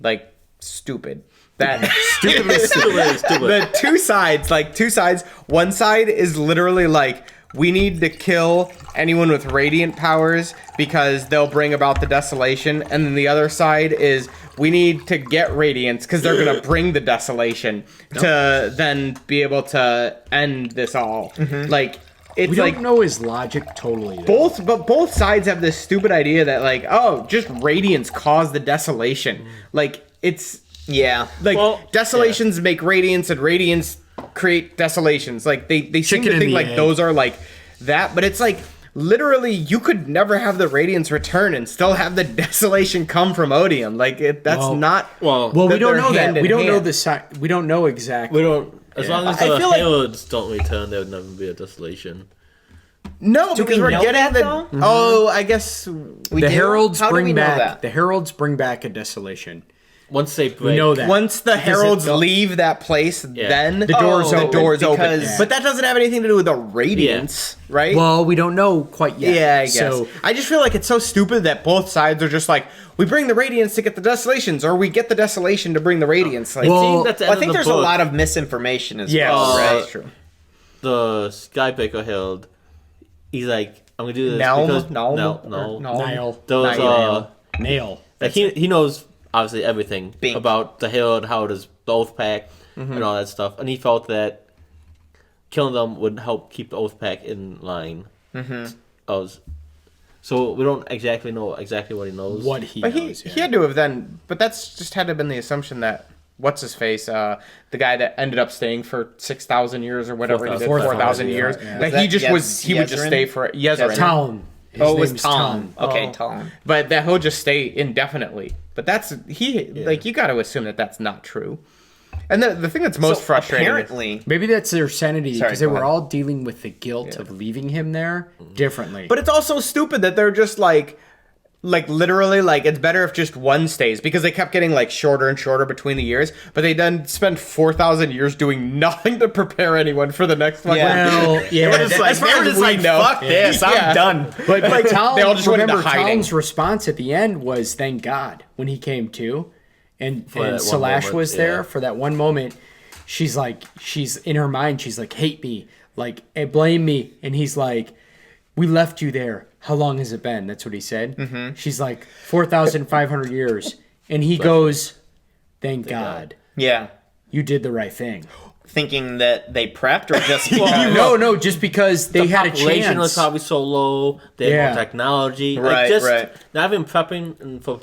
like stupid. That stupidly Stupid. the two sides. One side is literally like, we need to kill anyone with radiant powers because they'll bring about the desolation. And then the other side is, we need to get radiance because they're going to bring the desolation to then be able to end this all. Like, it's We like don't know his logic totally. though. both sides have this stupid idea that like, oh, just radiance caused the desolation. Like, it's Yeah. like Well, desolations make radiance and radiance create desolations. Like they seem Chicken to and think the like egg. those are like that, but it's like literally you could never have the radiance return and still have the desolation come from Odium. Like that's Well- not Well, Well, we that don't they're know hand that. in We don't know hand. the side. We don't know exactly. we don't. As long as I the feel like- heralds don't return, there would never be a desolation. no because we we're know getting that, the though? oh I guess We The do? heralds How do we bring know back. that? The heralds bring back a desolation. Once they break, We know that. once the heralds don't- leave that place, then The door's the open door's open. because- But that doesn't have anything to do with the radiance, right? Well, we don't know quite yet. Yeah, I guess. So I just feel like it's so stupid that both sides are just like, we bring the radiance to get the desolations, or we get the desolation to bring the radiance. Like, Well, seeing that's the Well, I end think of the there's a book, lot of misinformation as Yes. well, right? that's true. the Skybreaker herald. He's like, I'm gonna do this Nelm? because Nelm? no. Niall, Those nail. like he knows obviously everything Bink. about the herald, how it is the Oath Pact, and all that stuff, and he felt that killing them would help keep the Oath Pact in line. So we don't exactly know exactly what he knows. What he But knows. he had to have then, but that's just had to have been the assumption that, what's his face, the guy that ended up staying for 6,000 years or whatever he did, 4,000 4,000 years, yeah. that Was he that just was, he would just Yezerin? stay for Yezerin. Tom. His Oh, it was name's Tom. Okay, Oh. Tom. But that he'll just stay indefinitely. But that's, like, you got to assume that that's not true. And the thing that's most So frustrating is, apparently, Maybe that's their sanity Sorry, because they go were ahead. all dealing with the guilt of leaving him there differently. but it's also stupid that they're just like literally, like, it's better if just one stays, because they kept getting like shorter and shorter between the years, but they then spent 4,000 years doing nothing to prepare anyone for the next one. Yeah. well, yeah. We're just like, as far they were as just we like, know. fuck this, Yeah. I'm done. But like Tom, they all just went into remember hiding. Tom's response at the end was thank God when he came to, and that one Slash moment, was there yeah. for that one moment. She's in her mind, she's like, hate me, like, blame me, and he's like, we left you there. How long has it been? That's what he said. Mm-hmm. She's like 4,500 years, and he goes, thank God, Yeah. you did the right thing. Thinking that they prepped or just because? No, just because they had a population was chance. probably so low. They Yeah. had more technology. Right, like just right. not even prepping and for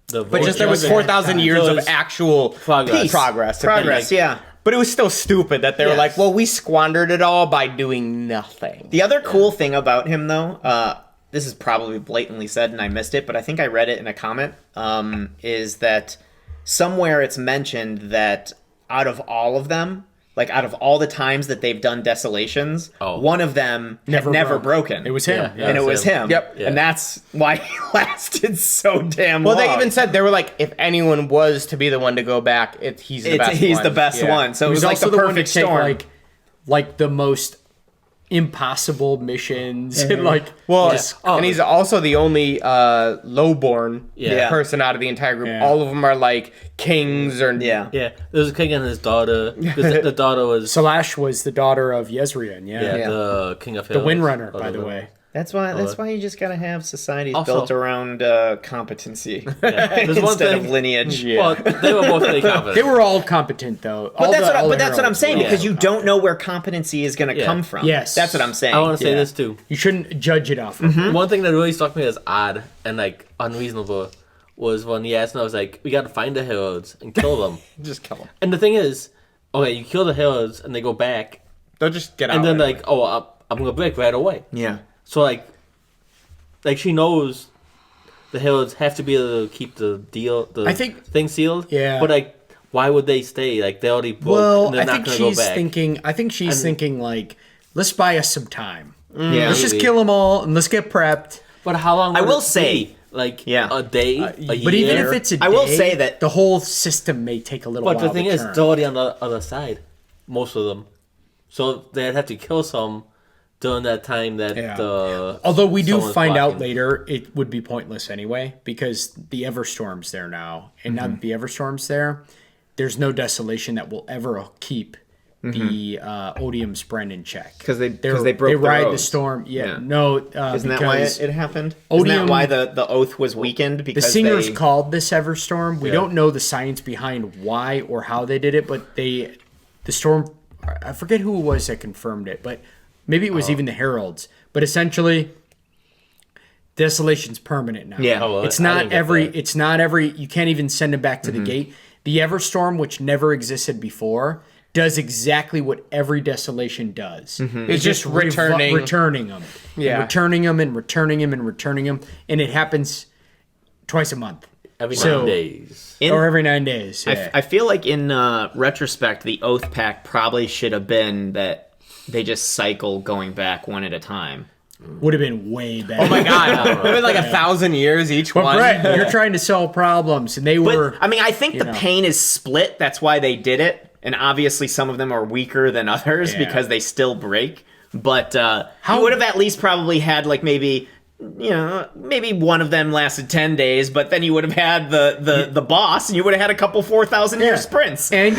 the. But just there was voice 4,000 years of Because actual progress. peace. Progress. Progress, yeah. But it was still stupid that they were Yes. like, well, we squandered it all by doing nothing. The other cool thing about him, though, this is probably blatantly said and I missed it, but I think I read it in a comment, is that somewhere it's mentioned that out of all of them, like out of all the times that they've done desolations, one of them had never broken. It was him. Yeah. And it was him. Yep. Yeah. And that's why he lasted so damn Well, long. they even said, they were like, if anyone was to be the one to go back, he's the best He's one. the best Yeah. one. So He it was like also the the one to perfect take storm. like the most impossible missions and like and he's also the only lowborn Yeah. person out of the entire group. Yeah. All of them are like kings or Yeah. Yeah, there was a king and his daughter. 'Cause the daughter was Salash was the daughter of Yezrian. yeah, the king of The Hills. Windrunner, Oh, by the way. That's why you just gotta have societies Also- built around competency There's one instead of thing- lineage. Well, they were both really confident. They were all competent though. But that's what I'm saying, were. because you don't know where competency is going to Yeah. come from. Yes. That's what I'm saying. I want to say Yeah. this too. You shouldn't judge it off of. One thing that really struck me as odd and like unreasonable was when he asked, and I was like, "We got to find the heralds and kill them." just kill them. And the thing is, okay, you kill the heralds and they go back, They'll just get out. and then anyway. like, oh, I'm gonna break right away. Yeah. So like she knows the heralds have to be able to keep the I think- thing sealed. Yeah. But like, why would they stay? Like they already broke. Well, and they're I not think gonna go she's back. thinking. I think she's thinking like, let's buy us some time. Yeah. Let's just Maybe. kill them all and let's get prepped. But how long? I would will it say- be? Like Yeah. a day, a year. But even if it's a day, I will say that- the whole system may take a little But while. the thing to is, turn. they're already on the other side, most of them. So they'd have to kill some during that time that Yeah. the. Although we do someone's find out blocking. later, it would be pointless anyway because the Everstorm's there now, and now that the Everstorm's there, there's no desolation that will ever keep the Odium's Bren in check 'Cause they They broke the ride the roads. storm. Yeah, Yeah. no, Isn't that why because it happened? Isn't Odium- that why the oath was weakened? the Because singers they... called this Everstorm. We Yeah. don't know the science behind why or how they did it, but the storm. I forget who it was that confirmed it, but maybe it was even the heralds. But essentially, desolation's permanent now. Yeah. Oh, well, It's I not didn't get every. that. It's not every. You can't even send it back to the gate. The Everstorm, which never existed before, does exactly what every desolation does. It's just returning. returning them. Yeah. And returning them and returning them and returning them, and it happens twice a month. Every So- 9 days. Or every 9 days. Yeah. I feel like in retrospect, the oath pact probably should have been that they just cycle going back one at a time. Would have been way better. Oh my god, it's been like 1,000 years each But one. Brett, you're trying to solve problems, and they were. But I mean, I think the know. pain is split. That's why they did it. And obviously, some of them are weaker than others Yeah. because they still break. But How- you would have at least probably had like maybe one of them lasted 10 days, but then you would have had the boss, and you would have had a couple 4,000 year sprints. and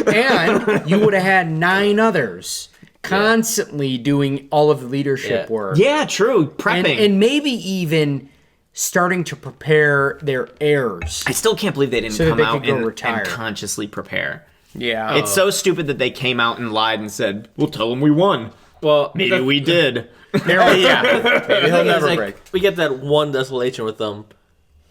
you would have had 9 others constantly doing all of the leadership Yeah. work. Yeah, true. Prepping. And maybe even starting to prepare their heirs. I still can't believe they didn't So that come they out could go and retire. consciously prepare. Yeah. It's so stupid that they came out and lied and said, "We'll tell them we won." Well, Maybe we did. Maybe The he'll thing is, never like, break. we get that one desolation with them.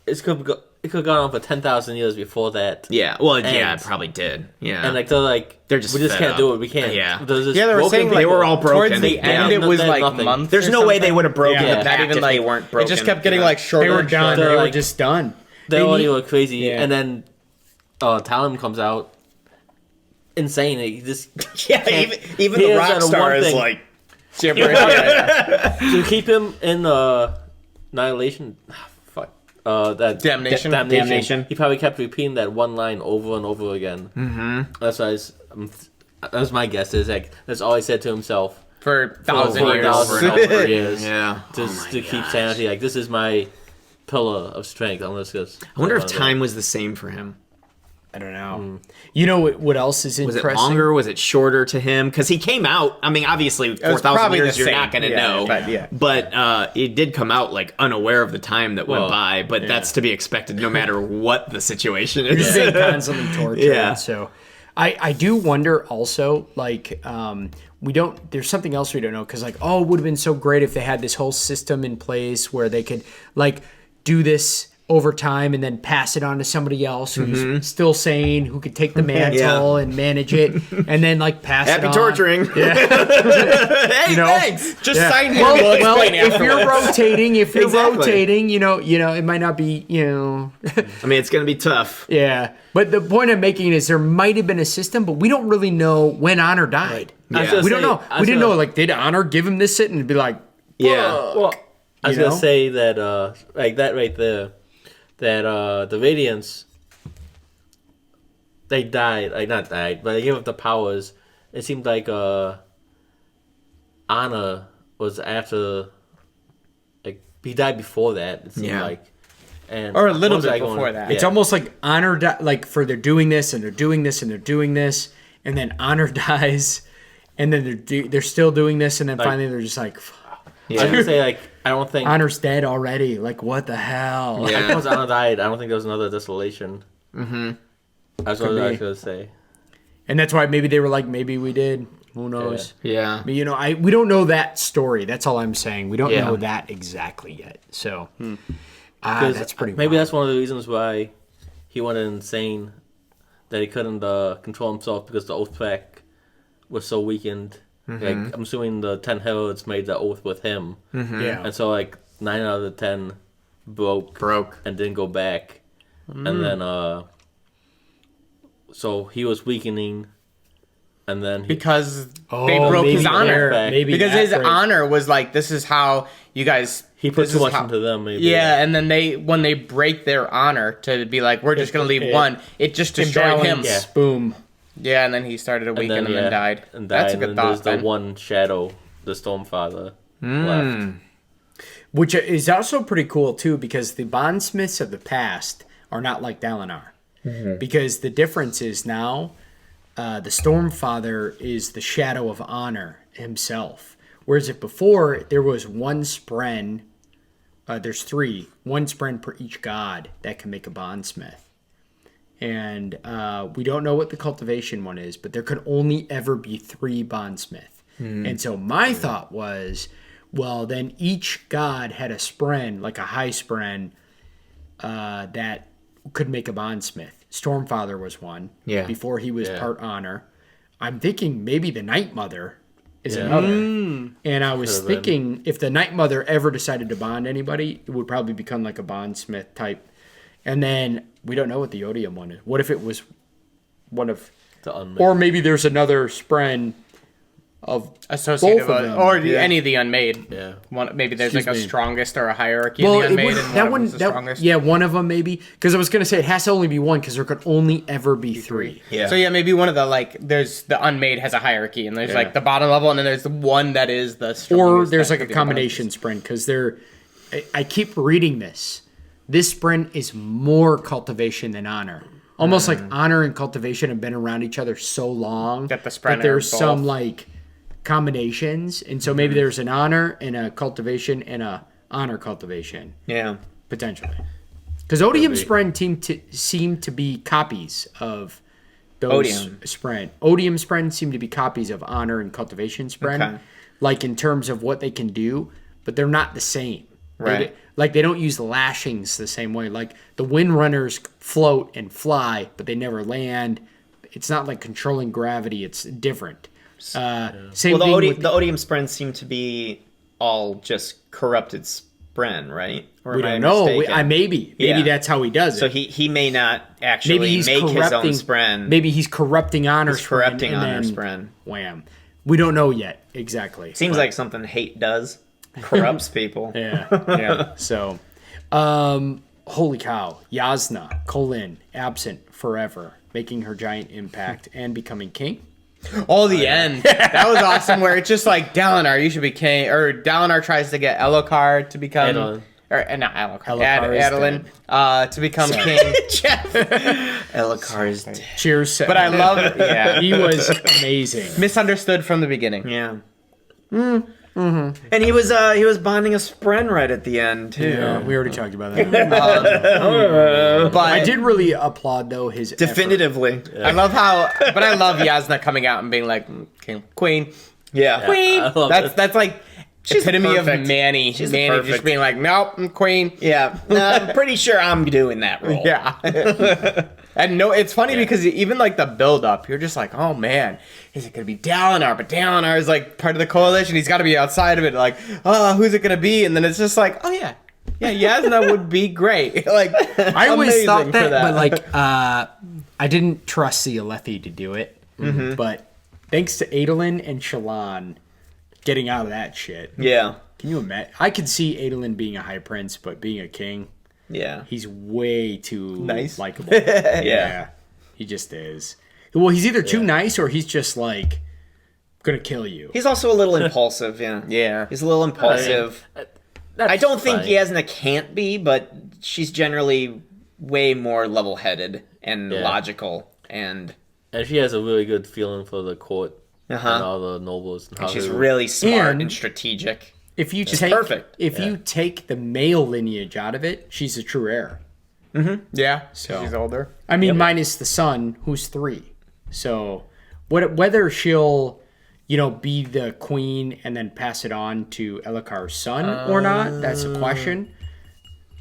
It could have gone on for 10,000 years before that. Yeah. Well, yeah, And- it probably did. Yeah. And They're just we just fed can't up. do it. We can't. Yeah. There's this Yeah, they were broken saying like, They were all broken. towards the Yeah. end it No, was they had like nothing. months. There's or no way they something. would have broken Yeah. the Not pact even if like they weren't broken. It just kept getting Yeah. like shorter. They were and done. shorter. They were like- just done. They They already need- were crazy, Yeah. and then Talon comes out, insane. He just Yeah, even the Here's rock that star one is thing. like, Gibberish. to keep him in annihilation. Fuck. That Damnation? Damnation. He probably kept repeating that one line over and over again. Mm-hmm. That's my guess. Is like that's all he said to himself For for 1,000 years. 1,000 years. yeah. Just Oh to my keep gosh. sanity. Like this is my pillar of strength. I'm just. I wonder if time was the same for him. I don't know. You know what else is Was interesting? it longer? Was it shorter to him? Because he came out. I mean, obviously, was 4,000 probably years, the you're same. not going to Yeah, know. but yeah. But it did come out like unaware of the time that went Well, by. But that's to be expected, no matter what the situation You're is. being constantly tortured. Yeah. So I do wonder also, like, we don't, there's something else we don't know. Cause like, oh, it would have been so great if they had this whole system in place where they could like do this over time and then pass it on to somebody else who's still sane, who could take the mantle and manage it and then like pass Happy it on. torturing. Yeah. Hey, know? thanks. Just Yeah. sign here. Well, We'll explain if you're afterwards. rotating, Exactly. you know, it might not be, I mean, it's going to be tough. yeah. But the point I'm making is there might have been a system, but we don't really know when Honor died. Yeah. I was gonna We don't say- know. I We was didn't gonna- know. Like, did Honor give him this sit and be like, Yeah. Well, I was You gonna know? say that like that right there, that the Radiants, they died, like not died, but they gave up the powers. It seemed like Anna was after, like, he died before that. It seemed Yeah. like, and Or a little what was bit I going- before that. It's Yeah. almost like Honor like for they're doing this and they're doing this and they're doing this, and then Honor dies, and then they're still doing this, and then finally they're just like, I was gonna say, like, I don't think Honor's dead already. Like, what the hell? Yeah. once Anna died, I don't think there was another desolation. Mm-hmm. That's what I was gonna say. And that's why maybe they were like, maybe we did. Who knows? Yeah. But, you know, we don't know that story. That's all I'm saying. We don't Yeah. know that exactly yet. So, 'Cause that's pretty. Maybe wild. that's one of the reasons why he went insane. That he couldn't control himself because the oath pact was so weakened. Mm-hmm. Like, I'm assuming the 10 heralds made the oath with him, Yeah. and so like 9 out of the 10 broke and didn't go back, and then so he was weakening, and then he Because they Oh, broke his maybe honor. there, maybe because that his breaks. honor was like, this is how you guys. he put this too is much how- into them. Maybe Yeah, and then when they break their honor to be like, we're just gonna leave one, it just destroyed him. Imbalance. Yeah. Boom. Yeah, and then he started to and weaken then him and died. And That's a died, good and there's thought. the Ben. one shadow, the Stormfather, left. Which is also pretty cool too, because the bondsmiths of the past are not like Dalinar. Because the difference is now, the Stormfather is the shadow of honor himself. Whereas if before there was one spren, there's 3, one spren per each god that can make a bondsmith. And we don't know what the cultivation one is, but there could only ever be 3 bondsmith. And so my thought was, well, then each god had a spren, like a high spren, that could make a bondsmith. Stormfather was one. Yeah. Before he was Yeah. part honor. I'm thinking maybe the Night Mother is another. And I was Could've been. thinking if the Night Mother ever decided to bond anybody, it would probably become like a bondsmith type. And then we don't know what the Odium one is. What if it was one of, The unmade. or maybe there's another spren of Associated both of with, them. or Yeah. any of the unmade. Yeah. One, maybe there's Excuse like a me. strongest or a hierarchy Well, in the it unmade, would, and that one one, of them's the strongest. yeah, one of them maybe. Because I was gonna say it has to only be one because there could only ever be 3. Yeah. So yeah, maybe one of the like, there's the unmade has a hierarchy, and there's like the bottom level, and then there's the one that is the strongest. Or there's that like a could be the combination sprint because I keep reading this. This sprint is more cultivation than honor. Almost like honor and cultivation have been around each other so long That the sprint there's are some both. like combinations, and so maybe there's an honor and a cultivation and a honor cultivation Yeah. potentially. Because Odium be. Sprint seem to be copies of those Odium. Sprint. Odium Sprint seem to be copies of Honor and Cultivation Sprint, Okay. like in terms of what they can do, but they're not the same. Right. They don't use lashings the same way. Like the Windrunners float and fly, but they never land. It's not like controlling gravity. It's different. Same Well, thing with the Odium Spren seem to be all just corrupted Spren, right? Or we am I don't know. mistaken? Maybe Yeah. that's how he does it. So he may not actually Maybe he's make his own corrupting. Spren. Maybe he's corrupting honor. He's corrupting and Honor then Spren. Wham! We don't know yet exactly. Seems like something hate does. Corrupts people. Yeah, yeah. So, holy cow! Yasna, absent forever, making her giant impact and becoming king. Oh, the end. That was awesome. Where it's just like Dalinar, you should be king, or Dalinar tries to get Elokar to become, Adolin. or not Elokar, Elokar is Adolin, to become king. Elokar is dead. Cheers! But I love it. Yeah, he was amazing. misunderstood from the beginning. Yeah. And he was bonding a Spren right at the end too. Yeah, we already talked about that. But I did really applaud though his effort. Definitively. I love but I love Yasna coming out and being like, king, queen, Yeah. queen. I love That's like epitome perfect. of Manny. She's Manny perfect. just being like, nope, I'm queen. Yeah. I'm pretty sure I'm doing that role. Yeah. And no, it's funny because even like the build up, you're just like, oh man, is it going to be Dalinar? But Dalinar is like part of the coalition. He's got to be outside of it. Like, oh, who's it going to be? And then it's just like, oh yeah. Yeah, Yasna would be great. Like, I always amazing thought for that, but like, I didn't trust the Alethi to do it. But thanks to Adolin and Shallan getting out of that shit. Yeah. Can you imagine? I could see Adolin being a high prince, but being a king, Yeah. he's way too Nice. likable. Yeah, he just is. Well, he's either too nice or he's just like gonna kill you. He's also a little impulsive. Yeah. Yeah. He's a little impulsive. I don't think Yasna can't be, but she's generally way more level-headed and logical, and she has a really good feeling for the court and Uh-huh. all the nobles. And how she's they- really smart And- and strategic. If you She's take perfect. if you take the male lineage out of it, she's a true heir. Yeah. So- She's older. I mean, minus the son, who's 3. So, whether she'll, be the queen and then pass it on to Elikar's son or not, that's a question.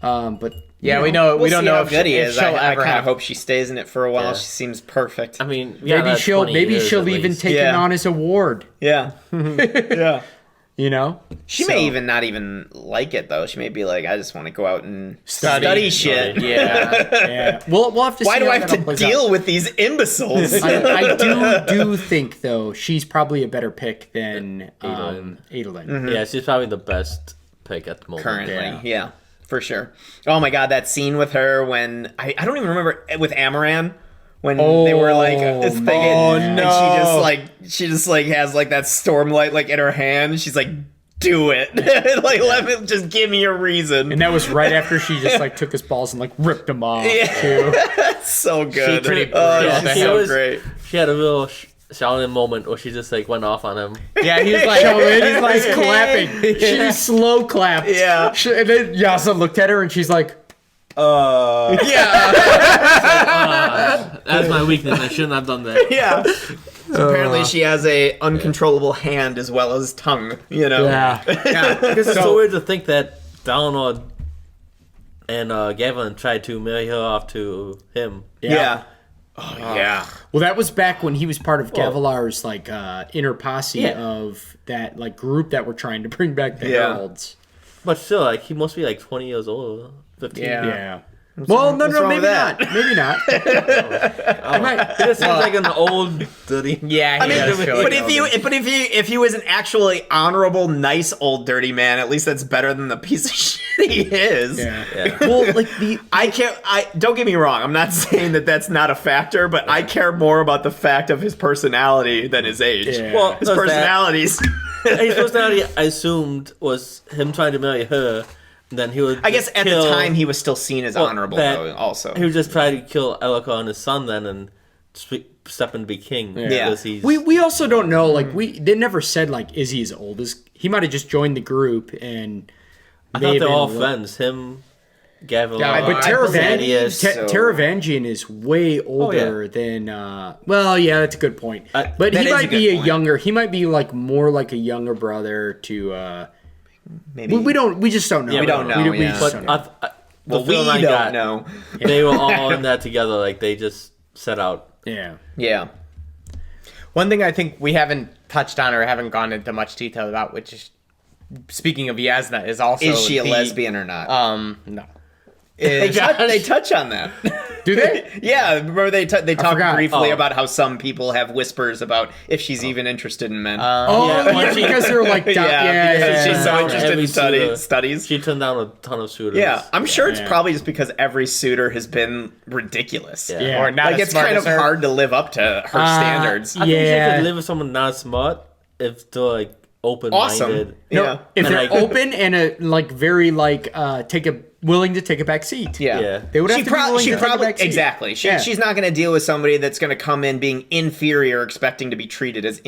But Yeah, we don't We'll know see how if good he if is. she'll I ever kind of have. hope she stays in it for a while. Yeah. She seems perfect. I mean, maybe that's she'll 20 years even at least. take it Yeah. on as a ward. Yeah. Yeah. She may So- even not even like it though. She may be like, I just want to go out and Study. study shit. Yeah. Yeah, we'll have to. Why see do how I have that to all plays deal out. with these imbeciles? I do think though she's probably a better pick than Adolin. Adolin. Yeah, she's probably the best pick at the moment. Currently, yeah, for sure. Oh my god, that scene with her when I don't even remember with Amaran when they were like this thing, and she just has like that stormlight like in her hand. She's like, do it, like let me just give me a reason. And that was right after she just took his balls and ripped them off too. That's so good. pretty Oh, brutal. she's She so was- great. She had a little Shaolin moment where she just went off on him. Yeah, he was like, He's clapping. She slow clapped. Yeah. And then Yasa looked at her and she's like, Yeah, That's my weakness. I shouldn't have done that. yeah. So apparently, she has a uncontrollable hand as well as tongue. yeah. Because it's so weird to think that Dalinar and Gavin tried to marry her off to him. Yeah. Oh yeah. Well, that was back when he was part of Gavilar's inner posse Yeah. of that group that were trying to bring back the Yeah. heralds. But still, he must be 20 years old. 15. Yeah. Yeah. Well, no, what's wrong maybe with not. Maybe not. I might. He just seems like an old dirty. Yeah, he I mean, does feel like if he was an actually honorable, nice old dirty man, at least that's better than the piece of shit he is. Yeah. Well, I can't. Don't get me wrong. I'm not saying that that's not a factor, but I care more about the fact of his personality than his age. Yeah. Well, His there's that. personalities. His personality, I assumed, was him trying to marry her. And then he would. I guess at the kill- time he was still seen as honorable, though. Also, He would just try to kill Elika and his son then and step in to be king. Yeah. Because he's, we also don't know. They never said is he as old as he might have just joined the group and. I may thought have they're been all a little- friends. Him, Gavin, Yeah, But I believe Taravangian, so. Taravangian is way older than. Well, yeah, that's a good point. But that he is a might be good a point. younger. He might be more like a younger brother to. maybe We don't. We just don't know. we don't know, We yeah. just But don't know. the well, we feeling I don't got, know. they were all in that together. They just set out. Yeah. Yeah. One thing I think we haven't touched on or haven't gone into much detail about, which is, speaking of Yasna, is also Is she a the- lesbian or not? No. they, Is, they touch on that. Do they? Yeah, remember they talked forgot. briefly Oh. about how some people have whispers about if she's even interested in men. Oh, yeah, because they're because she's so interested Every in suitor. studies. She turned down a ton of suitors. Yeah, I'm sure it's Yeah. probably just because every suitor has been ridiculous. Yeah. or not Like as it's smart kind as of her. hard to live up to her standards. I think she Yeah. could live with someone not smart if they're open-minded. Awesome. Yeah. If And, they're like- open and very willing to take a back seat. Yeah. Yeah. They would have She to be willing to take a probably back seat. exactly. Yeah. She's not going to deal with somebody that's going to come in being inferior, expecting to be treated as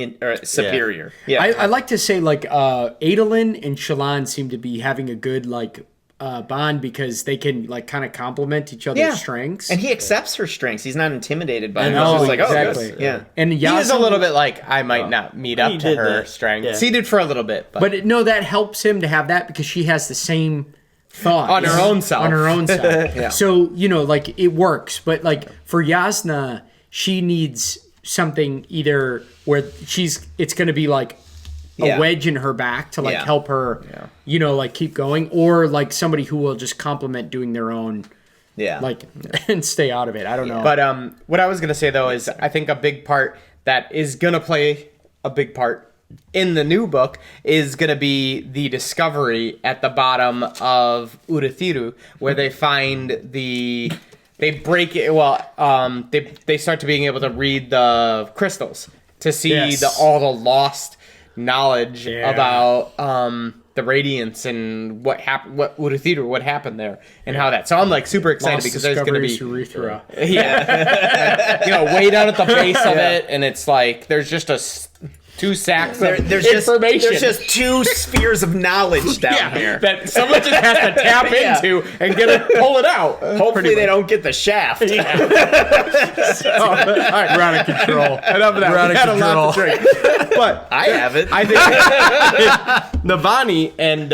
superior. Yeah, I like to say Adolin and Shallan seem to be having a good bond because they can kind of complement each other's strengths. and he accepts her strengths. He's not intimidated by I them. know, He's just like, exactly. oh, yeah. And He was a Yasna- little bit like, I might not meet up He to did her that. strengths. Yeah. He did for a little bit, but But that helps him to have that because she has the same thought On her own self. On her own side. Yeah. So it works. But for Yasna, she needs something either where it's going to be a Yeah. wedge in her back to Yeah. help her, keep going, or somebody who will just complement doing their own, Yeah. and stay out of it. I don't know. But what I was gonna say though is I think a big part that is gonna play a big part in the new book is gonna be the discovery at the bottom of Urithiru, where they find they break it. Well, they start to being able to read the crystals, to see Yes. all the lost knowledge Yeah. about the Radiance and what happened, what happened there, and how that. So I'm like super excited because there's going to be urethra. way down at the base of it, and it's like there's just two sacks of There's information. just 2 spheres of knowledge down here. that someone just has to tap Yeah. into and pull it out. Hopefully they don't get the shaft. All right, We're out of control. enough of that. We're out We of had a lot to control. drink. But I haven't. I think Navani and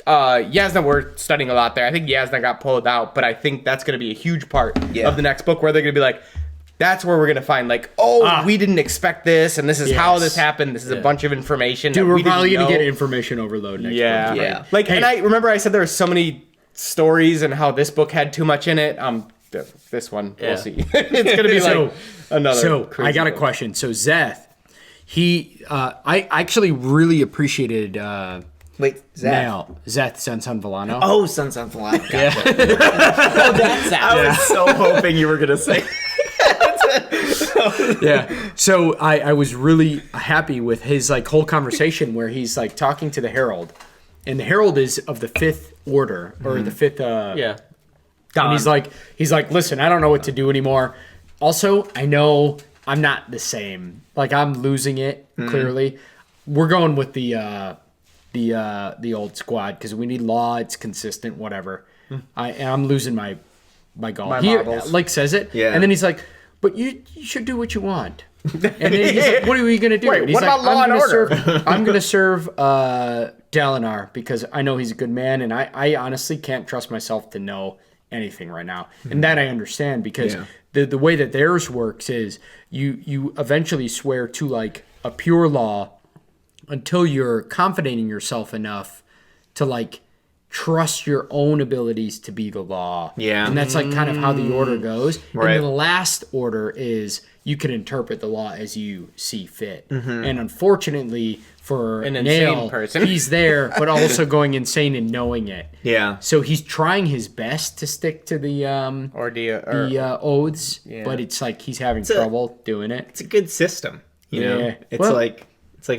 Yasna were studying a lot there. I think Yasna got pulled out, but I think that's going to be a huge part Yeah. of the next book where they're going to be like, that's where we're going to find like, we didn't expect this, and this is how this happened. This is a bunch of information. Dude, that we're we didn't probably going know. to get information overload next Yeah. book. Yeah. Like, and I remember I said there were so many stories and how this book had too much in it. This one, we'll see. It's going to be like another. So I crazy got a book. question. So Zeth, I actually really appreciated Wait, Zach. now Zeth Sensan Villano. Oh, Sun Falana. Gotcha. That's that. I was so hoping you were going to say. Yeah. So I was really happy with his like whole conversation where he's like talking to the Herald, and the Herald is of the 5th Order or the 5th. Yeah. And he's like, listen, I don't know what to do anymore. Also, I know I'm not the same. Like I'm losing it clearly. We're going with the old squad because we need law. It's consistent, whatever. And I'm losing my gall. My He marbles. like says it, Yeah. and then he's like, but you should do what you want. And then he's like, what are we gonna do? Wait, And he's what like, about law and order? I'm gonna serve Dalinar because I know he's a good man, and I honestly can't trust myself to know anything right now. And that I understand because the way that theirs works is you eventually swear to like a pure law until you're confident in yourself enough to like trust your own abilities to be the law. Yeah. And that's like kind of how the order goes. Right. And the last order is you can interpret the law as you see fit. And unfortunately for An Nail, insane person. he's there, but also going insane and knowing it. Yeah. So he's trying his best to stick to the oaths, but it's like he's having trouble doing it. It's a good system. You know, Yeah. it's Well- like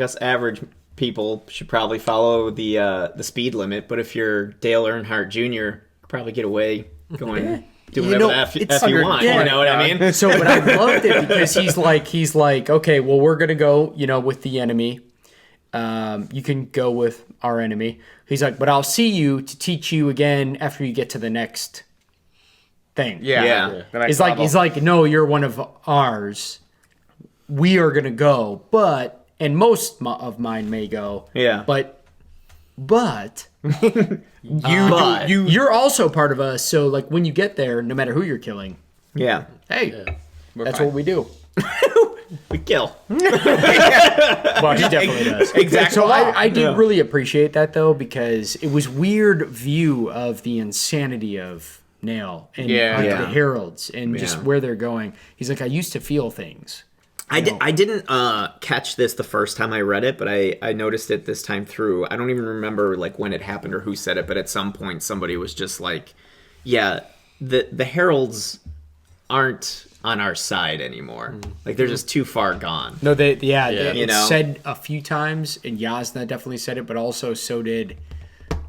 us average people should probably follow the speed limit. But if you're Dale Earnhardt Jr., probably get away going doing You know, whatever the it's F you want. yeah. You know what I mean? So, but I loved it because he's like, okay, well, we're gonna go, with the enemy. You can go with our enemy. He's like, but I'll see you to teach you again after you get to the next thing. Yeah. The next He's like, level. no, you're one of ours. We are gonna go, and most of mine may go. Yeah. But But- you're also part of us. So like when you get there, no matter who you're killing, Yeah. hey, that's fine. what we do. We kill. Well, he definitely does. Exact So law. I did really appreciate that though because it was weird view of the insanity of Nail and Yeah. like, Yeah. the heralds and just Yeah. where they're going. He's like, I used to feel things. I didn't catch this the first time I read it, but I noticed it this time through. I don't even remember like when it happened or who said it, but at some point somebody was just like, "Yeah, the heralds aren't on our side anymore. Like they're just too far gone." No, it's You know? said a few times, and Yasna definitely said it, but also so did.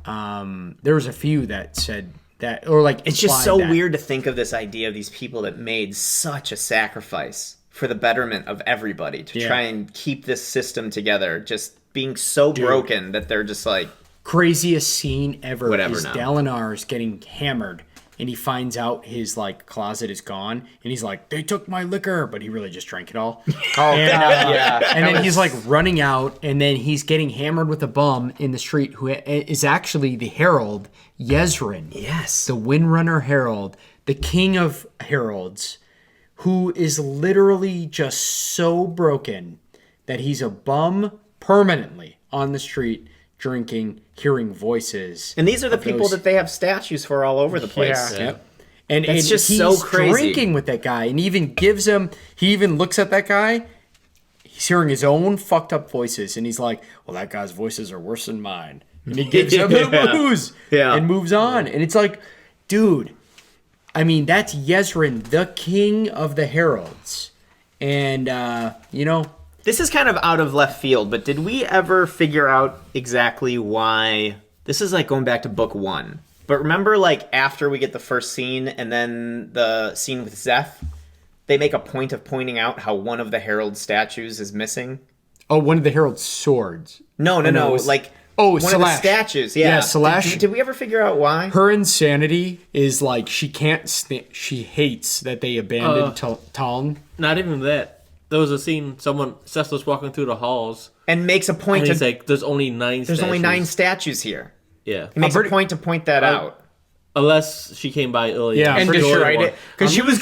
There was a few that said that, or like It's just implied so that. weird to think of this idea of these people that made such a sacrifice for the betterment of everybody to Yeah. try and keep this system together, just being so broken that they're just like, Craziest scene ever Whatever is now. Dalinar's getting hammered. And he finds out his like closet is gone, and he's like, "They took my liquor," but he really just drank it all. And then he's like running out, and then he's getting hammered with a bum in the street who is actually the Herald Yezrin. Yes. The Windrunner Herald, the king of heralds, who is literally just so broken that he's a bum permanently on the street, drinking, hearing voices. And these are the of people those- that they have statues for all over the place. Yeah. Yep. And It's just he's so crazy. drinking with that guy, and he even looks at that guy. He's hearing his own fucked up voices, and he's like, "Well, that guy's voices are worse than mine." And he gives him the Yeah. booze, Yeah. and moves on. And it's like, dude, I mean, that's Yezrin, the king of the heralds, and This is kind of out of left field, but did we ever figure out exactly why? This is like going back to book 1. But remember, like, after we get the first scene and then the scene with Zeph, they make a point of pointing out how one of the Herald statues is missing? Oh, one of the Herald's swords. No. Like, one of the Slash. statues. Yeah, Slash. Did we ever figure out why? Her insanity is like she can't. She hates that they abandoned Taln. Not even that. There was a scene. Seth was walking through the halls, And makes a point and to... he's like, "There's only 9. There's only 9 statues here. Yeah, He makes a point to point that out. unless she came by earlier. Yeah, And destroyed it because she was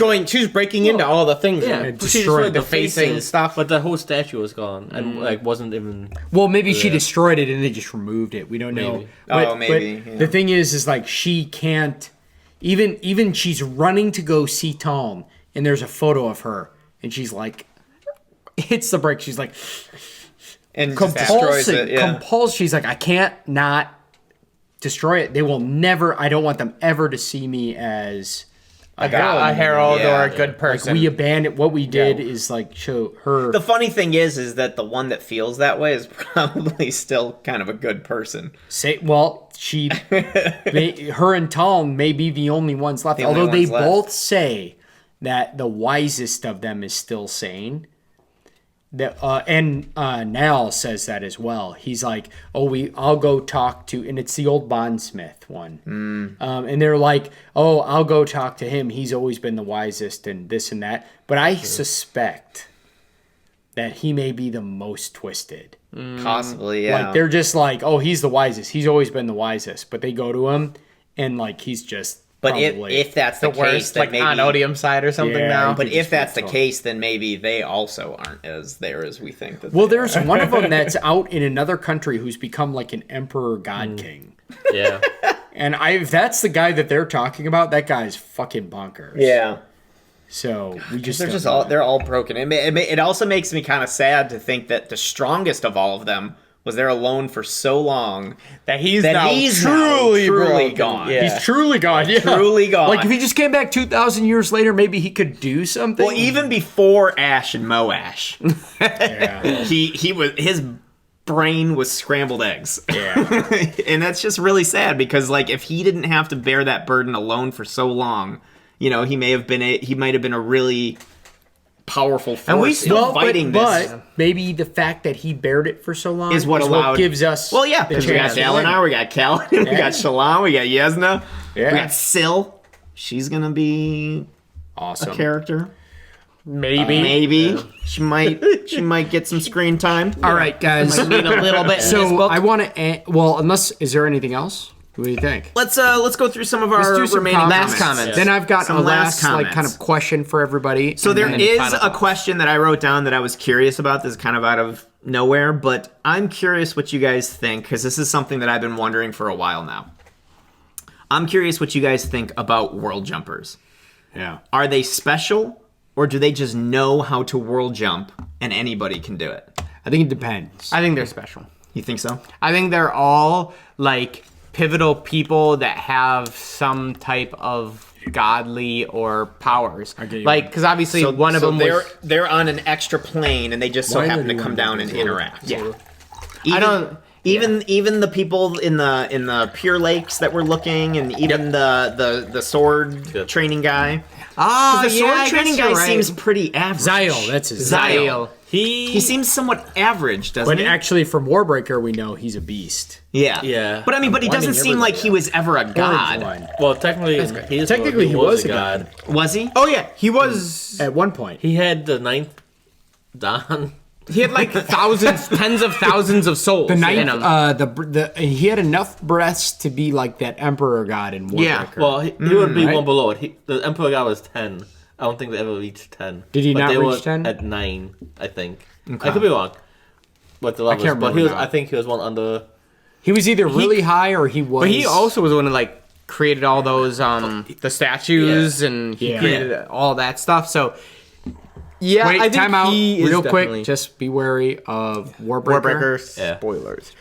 breaking into all the things. Yeah, and she destroyed destroyed the the facing faces, stuff. but the whole statue was gone and like wasn't even. Well, maybe she destroyed it and they just removed it. We don't know. Maybe. Oh, maybe, But yeah. the thing is like she can't. Even she's running to go see Taln, and there's a photo of her, and she's like, hits the brake. She's like, And just destroys compulsive. it, yeah. She's like, I can't not destroy it. They will never. I don't want them ever to see me as a herald Yeah. or a good person. we abandoned. What we did is like show her. The funny thing is that the one that feels that way is probably still kind of a good person. She, her and Taln may be the only ones left. The only Although they ones left. both say that the wisest of them is still sane. That and Nal says that as well. He's like, I'll go talk to, and it's the old bondsmith one. And they're like, I'll go talk to him. He's always been the wisest, and this and that. But I suspect that he may be the most twisted. Possibly, yeah. Like they're just like, he's the wisest. He's always been the wisest. But they go to him, and like he's just. But probably, if that's the, the case, worst, then like maybe... on Odium side or something Yeah, now. But if that's the case, then maybe they also aren't as there as we think. That they there's one of them that's out in another country who's become like an emperor god king. Yeah, And if that's the guy that they're talking about, that guy's fucking bonkers. Yeah. So we just They're don't just know. all they're all broken. It also makes me kind of sad to think that the strongest of all of them was there alone for so long that he's that now he's truly broken. gone. Yeah. He's truly gone. Yeah. Truly gone. Like if he just came back 2,000 years later, maybe he could do something. Well, even before Ash and Moash, yeah. he was his brain was scrambled eggs. Yeah. And that's just really sad because like if he didn't have to bear that burden alone for so long, he might have been a really powerful force And we in still fighting this. But maybe the fact that he bared it for so long Is what allowed gives us. Well, yeah, the because we got chance to win. Dalinar, we got Kaladin, we got Shallan, we got Yezna, Yeah. we got Syl. She's gonna be Awesome. a character. Maybe. Maybe she might get some screen time. All right, guys. Need a little bit. in this So book. I want to. Unless is there anything else? What do you think? Let's go through some of our Let's do some remaining comments. comments. Then I've got Some a last last like kind comments. of question for everybody. So and there then- is final a thoughts. question that I wrote down that I was curious about. This is kind of out of nowhere, but I'm curious what you guys think because this is something that I've been wondering for a while now. I'm curious what you guys think about world jumpers. Yeah. Are they special, or do they just know how to world jump and anybody can do it? I think it depends. I think they're special. You think so? I think they're all like pivotal people that have some type of godly or powers. get you. Like, because obviously one of them was. they're on an extra plane and they just so Why happen did to he come want down to and do interact. Yeah. Even even the people in the Pure Lakes that were looking, and even the sword training guy. Oh, The sword training guy seems pretty average. Zyle, that's his Zyle. He seems somewhat average, doesn't But he? actually, from Warbreaker, we know he's a beast. Yeah. Yeah. But I mean, he doesn't seem like he was ever a god. Orange one. well, technically, he was a god. Was he? Oh yeah, he was. At one point. He had the 9th Dawn. He had like thousands, tens of thousands of souls. The in ninth, him. he had enough breaths to be like that Emperor God in Warbreaker. Yeah, Well, he would be right? one below it. The Emperor God was 10. I don't think they ever reached 10. Did he But not they reach were 10? At 9, I think. I could be wrong. But the levels, can't but remember now. I think he was one under. He was either really high or he was. but he also was the one that like created all those the statues and he Yeah. created all that stuff. So Yeah, Wait, I think time out. he is Real definitely- quick, just be wary of Warbreaker. Warbreaker Yeah. spoilers.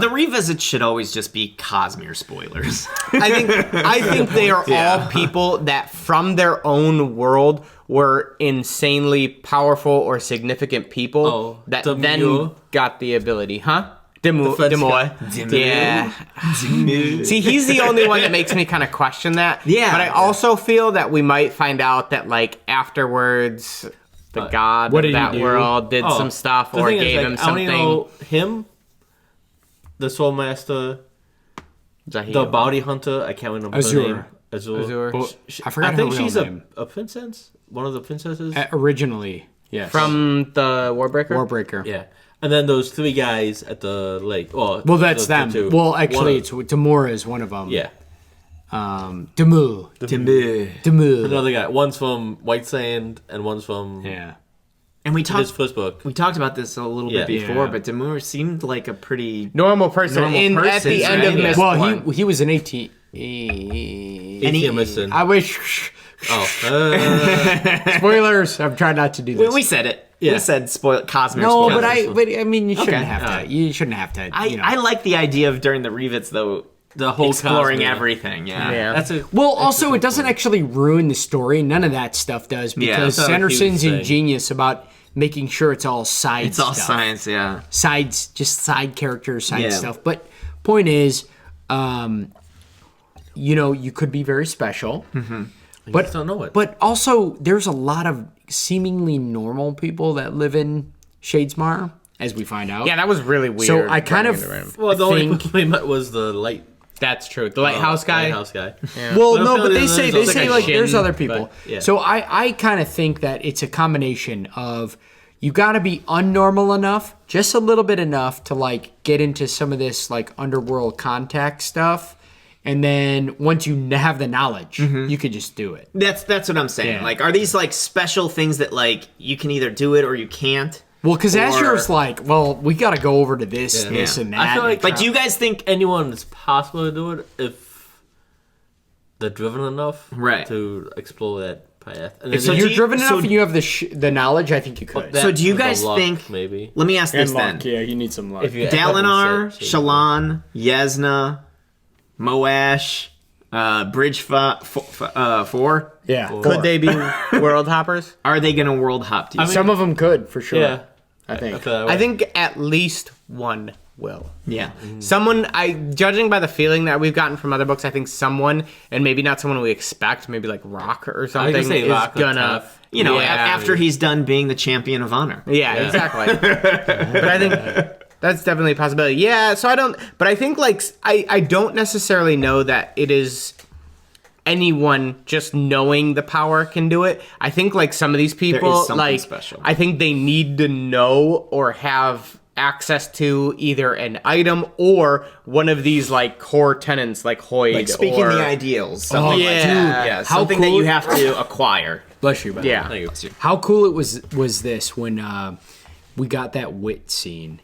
The revisits should always just be Cosmere spoilers. I think they are all people that from their own world were insanely powerful or significant people Oh, that Demure. then got the ability, huh? French guy. Demoy. Yeah. See, he's the only one that makes me kind of question that. Yeah. But I also feel that we might find out that, like, afterwards, the god what of did he that do? world did some stuff The or thing is, gave like, him I only something. know him, the Soul Master, the bounty hunter. I can't remember Azure. her name. Azure. Well, I forgot I think her real she's name. a princess. One of the princesses. Originally, yes. From the Warbreaker? Warbreaker. Yeah. And then those 3 guys at the lake. Oh, Well, that's the them. two. Well, actually, One it's Demora is one of them. yeah. Demu. Another guy. One's from White Sand, and one's from Yeah. And we his talked first book. about this a little Yeah. bit before, Yeah. but Demure seemed like a pretty Normal person. Normal At person, the end of right? Mistborn. Well, he was an 18. ATM I wish. Oh. Spoilers. I'm trying not to do this. we said it. Yeah. We said Cosmere no, spoilers. but I mean, you shouldn't Okay. have to. You shouldn't have to. You know. I like the idea of during the revits though the whole exploring Cosmere. everything. Yeah. Yeah. That's a Well, also, it doesn't actually ruin the story. None of that stuff does because that's not a huge Sanderson's thing. ingenious about making sure it's all side It's all stuff. science. Yeah. Sides, just side characters, side Yeah. stuff. But point is, you could be very special. But just don't know it. But also, there's a lot of seemingly normal people that live in Shadesmar, as we find out. Yeah, that was really weird. So I kind running of into him. Well, the only think. people we met was the light That's true. The lighthouse guy. Lighthouse guy. Well, But no, I but feel they there's say also like a there's shin, other people. but, yeah. So I kind of think that it's a combination of you got to be unnormal enough, just a little bit enough to like get into some of this like underworld contact stuff, and then once you have the knowledge, you could just do it. That's what I'm saying. Yeah. Like, are these like special things that like you can either do it or you can't? Well, because Or- Azur's like, well, we got to go over to this, this, Yeah. and that. I feel Like, do you guys think? anyone is possible to do it if they're driven enough Right. to explore that path. And then So if do you're you- driven so- enough and you have the knowledge, I think you could. that So do you with the guys luck, think- maybe Let me ask this then: yeah, you need some luck. if you Dalinar, Shade. Shallan, Yezna, Moash, Bridge 4. yeah, Could they be world hoppers? Are they going to world hop? Do you think? Some of them could for sure. Yeah, I think. feel that I way. think at least one will. Yeah. Someone, judging by the feeling that we've gotten from other books, I think someone, and maybe not someone we expect, maybe like Rock or something, say is Rock or gonna. Tough. You know, Yeah. after he's done being the champion of honor. Yeah, exactly. But I think that's definitely a possibility. Yeah, so I don't, but I think like, I don't necessarily know that it is anyone just knowing the power can do it. I think like some of these people, something like, special. I think they need to know or have access to either an item or one of these like core tenants like Hoyd Like speaking or, the ideals. Something yeah. like that. Yeah, How something that cool- you have to acquire. Bless you, buddy. Yeah. Thank you. How cool it was this when we got that wit scene,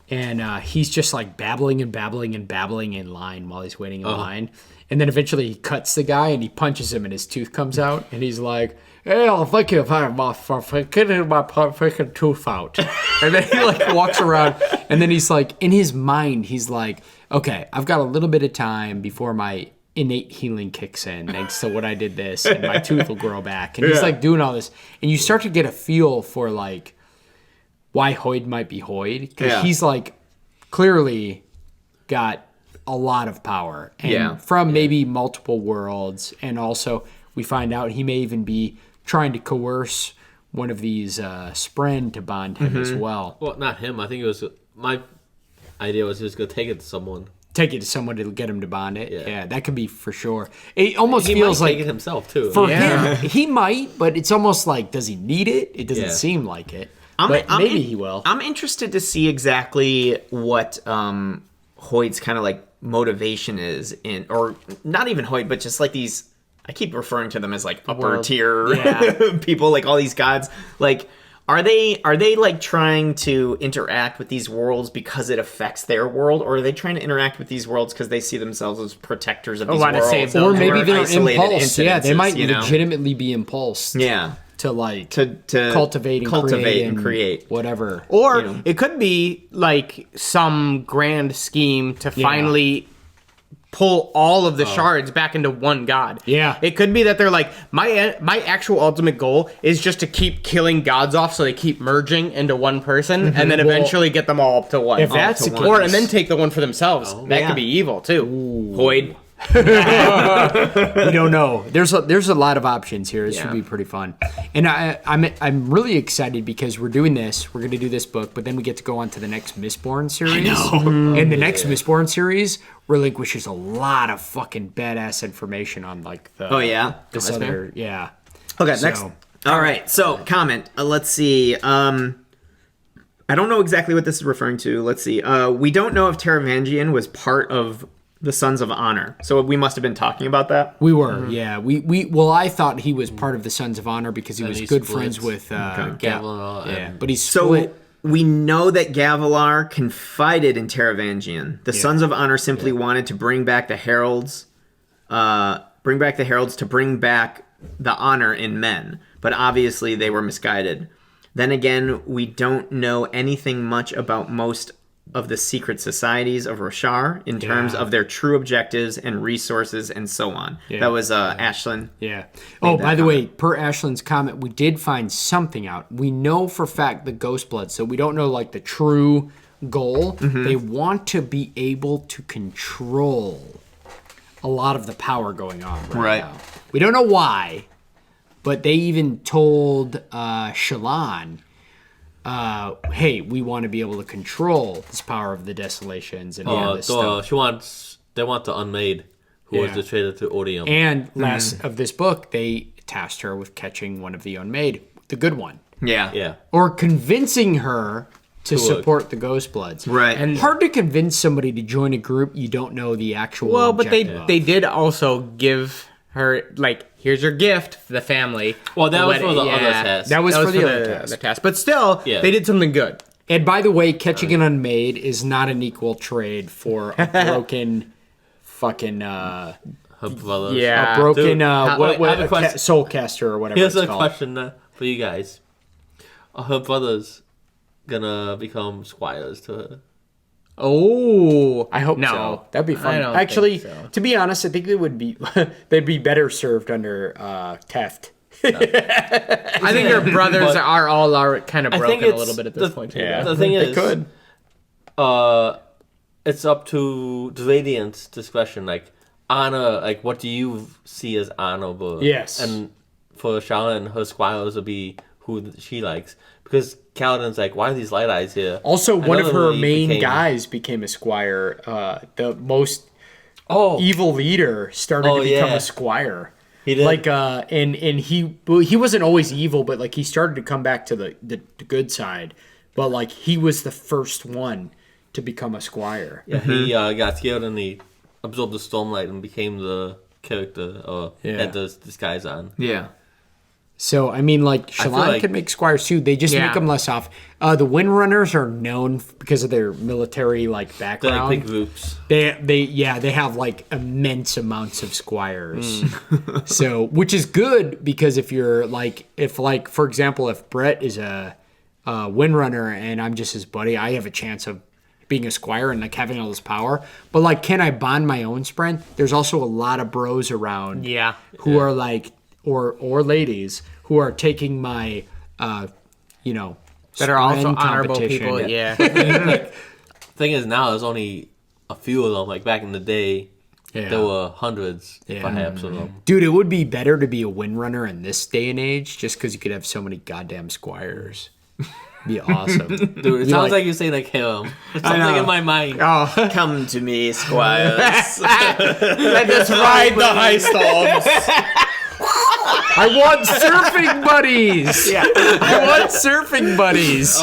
and he's just like babbling and babbling and babbling in line while he's waiting in line, and then eventually he cuts the guy and he punches him and his tooth comes out and he's like, "Hey, I'll thank you very much for getting my freaking tooth out," and then he like walks around and then he's like in his mind he's like, "Okay, I've got a little bit of time before my innate healing kicks in thanks to what I did this and my tooth will grow back," and he's like doing all this and you start to get a feel for like why Hoyd might be Hoyd because Yeah. he's like clearly got a lot of power and Yeah. from maybe multiple worlds, and also we find out he may even be trying to coerce one of these Spren to bond him as well. Well, not him. I think it was my idea was he was gonna take it to someone. Take it to someone to get him to bond it. Yeah. Yeah, that could be for sure. It almost He feels might like take it himself too. for Yeah. him, he might, but it's almost like, does he need it? It doesn't Yeah. seem like it. But maybe he will. I'm interested to see exactly what Hoyd's kind of like motivation is in, or not even Hoyd, but just like these. I keep referring to them as like upper world. tier Yeah. people, like all these gods. Like, are they like trying to interact with these worlds because it affects their world, or are they trying to interact with these worlds because they see themselves as protectors of these wanna worlds? save them. Or and maybe are they're isolated impulse. Yeah, they incidences, might you know? legitimately be impulsed. Yeah. to like to cultivate and create whatever. Or it could be like some grand scheme to finally pull all of the shards back into one god. Yeah. It could be that they're like, my actual ultimate goal is just to keep killing gods off so they keep merging into one person and then eventually get them all up to one. If that's the Or case- and then take the one for themselves. That could be evil too. Void. We don't know. There's a lot of options here. This should be pretty fun, and I'm really excited because we're doing this. We're going to do this book, but then we get to go on to the next Mistborn series. I know. And the next Mistborn series relinquishes a lot of fucking badass information on like the this other Okay, So- next. All right, so comment. Let's see. I don't know exactly what this is referring to. Let's see. We don't know if Taravangian was part of the Sons of Honor, so we must have been talking about that. We were, Well, I thought he was part of the Sons of Honor because he was he good splits. friends with Gavilar and- but he's So split. we know that Gavilar confided in Taravangian. The Sons of Honor simply wanted to bring back the heralds, to bring back the honor in men, but obviously they were misguided. Then again, we don't know anything much about most of the secret societies of Roshar in terms of their true objectives and resources and so on. Yeah. That was Ashlyn. Yeah. Oh, that by the way, per Ashlyn's comment, we did find something out. We know for fact the Ghost Blood, so we don't know like the true goal. They want to be able to control a lot of the power going on right now. We don't know why, but they even told Shallan, hey, we want to be able to control this power of the Desolations and all this stuff. They want the Unmade, who was the traitor to Odium. And last of this book, they tasked her with catching one of the Unmade, the good one. Yeah. Or convincing her to support the Ghost Bloods. Right. And hard to convince somebody to join a group you don't know the actual Well, but objective of. they did also give her like, here's your gift for the family. Well, that was for the other test. That was for the other the task. test. But still, they did something good. And by the way, catching an Unmade is not an equal trade for a broken fucking Her brothers. Yeah. a broken Dude, I have a question. soulcaster or whatever Here's it's a called. question for you guys. Are her brothers gonna become squires to her? Oh, I hope no. so. That'd be I fun. don't Actually, think so. to be honest, I think they would be they'd be better served under Teft. I think her brothers are kind of I broken think a little bit at this point. Too. The thing is, could. It's up to the Radiant's discretion. Like honor, like what do you see as honorable? Yes. And for Shallan, her squires will be who she likes. Because Kaladin's like, why are these light eyes here? Also, one of Another her really main guys became a squire. The most evil leader started to become a squire. He did. Like, and he wasn't always evil, but like he started to come back to the good side. But like he was the first one to become a squire. Yeah, he got scared and he absorbed the Stormlight and became the character had the disguise on. Yeah. So, I mean, like, feel Shallan like- could make squires too. They just make them less off. The Windrunners are known because of their military, like, They're like background. big groups. They have, like, immense amounts of squires. So, which is good because if you're, like, for example, if Brett is a Windrunner and I'm just his buddy, I have a chance of being a squire and, like, having all this power. But, like, can I bond my own sprint? There's also a lot of bros around who are, like, or ladies who are taking my, that are also sprint honorable competition. people. Yeah. Thing is, now there's only a few of them. Like back in the day, there were hundreds, perhaps, of them. Dude, it would be better to be a Windrunner in this day and age just because you could have so many goddamn squires. Be awesome. Dude, it sounds like you're saying like harem. It's something in my mind. Oh, Come to me, squires. Let us ride the high storms. I want surfing buddies. I want surfing buddies.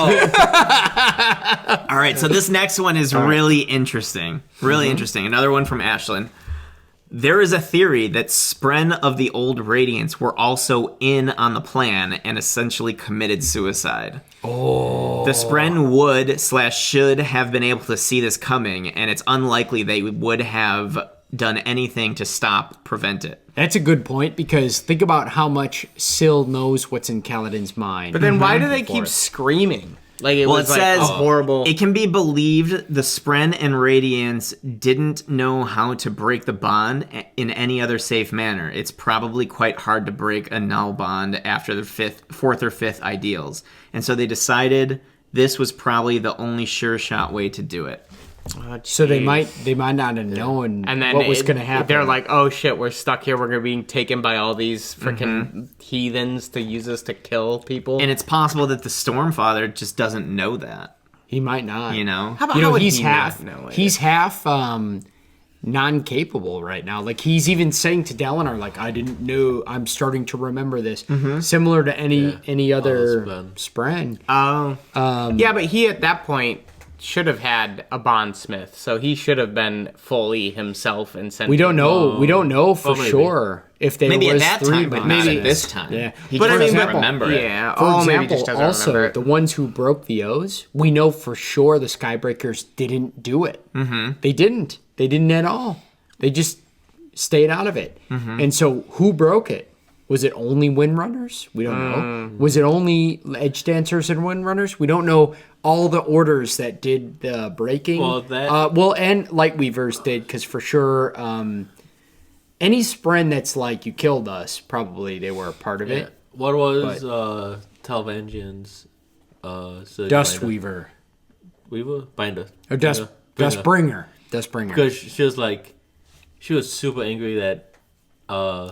All right, so this next one is really interesting. Really interesting. Another one from Ashlyn. There is a theory that Spren of the Old Radiants were also in on the plan and essentially committed suicide. The Spren would/should have been able to see this coming, and it's unlikely they would have done anything to prevent it. That's a good point, because think about how much Syl knows what's in Kaladin's mind. But then why do they keep screaming? Like it was like a horrible. It can be believed the Spren and Radiants didn't know how to break the bond in any other safe manner. It's probably quite hard to break a null bond after the fourth or fifth ideals. And so they decided this was probably the only sure shot way to do it. Oh, so they might not have known and then what was going to happen. They're like, oh shit, we're stuck here. We're going to be taken by all these freaking heathens to use us to kill people. And it's possible that the Stormfather just doesn't know that. He might not. You know? how would he's he half not know it? he's half non-capable right now. Like, he's even saying to Dalinar, like, I didn't know, I'm starting to remember this. Similar to any other Spren. Yeah, but he at that point should have had a bondsmith, so he should have been fully himself and sent. We don't know for sure if there maybe was at that three time, but not bondsmiths. at this time. Yeah, He but just I mean, doesn't remember it. Yeah. For maybe he example, just doesn't remember also it. the ones who broke the oaths, we know for sure the Skybreakers didn't do it. They didn't. They didn't at all. They just stayed out of it. And so, who broke it? Was it only Windrunners? We don't know. Was it only Edge Dancers and Windrunners? We don't know all the orders that did the breaking. Well, that- and Lightweavers did, because for sure, any Spren that's like, you killed us, probably they were a part of it. What was Talvangian's Dustweaver. Weaver? Binder. Or Dustbringer. Dustbringer. Because she was super angry that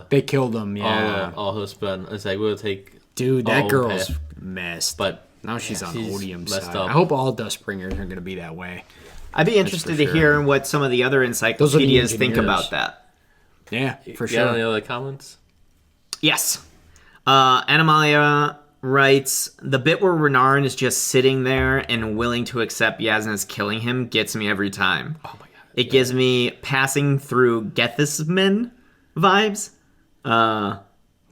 They killed him, yeah. all her Spren. It's like, we'll take Dude, that all girl's path. messed. But now she's on she's Odium's messed side. up. I hope all Dustbringers are going to be that way. I'd be interested to hear what some of the other encyclopedias think engineers. about that. Yeah, for You sure. got any other comments? Yes. Animalia writes, the bit where Renarin is just sitting there and willing to accept Yasna's killing him gets me every time. Oh my god. It gives me passing through Gethismen vibes.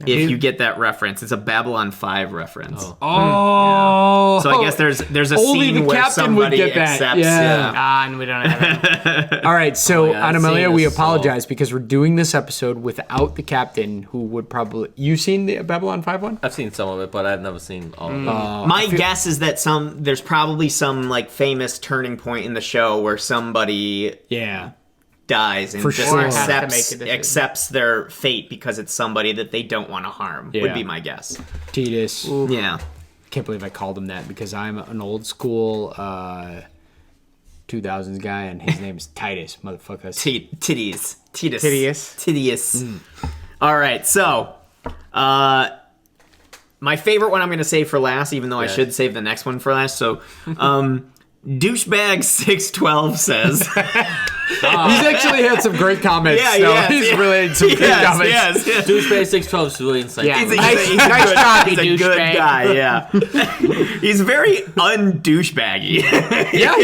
If you get that reference. It's a Babylon 5 reference. Oh, So I guess there's a Only scene the where captain would somebody get that. accepts. Yeah. And we don't have it. all right. So, I've Animalia, seen we this, so- apologize because we're doing this episode without the captain, who would probably. You seen the Babylon 5 one? I've seen some of it, but I've never seen all of it. My guess is that there's probably some like famous turning point in the show where somebody Yeah. dies and For just sure. Have to make a decision. accepts their fate because it's somebody that they don't want to harm. Would Yeah. be my guess. Titus. Yeah. Can't believe I called him that because I'm an old school 2000s guy and his name is Titus, motherfucker. Titties. Tedious. Tedious. All right, so my favorite one I'm going to save for last, even though I should save the next one for last. So, douchebag 612 says, He's actually had some great comments. Yeah, so yes, he's yeah. really had some great comments. yes. Douchebag 612 is really insightful. Yeah. He's a Nice good- job, he's you a good douchebag. guy, yeah. He's very undouchebaggy. Yeah,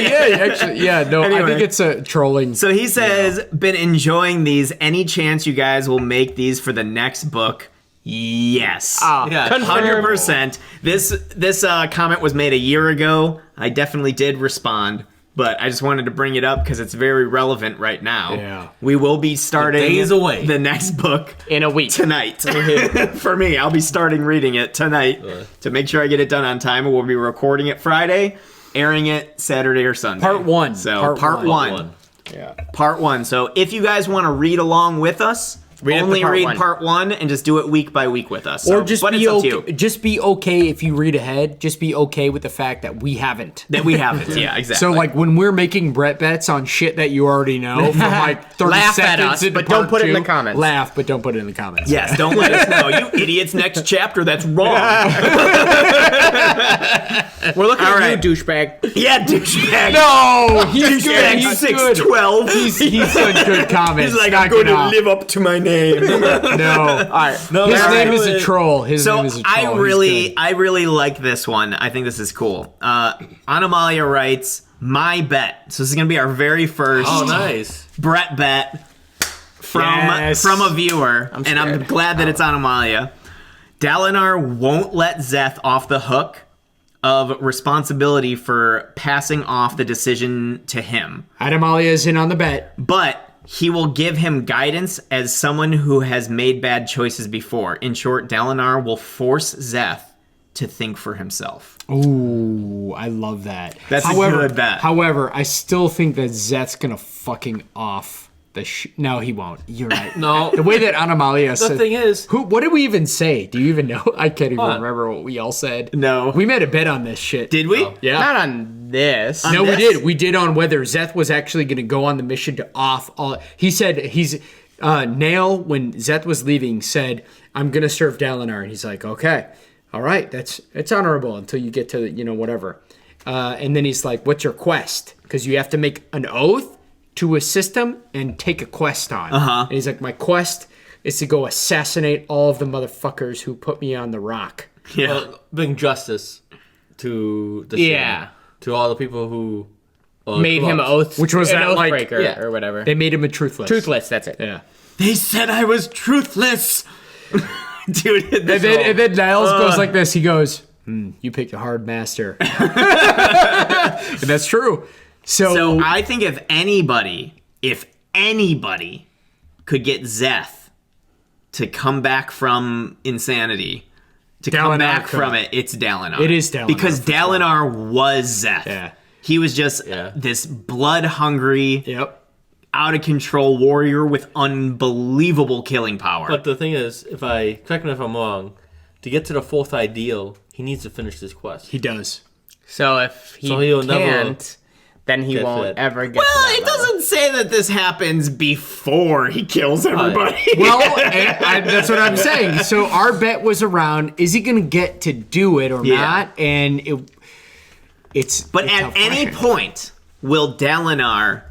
actually, yeah. No, I Anyway. think it's a trolling. So he says, been enjoying these. Any chance you guys will make these for the next book? Yes. Yeah, 100%. This comment was made a year ago. I definitely did respond, but I just wanted to bring it up because it's very relevant right now. Yeah. We will be starting days away. the next book In a week. tonight. For me, I'll be starting reading it tonight to make sure I get it done on time. We'll be recording it Friday, airing it Saturday or Sunday. Part one. So part one. Yeah. Part one. So if you guys want to read along with us, only part read one. part one and just do it week by week with us. Or So, just but be it's up to okay. you. Just be okay if you read ahead. Just be okay with the fact that we haven't. That we have it. Yeah, exactly. So, like, when we're making Brett bets on shit that you already know from like 30 Laugh at seconds us, into but don't part put it in two, the comments. Laugh, but don't put it in the comments. yes, don't let us know. You idiots, next chapter, that's wrong. We're looking All at right. you, douchebag. Yeah, douchebag. No, he's good. Douchebag He's good. 612. He's done good comments. He's like, Knock I'm going it to off. live up to my name. No. All right. His all name right. is a troll. His So name is a troll. I He's really good. like this one. I think this is cool. Animalia writes, my bet. So this is going to be our very first Oh, nice. Brett bet from Yes. a viewer, and I'm scared. glad that it's on Amalia. Dalinar won't let Szeth off the hook of responsibility for passing off the decision to him, Adamalia is in on the bet. but he will give him guidance as someone who has made bad choices before. In short, Dalinar will force Szeth to think for himself. Ooh, I love that. That's a good bet. However, I still think that Szeth's gonna fucking off the No, he won't. You're right. No. The way that Anomalia said... The thing is... What did we even say? Do you even know? I can't even remember what we all said. No. We made a bet on this shit. Did we? Yeah. Not on this. No, we did. We did on whether Szeth was actually going to go on the mission to off all... He said Nail, when Szeth was leaving, said, I'm going to serve Dalinar. And he's like, okay. All right. It's honorable until you get to, whatever. And then he's like, what's your quest? Because you have to make an oath to assist him and take a quest on. And he's like, my quest is to go assassinate all of the motherfuckers who put me on the rock. Yeah. Bring justice to the Shin, to all the people who made him oath, Which was an that, like- oathbreaker Yeah. or whatever. They made him a truthless. Truthless, that's it. Yeah. They said I was truthless. Dude, And then Niles goes like this. He goes, you picked a hard master. And that's true. So I think if anybody could get Szeth to come back from insanity, to come Dalinar back could. from it, it's Dalinar. It is Dalinar, Because for Dalinar was Szeth. Yeah. He was just Yeah. this blood-hungry, Yep. out-of-control warrior with unbelievable killing power. But the thing is, correct me if I'm wrong, to get to the fourth ideal, he needs to finish this quest. He does. So if he he'll never can't, then he get won't fit. ever get well, to that it level. doesn't say that this happens before he kills everybody. Well, that's what I'm saying. So our bet was around, is he going to get to do it or Yeah. not? And it's... But it's at a any question. point, will Dalinar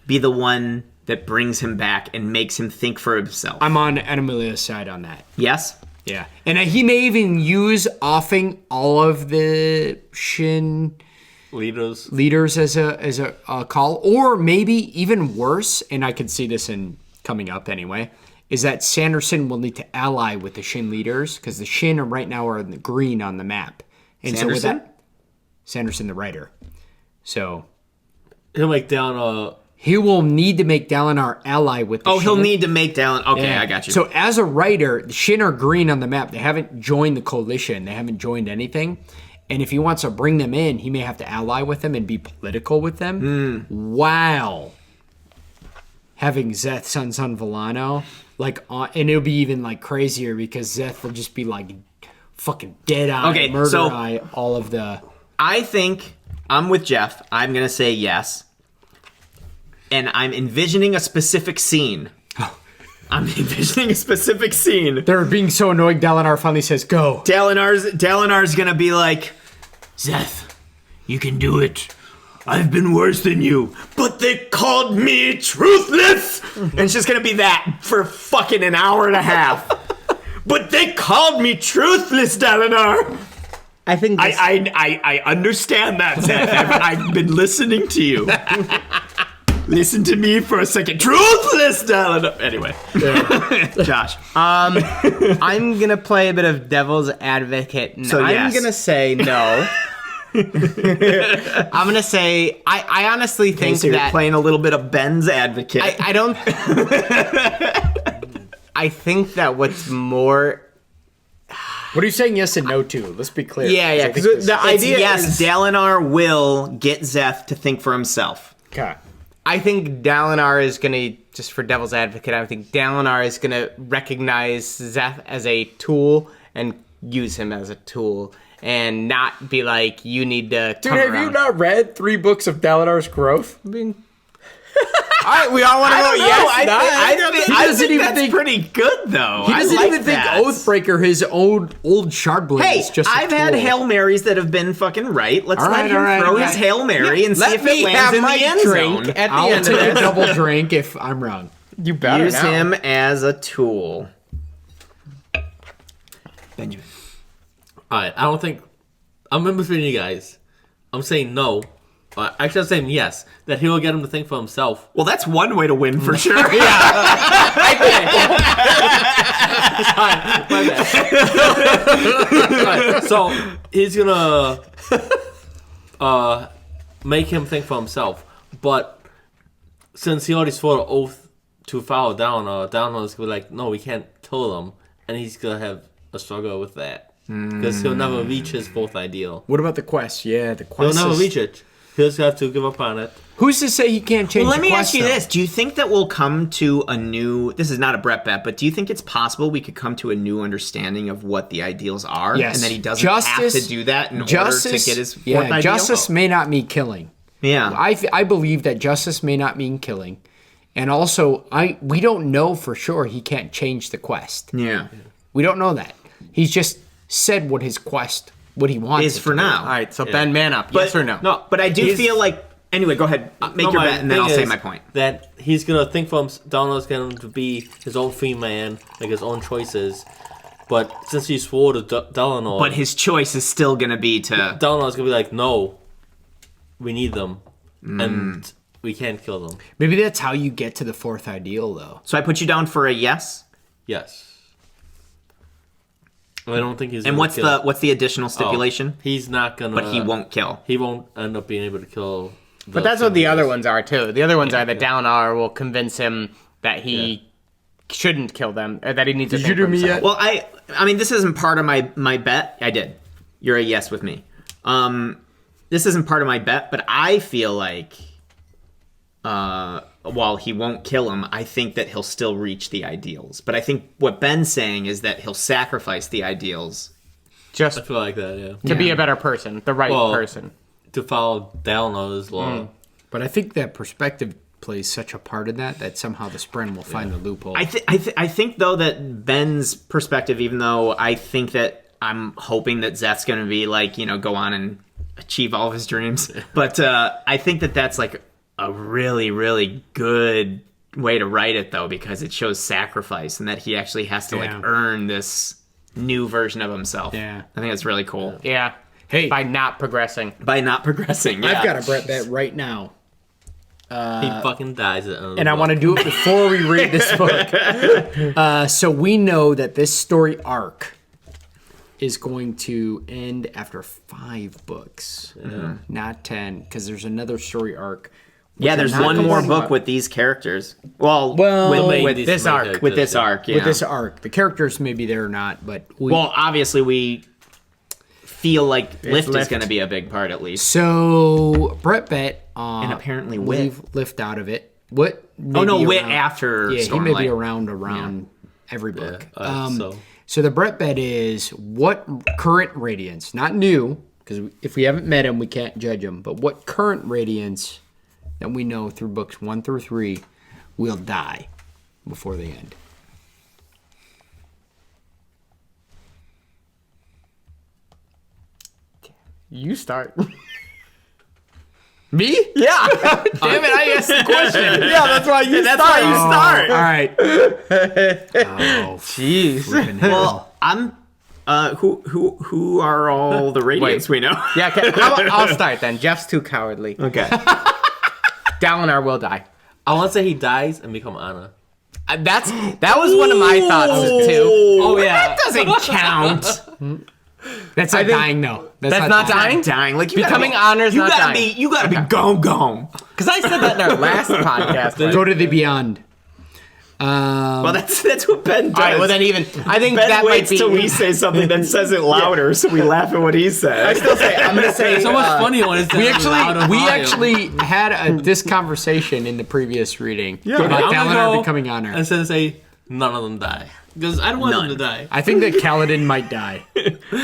be the one that brings him back and makes him think for himself? I'm on Animalia's side on that. Yes? Yeah. And he may even use offing all of the Shin Leaders. as a call, or maybe even worse, and I can see this in coming up anyway, is that Sanderson will need to ally with the Shin leaders because the Shin right now are in the green on the map. And so with Sanderson? that, Sanderson, the writer. So He'll make down he will need to make Dalinar ally with the Oh, he'll Shin. need to make Dalinar. Okay, Yeah. I got you. So as a writer, the Shin are green on the map. They haven't joined the coalition. They haven't joined anything. And if he wants to bring them in, he may have to ally with them and be political with them. Wow. Having Szeth, son Villano, and it'll be even crazier because Szeth will just be fucking dead eye, Okay, murder so- eye, all of the. I think I'm with Jeff. I'm going to say yes. And I'm envisioning a specific scene. I'm envisioning a specific scene. They're being so annoyed. Dalinar finally says, "Go." Dalinar going to be like, Szeth, you can do it. I've been worse than you, but they called me truthless. And it's just going to be that for fucking an hour and a half. But they called me truthless, Dalinar. I think this, I understand that, Szeth. I've been listening to you. Listen to me for a second. Truthless, Dalinar. Anyway. Josh. I'm gonna play a bit of devil's advocate. And So, I'm yes. gonna say no. I'm gonna say I honestly think So you're that playing a little bit of Ben's advocate. I don't. I think that what's more. What are you saying yes and no to? Let's be clear. Yeah, yeah. I think Because this- the It's idea yes, is, Dalinar will get Szeth to think for himself. Okay. I think Dalinar is gonna, just for devil's advocate, I think Dalinar is gonna recognize Szeth as a tool and use him as a tool, and not be like, you need to. Dude, come have around. you not read 3 books of Dalinar's growth? All right, we all want to go. Yes, I doesn't think even that's think- pretty good, though. He doesn't I like even think that. Oathbreaker, his old Shardblade, Hey, is just a I've had tool. Hail Marys that have been fucking right. Let's All let right, him all right, throw all his right. Hail Mary and see Let if me it lands have in my the end drink zone. at the I'll end take of a this. double drink if I'm wrong. You better Use now. him as a tool. Benjamin. Alright, I don't think... I'm in between you guys. I'm saying no. Actually, I'm saying yes. That he will get him to think for himself. Well, that's one way to win for sure. Alright, so he's gonna make him think for himself. But since he already swore an oath to follow Downer is gonna be like, no, we can't kill them, and he's gonna have a struggle with that because he'll never reach his fourth ideal. What about the quest? Yeah, the He'll quest. never reach it. He'll just have to give up on it. Who's to say he can't change? Well, let the me quest, ask you though? this: do you think that we'll come to a new? This is not a Brett bet, but do you think it's possible we could come to a new understanding of what the ideals are, Yes. and that he doesn't have to do that in order to get his fourth ideal? Justice may not mean killing. Yeah, I believe that justice may not mean killing, and also we don't know for sure he can't change the quest. yeah. We don't know that. He's just said what his quest, what he wants Is it for to be. now. All right, so Ben, man up. Yes or no? No, But I do feel like. Anyway, go ahead. Make your my bet, and then thing I'll say is my point. That he's gonna think from Downer's going to be his own free man, make his own choices. But since he swore to Downer, But his choice is still going to be to. Downer's gonna be like, no, we need them, and we can't kill them. Maybe that's how you get to the fourth ideal, though. So I put you down for a yes. Yes. I don't think he's. And gonna what's the additional stipulation? He's not gonna. But he won't kill. He won't end up being able to kill. But that's what the other ones are too. The other ones are that Downer will convince him that he shouldn't kill them, or that he needs to think for himself. Well, I mean, this isn't part of my bet. I did. You're a yes with me. This isn't part of my bet, but I feel like while he won't kill him, I think that he'll still reach the ideals. But I think what Ben's saying is that he'll sacrifice the ideals. Just I feel like that, yeah. to be a better person, the right person. To follow Downer's law. But I think that perspective plays such a part in that somehow the Spren will find the loophole. I think though that Ben's perspective, even though I think that I'm hoping that Zeth's going to be like, go on and achieve all of his dreams, but I think that that's like a really, really good way to write it though, because it shows sacrifice and that he actually has to like earn this new version of himself. Yeah. I think that's really cool. Yeah. Hey. By not progressing. By not progressing. Yeah. I've got a Brett bet right now. He fucking dies at the end of the And I book. want to do it before we read this book. So we know that this story arc is going to end after 5 books, not 10, because there's another story arc. Yeah, there's one more book with these characters. Well, with these this main arc. characters, With this yeah. arc, yeah. With this arc, the characters may be there or not, but Well, obviously we feel like Lift is Lift. going to be a big part at least. So Brett bet And apparently leave Lift out of it. What? Oh no, maybe Wit around- after Yeah, he may be Stormlight. around every book. so So the Brett bet is what current Radiance, not new, because if we haven't met him, we can't judge him, but what current Radiance that we know through books 1 through 3 will die before the end. You start. Me? Yeah. Damn it, I asked the question. Yeah, that's why you That's why you start. All right. Oh, Jeez. freaking hell. Well, I'm. Who are all the Radiants we know? Yeah, okay. How about I'll start then. Jeff's too cowardly. Okay. Dalinar will die. I want to say he dies and become Anna. That was one of my thoughts too. Oh yeah, that doesn't count. That's not dying, though. That's not dying? Dying like you Becoming gotta be, Honor's you not gotta dying. be you gotta be gone. Because I said that in our last podcast. right? Go to the beyond. Well, that's what Ben does. All right, well then I think Ben that waits might be. till we say something, then says it louder, so we laugh at what he says. I still say I'm gonna say It's so much funnier when it's We loud and we volume. actually had this conversation in the previous reading Okay, I'm about gonna Dalinar go becoming Honor. Instead of say none of them die because I don't want them to die. I think that Kaladin might die.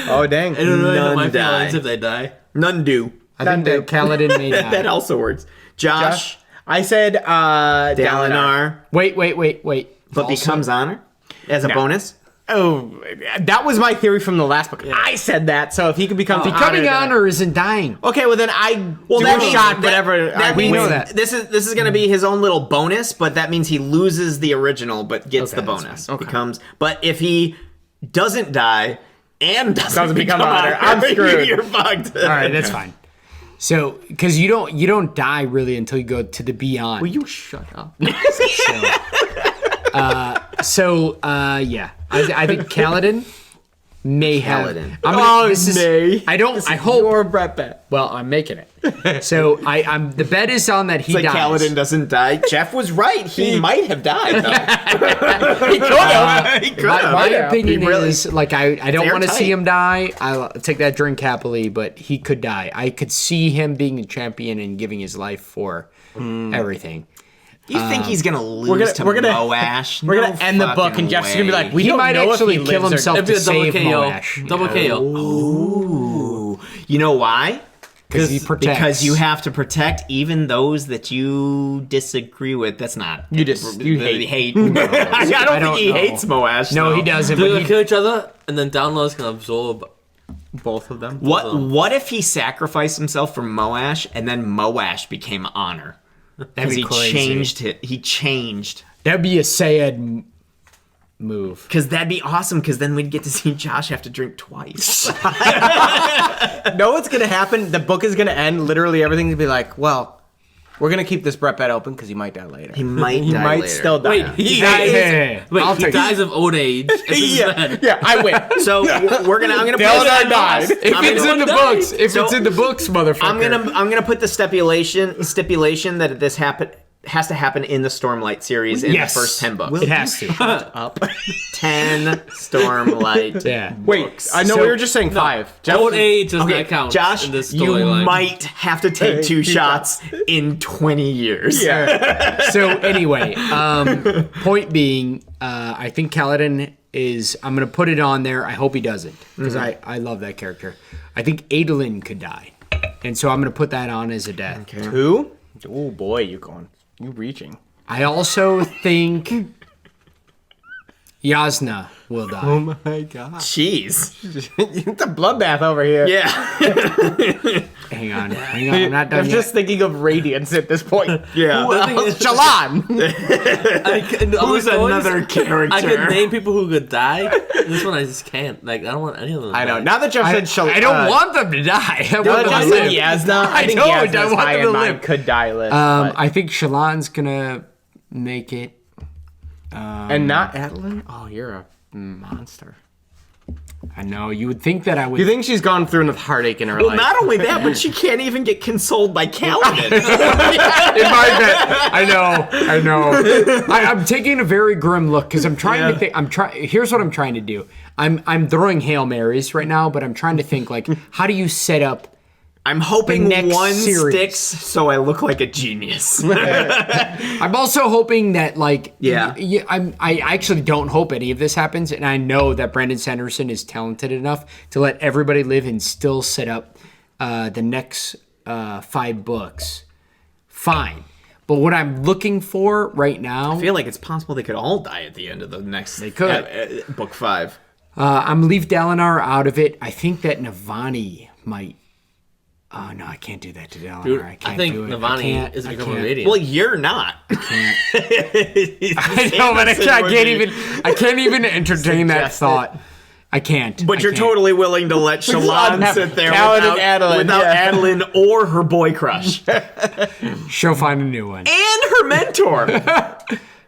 Oh dang. I don't really know my None die. feelings if they die. None do. I think that Kaladin may That die. also works. Josh, I said Dalinar. Dalinar, Wait. but Also- becomes Honor as a bonus. Oh, that was my theory from the last book. I said that, so if he could become Becoming Honor, Honor isn't dying. okay, well then I do that a means- shot that- whatever. That we means know that. This is going to be his own little bonus, but that means he loses the original, but gets the that's bonus. fine. Becomes. But if he doesn't die and doesn't become become Honor, Honor, I'm screwed. You're fucked. All right, that's fine. So, because you don't die really until you go to the beyond. Will you shut up? So, yeah, I think Kaladin may have. Kaladin. I don't. I hope. Your Brett bet. Well, I'm making it. So I'm. The bet is on that he Like dies. Kaladin doesn't die. Jeff was right. He might have died. Though. He could have. He could My have. opinion He really- is like I don't They're want to see tight. him die. I'll take that drink happily, but he could die. I could see him being a champion and giving his life for everything. You think he's gonna lose to we're gonna- Moash? We're gonna end the book, fucking and Jeff's gonna be way. like, "We He don't might know actually if he kill lives or himself It'd be to a double save KO. Moash. Double KO. Ooh. You know why? Because he protects. Because you have to protect even those that you disagree with. That's not You hate. hate. I don't think he know. hates Moash. No, though. he doesn't. They're But gonna he, kill each other, and then Downloads can absorb. both of them. What if he sacrificed himself for Moash and then Moash became Honor? Because be he crazy. changed it. He changed. that'd be a sad move. Because that'd be awesome. Because then we'd get to see Josh have to drink twice. Know what's gonna happen? The book is gonna end. Literally, everything's gonna be like, well, we're gonna keep this Brett bet open because he might die later. He might He die might later. still die. Wait, he dies. Hey, Wait, I'll he take dies of old age. yeah, I win. So we're gonna. I'm gonna. Dale put and I it- died. If it's in the books, So- it's in the books, motherfucker. I'm gonna put the stipulation that this has to happen in the Stormlight series in Yes. the first 10 books. It has to. 10 Stormlight. Yeah. Wait, I know So- we were just saying 5. Jeff, Old age does Okay, not count. Josh, in this you storyline. might have to take 2 shots in 20 years. So anyway, point being, I think Kaladin is. I'm gonna put it on there. I hope he doesn't because I love that character. I think Adolin could die, and so I'm gonna put that on as a death. 2? Oh boy, you reaching. I also think Yasna will die. My God, Jeez. it's a bloodbath over here. Yeah. Hang on, I'm not done I'm yet. just thinking of Radiance at this point. Yeah. Who else? Shallan. Who's another character? I could name people who could die. This one I just can't. Like, I don't want any of them to I know. die. Now that Jeff said Shallan, I don't want them to die. I Now want that them Jeff to said live. Yasna, I think don't. Yasna's I want high them in to my live. could die list. but- I think Shallan's gonna make it. and not Adeline? Oh, you're a monster. I know you would think that I would. You think she's gone through enough heartache in her Well, life? not only that, but she can't even get consoled by Kaladin. in my bed. I know. I'm taking a very grim look because I'm trying to think. Here's what I'm trying to do. I'm throwing Hail Marys right now, but I'm trying to think like, how do you set up? I'm hoping The next one series. sticks so I look like a genius. I'm also hoping that like, Yeah. I actually don't hope any of this happens, and I know that Brandon Sanderson is talented enough to let everybody live and still set up the next 5 books. Fine. But what I'm looking for right now, I feel like it's possible they could all die at the end of the next. They could. book 5. I'm leave Dalinar out of it. I think that Navani might. Oh no, I can't do that to Dalinar. Dude, I can't I think do it. Navani is becoming a radiant. Well, you're not. I know, but I can't even entertain that thought. I can't. But you're totally willing to let Shallan sit there Kaladin without Adeline, Adeline or her boy crush and She'll find a new one. her mentor.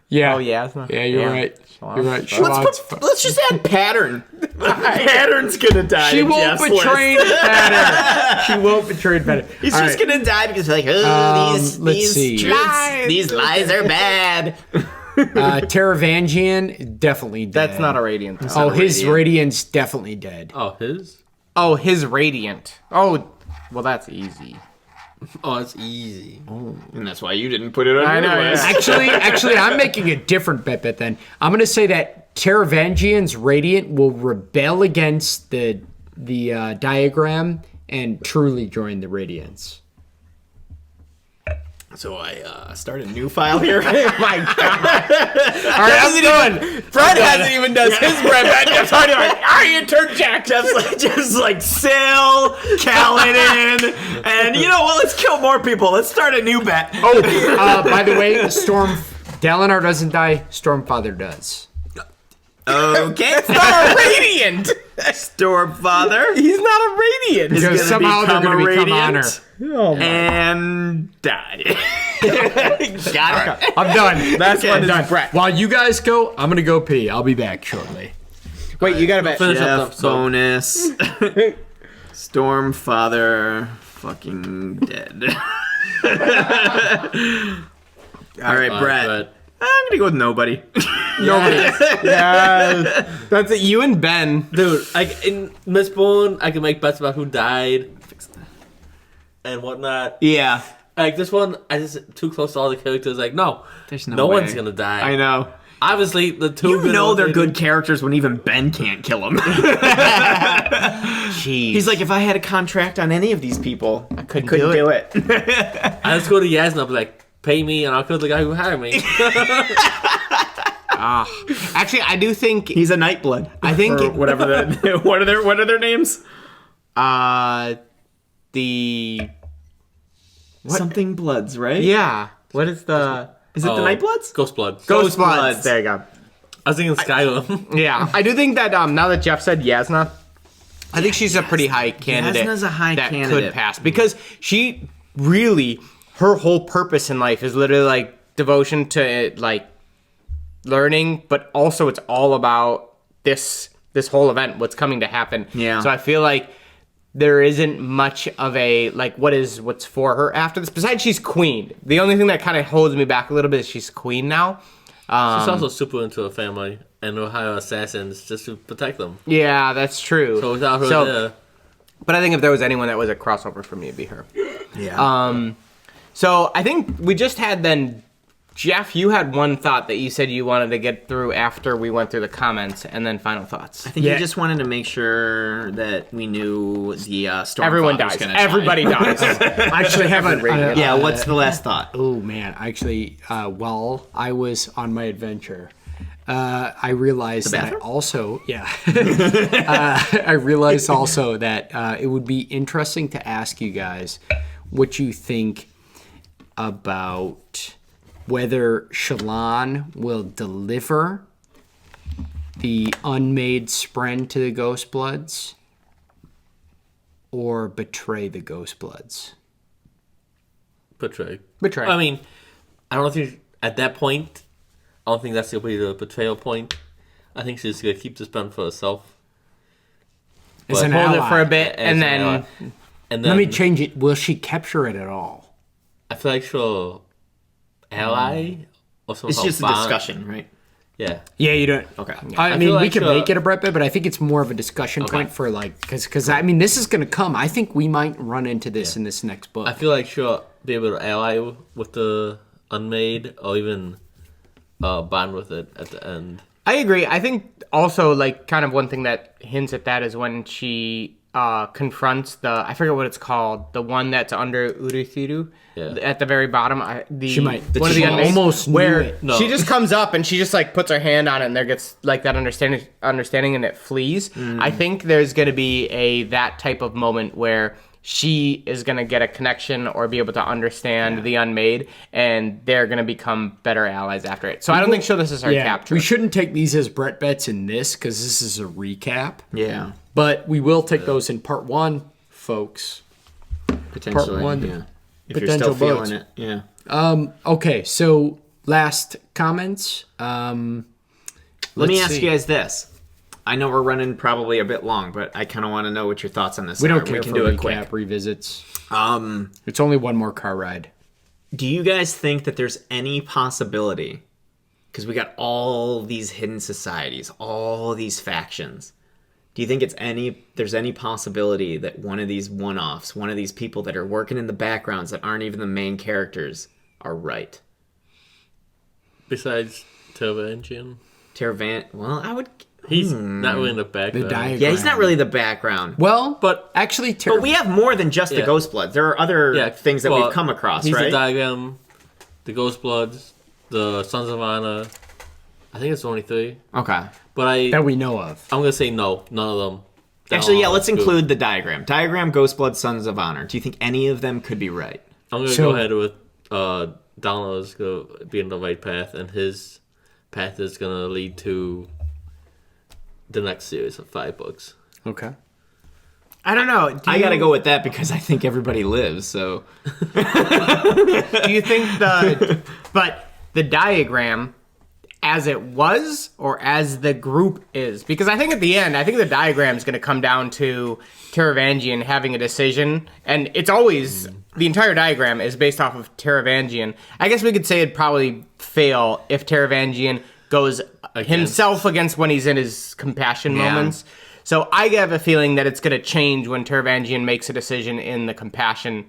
Yeah. Oh, Yasna. Yeah, you're right. You're right. Shallan's Let's just add Pattern. Pattern's gonna die. She in won't Jeff's betray list. better. She won't betray better. He's All just right. gonna die because like, oh, let's see. these lies are bad. Taravangian, definitely dead. That's not a Radiant. though. Oh, his Radiant's definitely dead. Oh, his? Oh, his Radiant. Oh, well, that's easy. Oh, it's easy. And that's why you didn't put it on I your know, list. Actually, I'm making a different bet then. I'm going to say that Taravangian's Radiant will rebel against the diagram and truly join the Radiance. So I start a new file here. My God. All right, I'm done. Fred hasn't even done his bread. Jeff's already like, I interject. Jeff's like Sil, Kaladin, and you know what? Let's kill more people. Let's start a new bet. Oh, by the way, Dalinar doesn't die. Stormfather does. Okay, Not a Radiant. Stormfather He's not a Radiant. Because gonna somehow they're become going to a become honor. Radiant. Oh, my. and die. Got it. I'm done. That's Okay, what I'm is done. Brett. While you guys go, I'm going to go pee. I'll be back shortly. Wait, you gotta bet. finish up the Jeff episode. bonus. Stormfather fucking dead. All right, Brett. But I'm gonna go with nobody. Nobody. Yeah, that's it. You and Ben. dude, in Mistborn, I can make bets about who died and whatnot. Yeah. Like this one, I just too close to all the characters. Like no, There's no no way. one's gonna die. I know. Obviously, the two. You know ones they're they good do- characters when even Ben can't kill them. Jeez. He's like, if I had a contract on any of these people, I couldn't do it. I just go to Yaz and I'll be like, pay me, and I'll kill the guy who hired me. Actually, I do think He's a Nightblood. I think Or it- whatever the what are their names? the Something Bloods, right? yeah. What is the Is it the Nightbloods? Ghost Blood. Ghost Bloods? Bloods. There you go. I was thinking Skyrim. Yeah, I do think that now that Jeff said Yasna, I think she's a pretty high candidate. Yasna's a high that candidate. could pass because she really her whole purpose in life is literally like devotion to like learning, but also it's all about this whole event, what's coming to happen. Yeah. So I feel like there isn't much of a like what's for her after this. Besides, she's queen. The only thing that kind of holds me back a little bit is she's queen now. She's also super into her family and will hire assassins just to protect them. Yeah, that's true. So without her there, But I think if there was anyone that was a crossover for me, it'd be her. Yeah. So I think we just had then, Jeff, you had one thought that you said you wanted to get through after we went through the comments, and then final thoughts. I think Yeah. you just wanted to make sure that we knew the Stormfather Everyone was dies. gonna Everybody dies. I actually have a die. Yeah, what's the last thought? Oh man, actually, while I was on my adventure, I realized that I bathroom? also, I realized also that it would be interesting to ask you guys what you think about whether Shallan will deliver the unmade spren to the Ghostbloods or betray the Ghostbloods. betray. Betray. I mean, I don't think at that point, I don't think that's gonna be the betrayal point. I think she's gonna keep the spell for herself. As But- an Hold it ally. for a bit, As and an then ally. And then Let me change it. Will she capture it at all? I feel like she'll ally or somehow It's just a bond. discussion, right? Yeah. Yeah, you don't. Okay. I I mean, feel we like could she'll- make it a Brett bit, but I think it's more of a discussion point for like, because I mean, this is going to come. I think we might run into this in this next book. I feel like she'll be able to ally with the unmade or even bond with it at the end. I agree. I think also like kind of one thing that hints at that is when she confronts I forget what it's called, the one that's under Urithiru at the very bottom. She might. One of the She unmade, almost knew where it. No. she just comes up and she just like puts her hand on it and there gets like that understanding and it flees. I think there's going to be that type of moment where she is going to get a connection or be able to understand the unmade, and they're going to become better allies after it. So I don't think this is her capture. we shouldn't take these as Brett bets in this because this is a recap. Yeah. But we will take those in part one, folks. Potentially. Part one, Yeah. If you're potential still votes. feeling it. Yeah. Okay, so last comments. Let me Let's ask see. you guys this. I know we're running probably a bit long, but I kind of want to know what your thoughts on this We are. don't care We can for do it recap, quick. revisits. Um, It's only one more car ride. do you guys think that there's any possibility, because we got all these hidden societies, all these factions, do you think there's any possibility that one of these one-offs, one of these people that are working in the backgrounds that aren't even the main characters are right? Besides Tervangian, Tervan, well, I would... he's not really in the background. diagram. Yeah, he's not really the background. Well, But- actually, But we have more than just the Yeah. Ghostbloods. There are other things that well, we've come across, he's right? the diagram, the Ghostbloods, the Sons of Honor. I think it's only 3. Okay. But that we know of. I'm gonna say no, none of them. They're Actually, yeah, all let's good. include the diagram. Diagram, Ghostblood, Sons of Honor. Do you think any of them could be right? I'm gonna So- go ahead with Donald's gonna be in the right path, and his path is gonna lead to the next series of 5 books. Okay. I don't know. I gotta go with that because I think everybody lives, so... Do you think but the diagram as it was or as the group is? Because I think at the end, I think the diagram is going to come down to Taravangian having a decision, and it's always the entire diagram is based off of Taravangian. I guess we could say it'd probably fail if Taravangian goes himself against when he's in his compassion moments. So I have a feeling that it's going to change when Taravangian makes a decision in the compassion.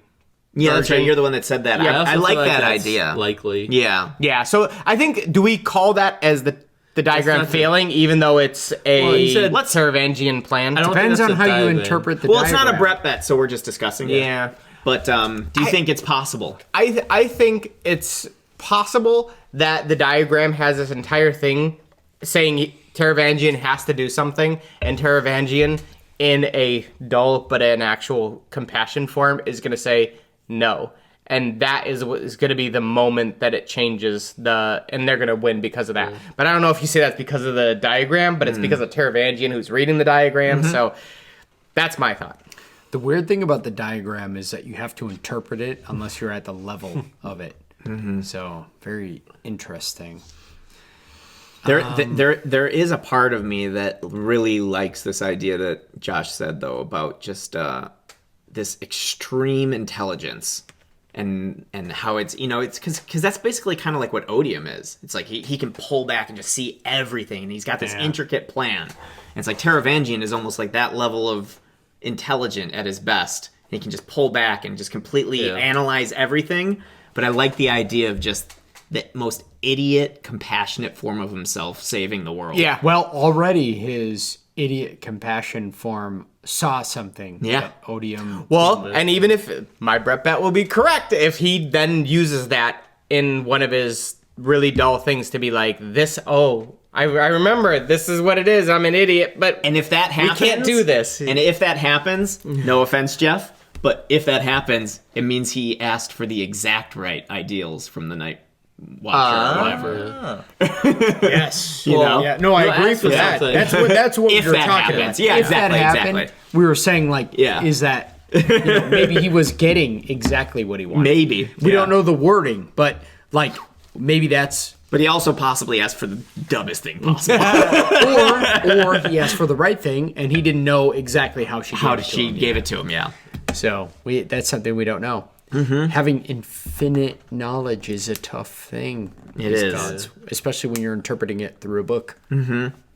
Yeah, that's right. You're the one that said that. Yeah, I like that that's idea. Likely. Yeah. Yeah, so I think, do we call that as the diagram not failing, even though it's a said- Taravangian plan? I don't Depends think on that's how a you diagram. interpret the Well, diagram. it's not a Brett bet, so we're just discussing it. Yeah. But do you think it's possible? I think it's possible that the diagram has this entire thing saying Taravangian has to do something, and Taravangian, in a dull but an actual compassion form, is going to say no. And that is what is going to be the moment that it changes and they're going to win because of that. But I don't know if you say that's because of the diagram, but it's because of Taravangian who's reading the diagram. So that's my thought. The weird thing about the diagram is that you have to interpret it unless you're at the level of it. So very interesting. There is a part of me that really likes this idea that Josh said, though, about just this extreme intelligence and how it's, it's because that's basically kind of like what Odium is. It's like he can pull back and just see everything, and he's got this intricate plan. And it's like Taravangian is almost like that level of intelligent at his best. He can just pull back and just completely analyze everything. But I like the idea of just the most idiot, compassionate form of himself saving the world. Yeah. Well, already his idiot compassion form saw something. That Odium. Well, and even if my Brett bet will be correct, if he then uses that in one of his really dull things to be like, I remember this is what it is. I'm an idiot, but And if that happens, we can't do this. And if that happens, no offense, Jeff, but if that happens, it means he asked for the exact right ideals from the Night Watcher or whatever. Yes. Yeah, no, I agree ask with for that. something. That's what If we were that talking happens, about. yeah, If that exactly, happened, exactly. we were saying like, is that maybe he was getting exactly what he wanted? Maybe. We don't know the wording, but like maybe that's. But he also possibly asked for the dumbest thing possible. or he asked for the right thing and he didn't know exactly how she gave it to him, yeah. So that's something we don't know. Having infinite knowledge is a tough thing. It with is. gods, especially when you're interpreting it through a book.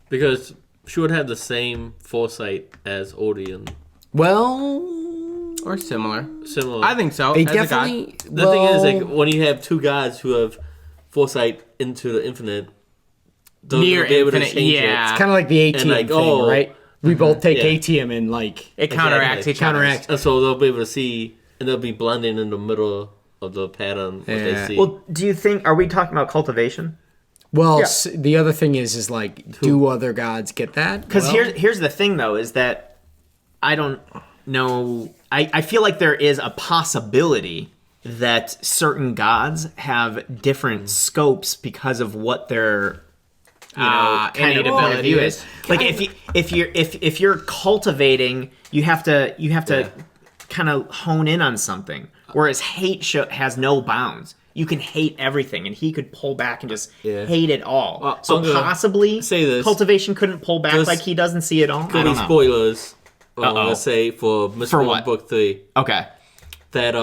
Because she would have the same foresight as Odium. Well, Or similar. Similar. I think so. they as a god. definitely. The thing is, like, when you have two gods who have foresight into the infinite, they'll Near be able to infinite, change yeah. kind of like the ATM And like, thing, right? We both take Yeah. ATM and like It counteracts each other. counteracts. And so they'll be able to see, and they'll be blending in the middle of the pattern what they Yeah. see. Well, do you think, are we talking about cultivation? Well, the other thing is like, do other gods get that? Because Well, here's the thing, though, is that I don't know. I feel like there is a possibility that certain gods have different scopes because of what their kind innate of point of ability view is. is. Like if you're cultivating, you have to kind of hone in on something. Whereas hate has no bounds. You can hate everything, and he could pull back and just hate it all. So I'm gonna possibly say this. cultivation couldn't pull back Just- like he doesn't see it all. I could be don't know. spoilers. Let's say for Mistborn what? Book 3. Okay. That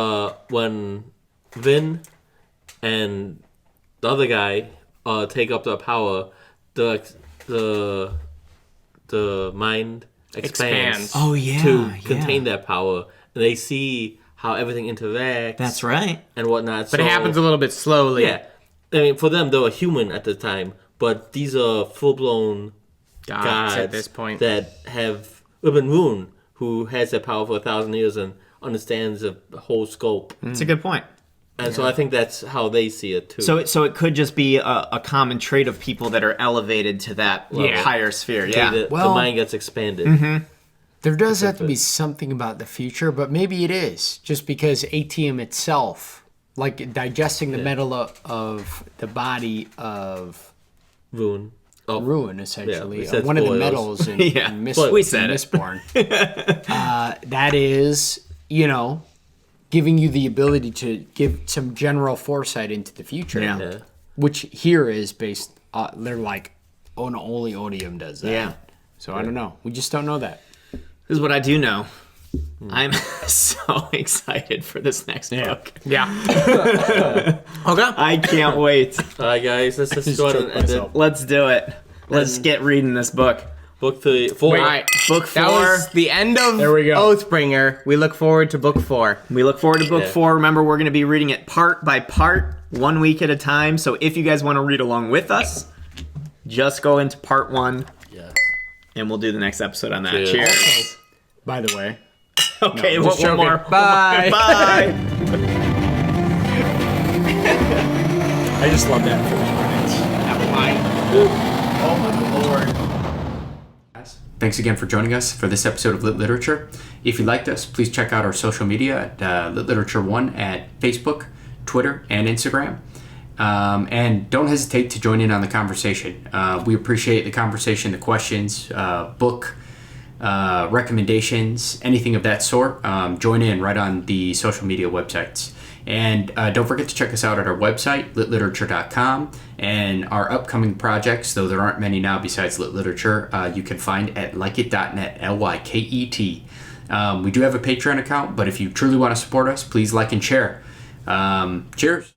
when Vin and the other guy take up the power, the mind expands. Oh, yeah, to yeah. contain that power, and they see how everything interacts. That's right. and whatnot. But it happens a little bit slowly. Yeah, I mean, for them, they were human at the time, but these are full-blown gods at this point. that have Ibn Rune, who has that power for 1,000 years and understands the whole scope. It's a good point. And so I think that's how they see it too. So it could just be a common trait of people that are elevated to that higher sphere. Yeah. the Well- mind gets expanded. There does have to be something about the future, but maybe it is just because ATM itself, like digesting the metal of the body of Rune. Oh, Ruin, essentially, we said one of the spoilers. metals in, Yeah, in we said it. Mistborn. That is, giving you the ability to give some general foresight into the future, Yeah. yeah. which here is based they're like, oh, no, only Odium does that. Yeah. So I don't know. We just don't know that. This is what I do know. I'm so excited for this next book. Yeah. Okay. I can't wait. All right, guys, let's just go ahead and end it. Let's do it. Let's get reading this book. Book 4. All right. Book 4. That was the end of There we go. Oathbringer. We look forward to book 4. We look forward to book Yeah. 4. Remember, we're going to be reading it part by part, 1 week at a time. So if you guys want to read along with us, just go into part 1, Yeah. and we'll do the next episode on that. Cheers. Cheers. By the way. Okay, just one joking. more. Bye. Bye. I just love that. Thanks again for joining us for this episode of Lit Literature. If you liked us, please check out our social media at Lit Literature 1 at Facebook, Twitter, and Instagram. And don't hesitate to join in on the conversation. We appreciate the conversation, the questions, book recommendations, anything of that sort. Join in right on the social media websites. And don't forget to check us out at our website, litliterature.com, and our upcoming projects, though there aren't many now besides Lit Literature, you can find at lyket.net, Lyket. We do have a Patreon account, but if you truly want to support us, please like and share. Cheers.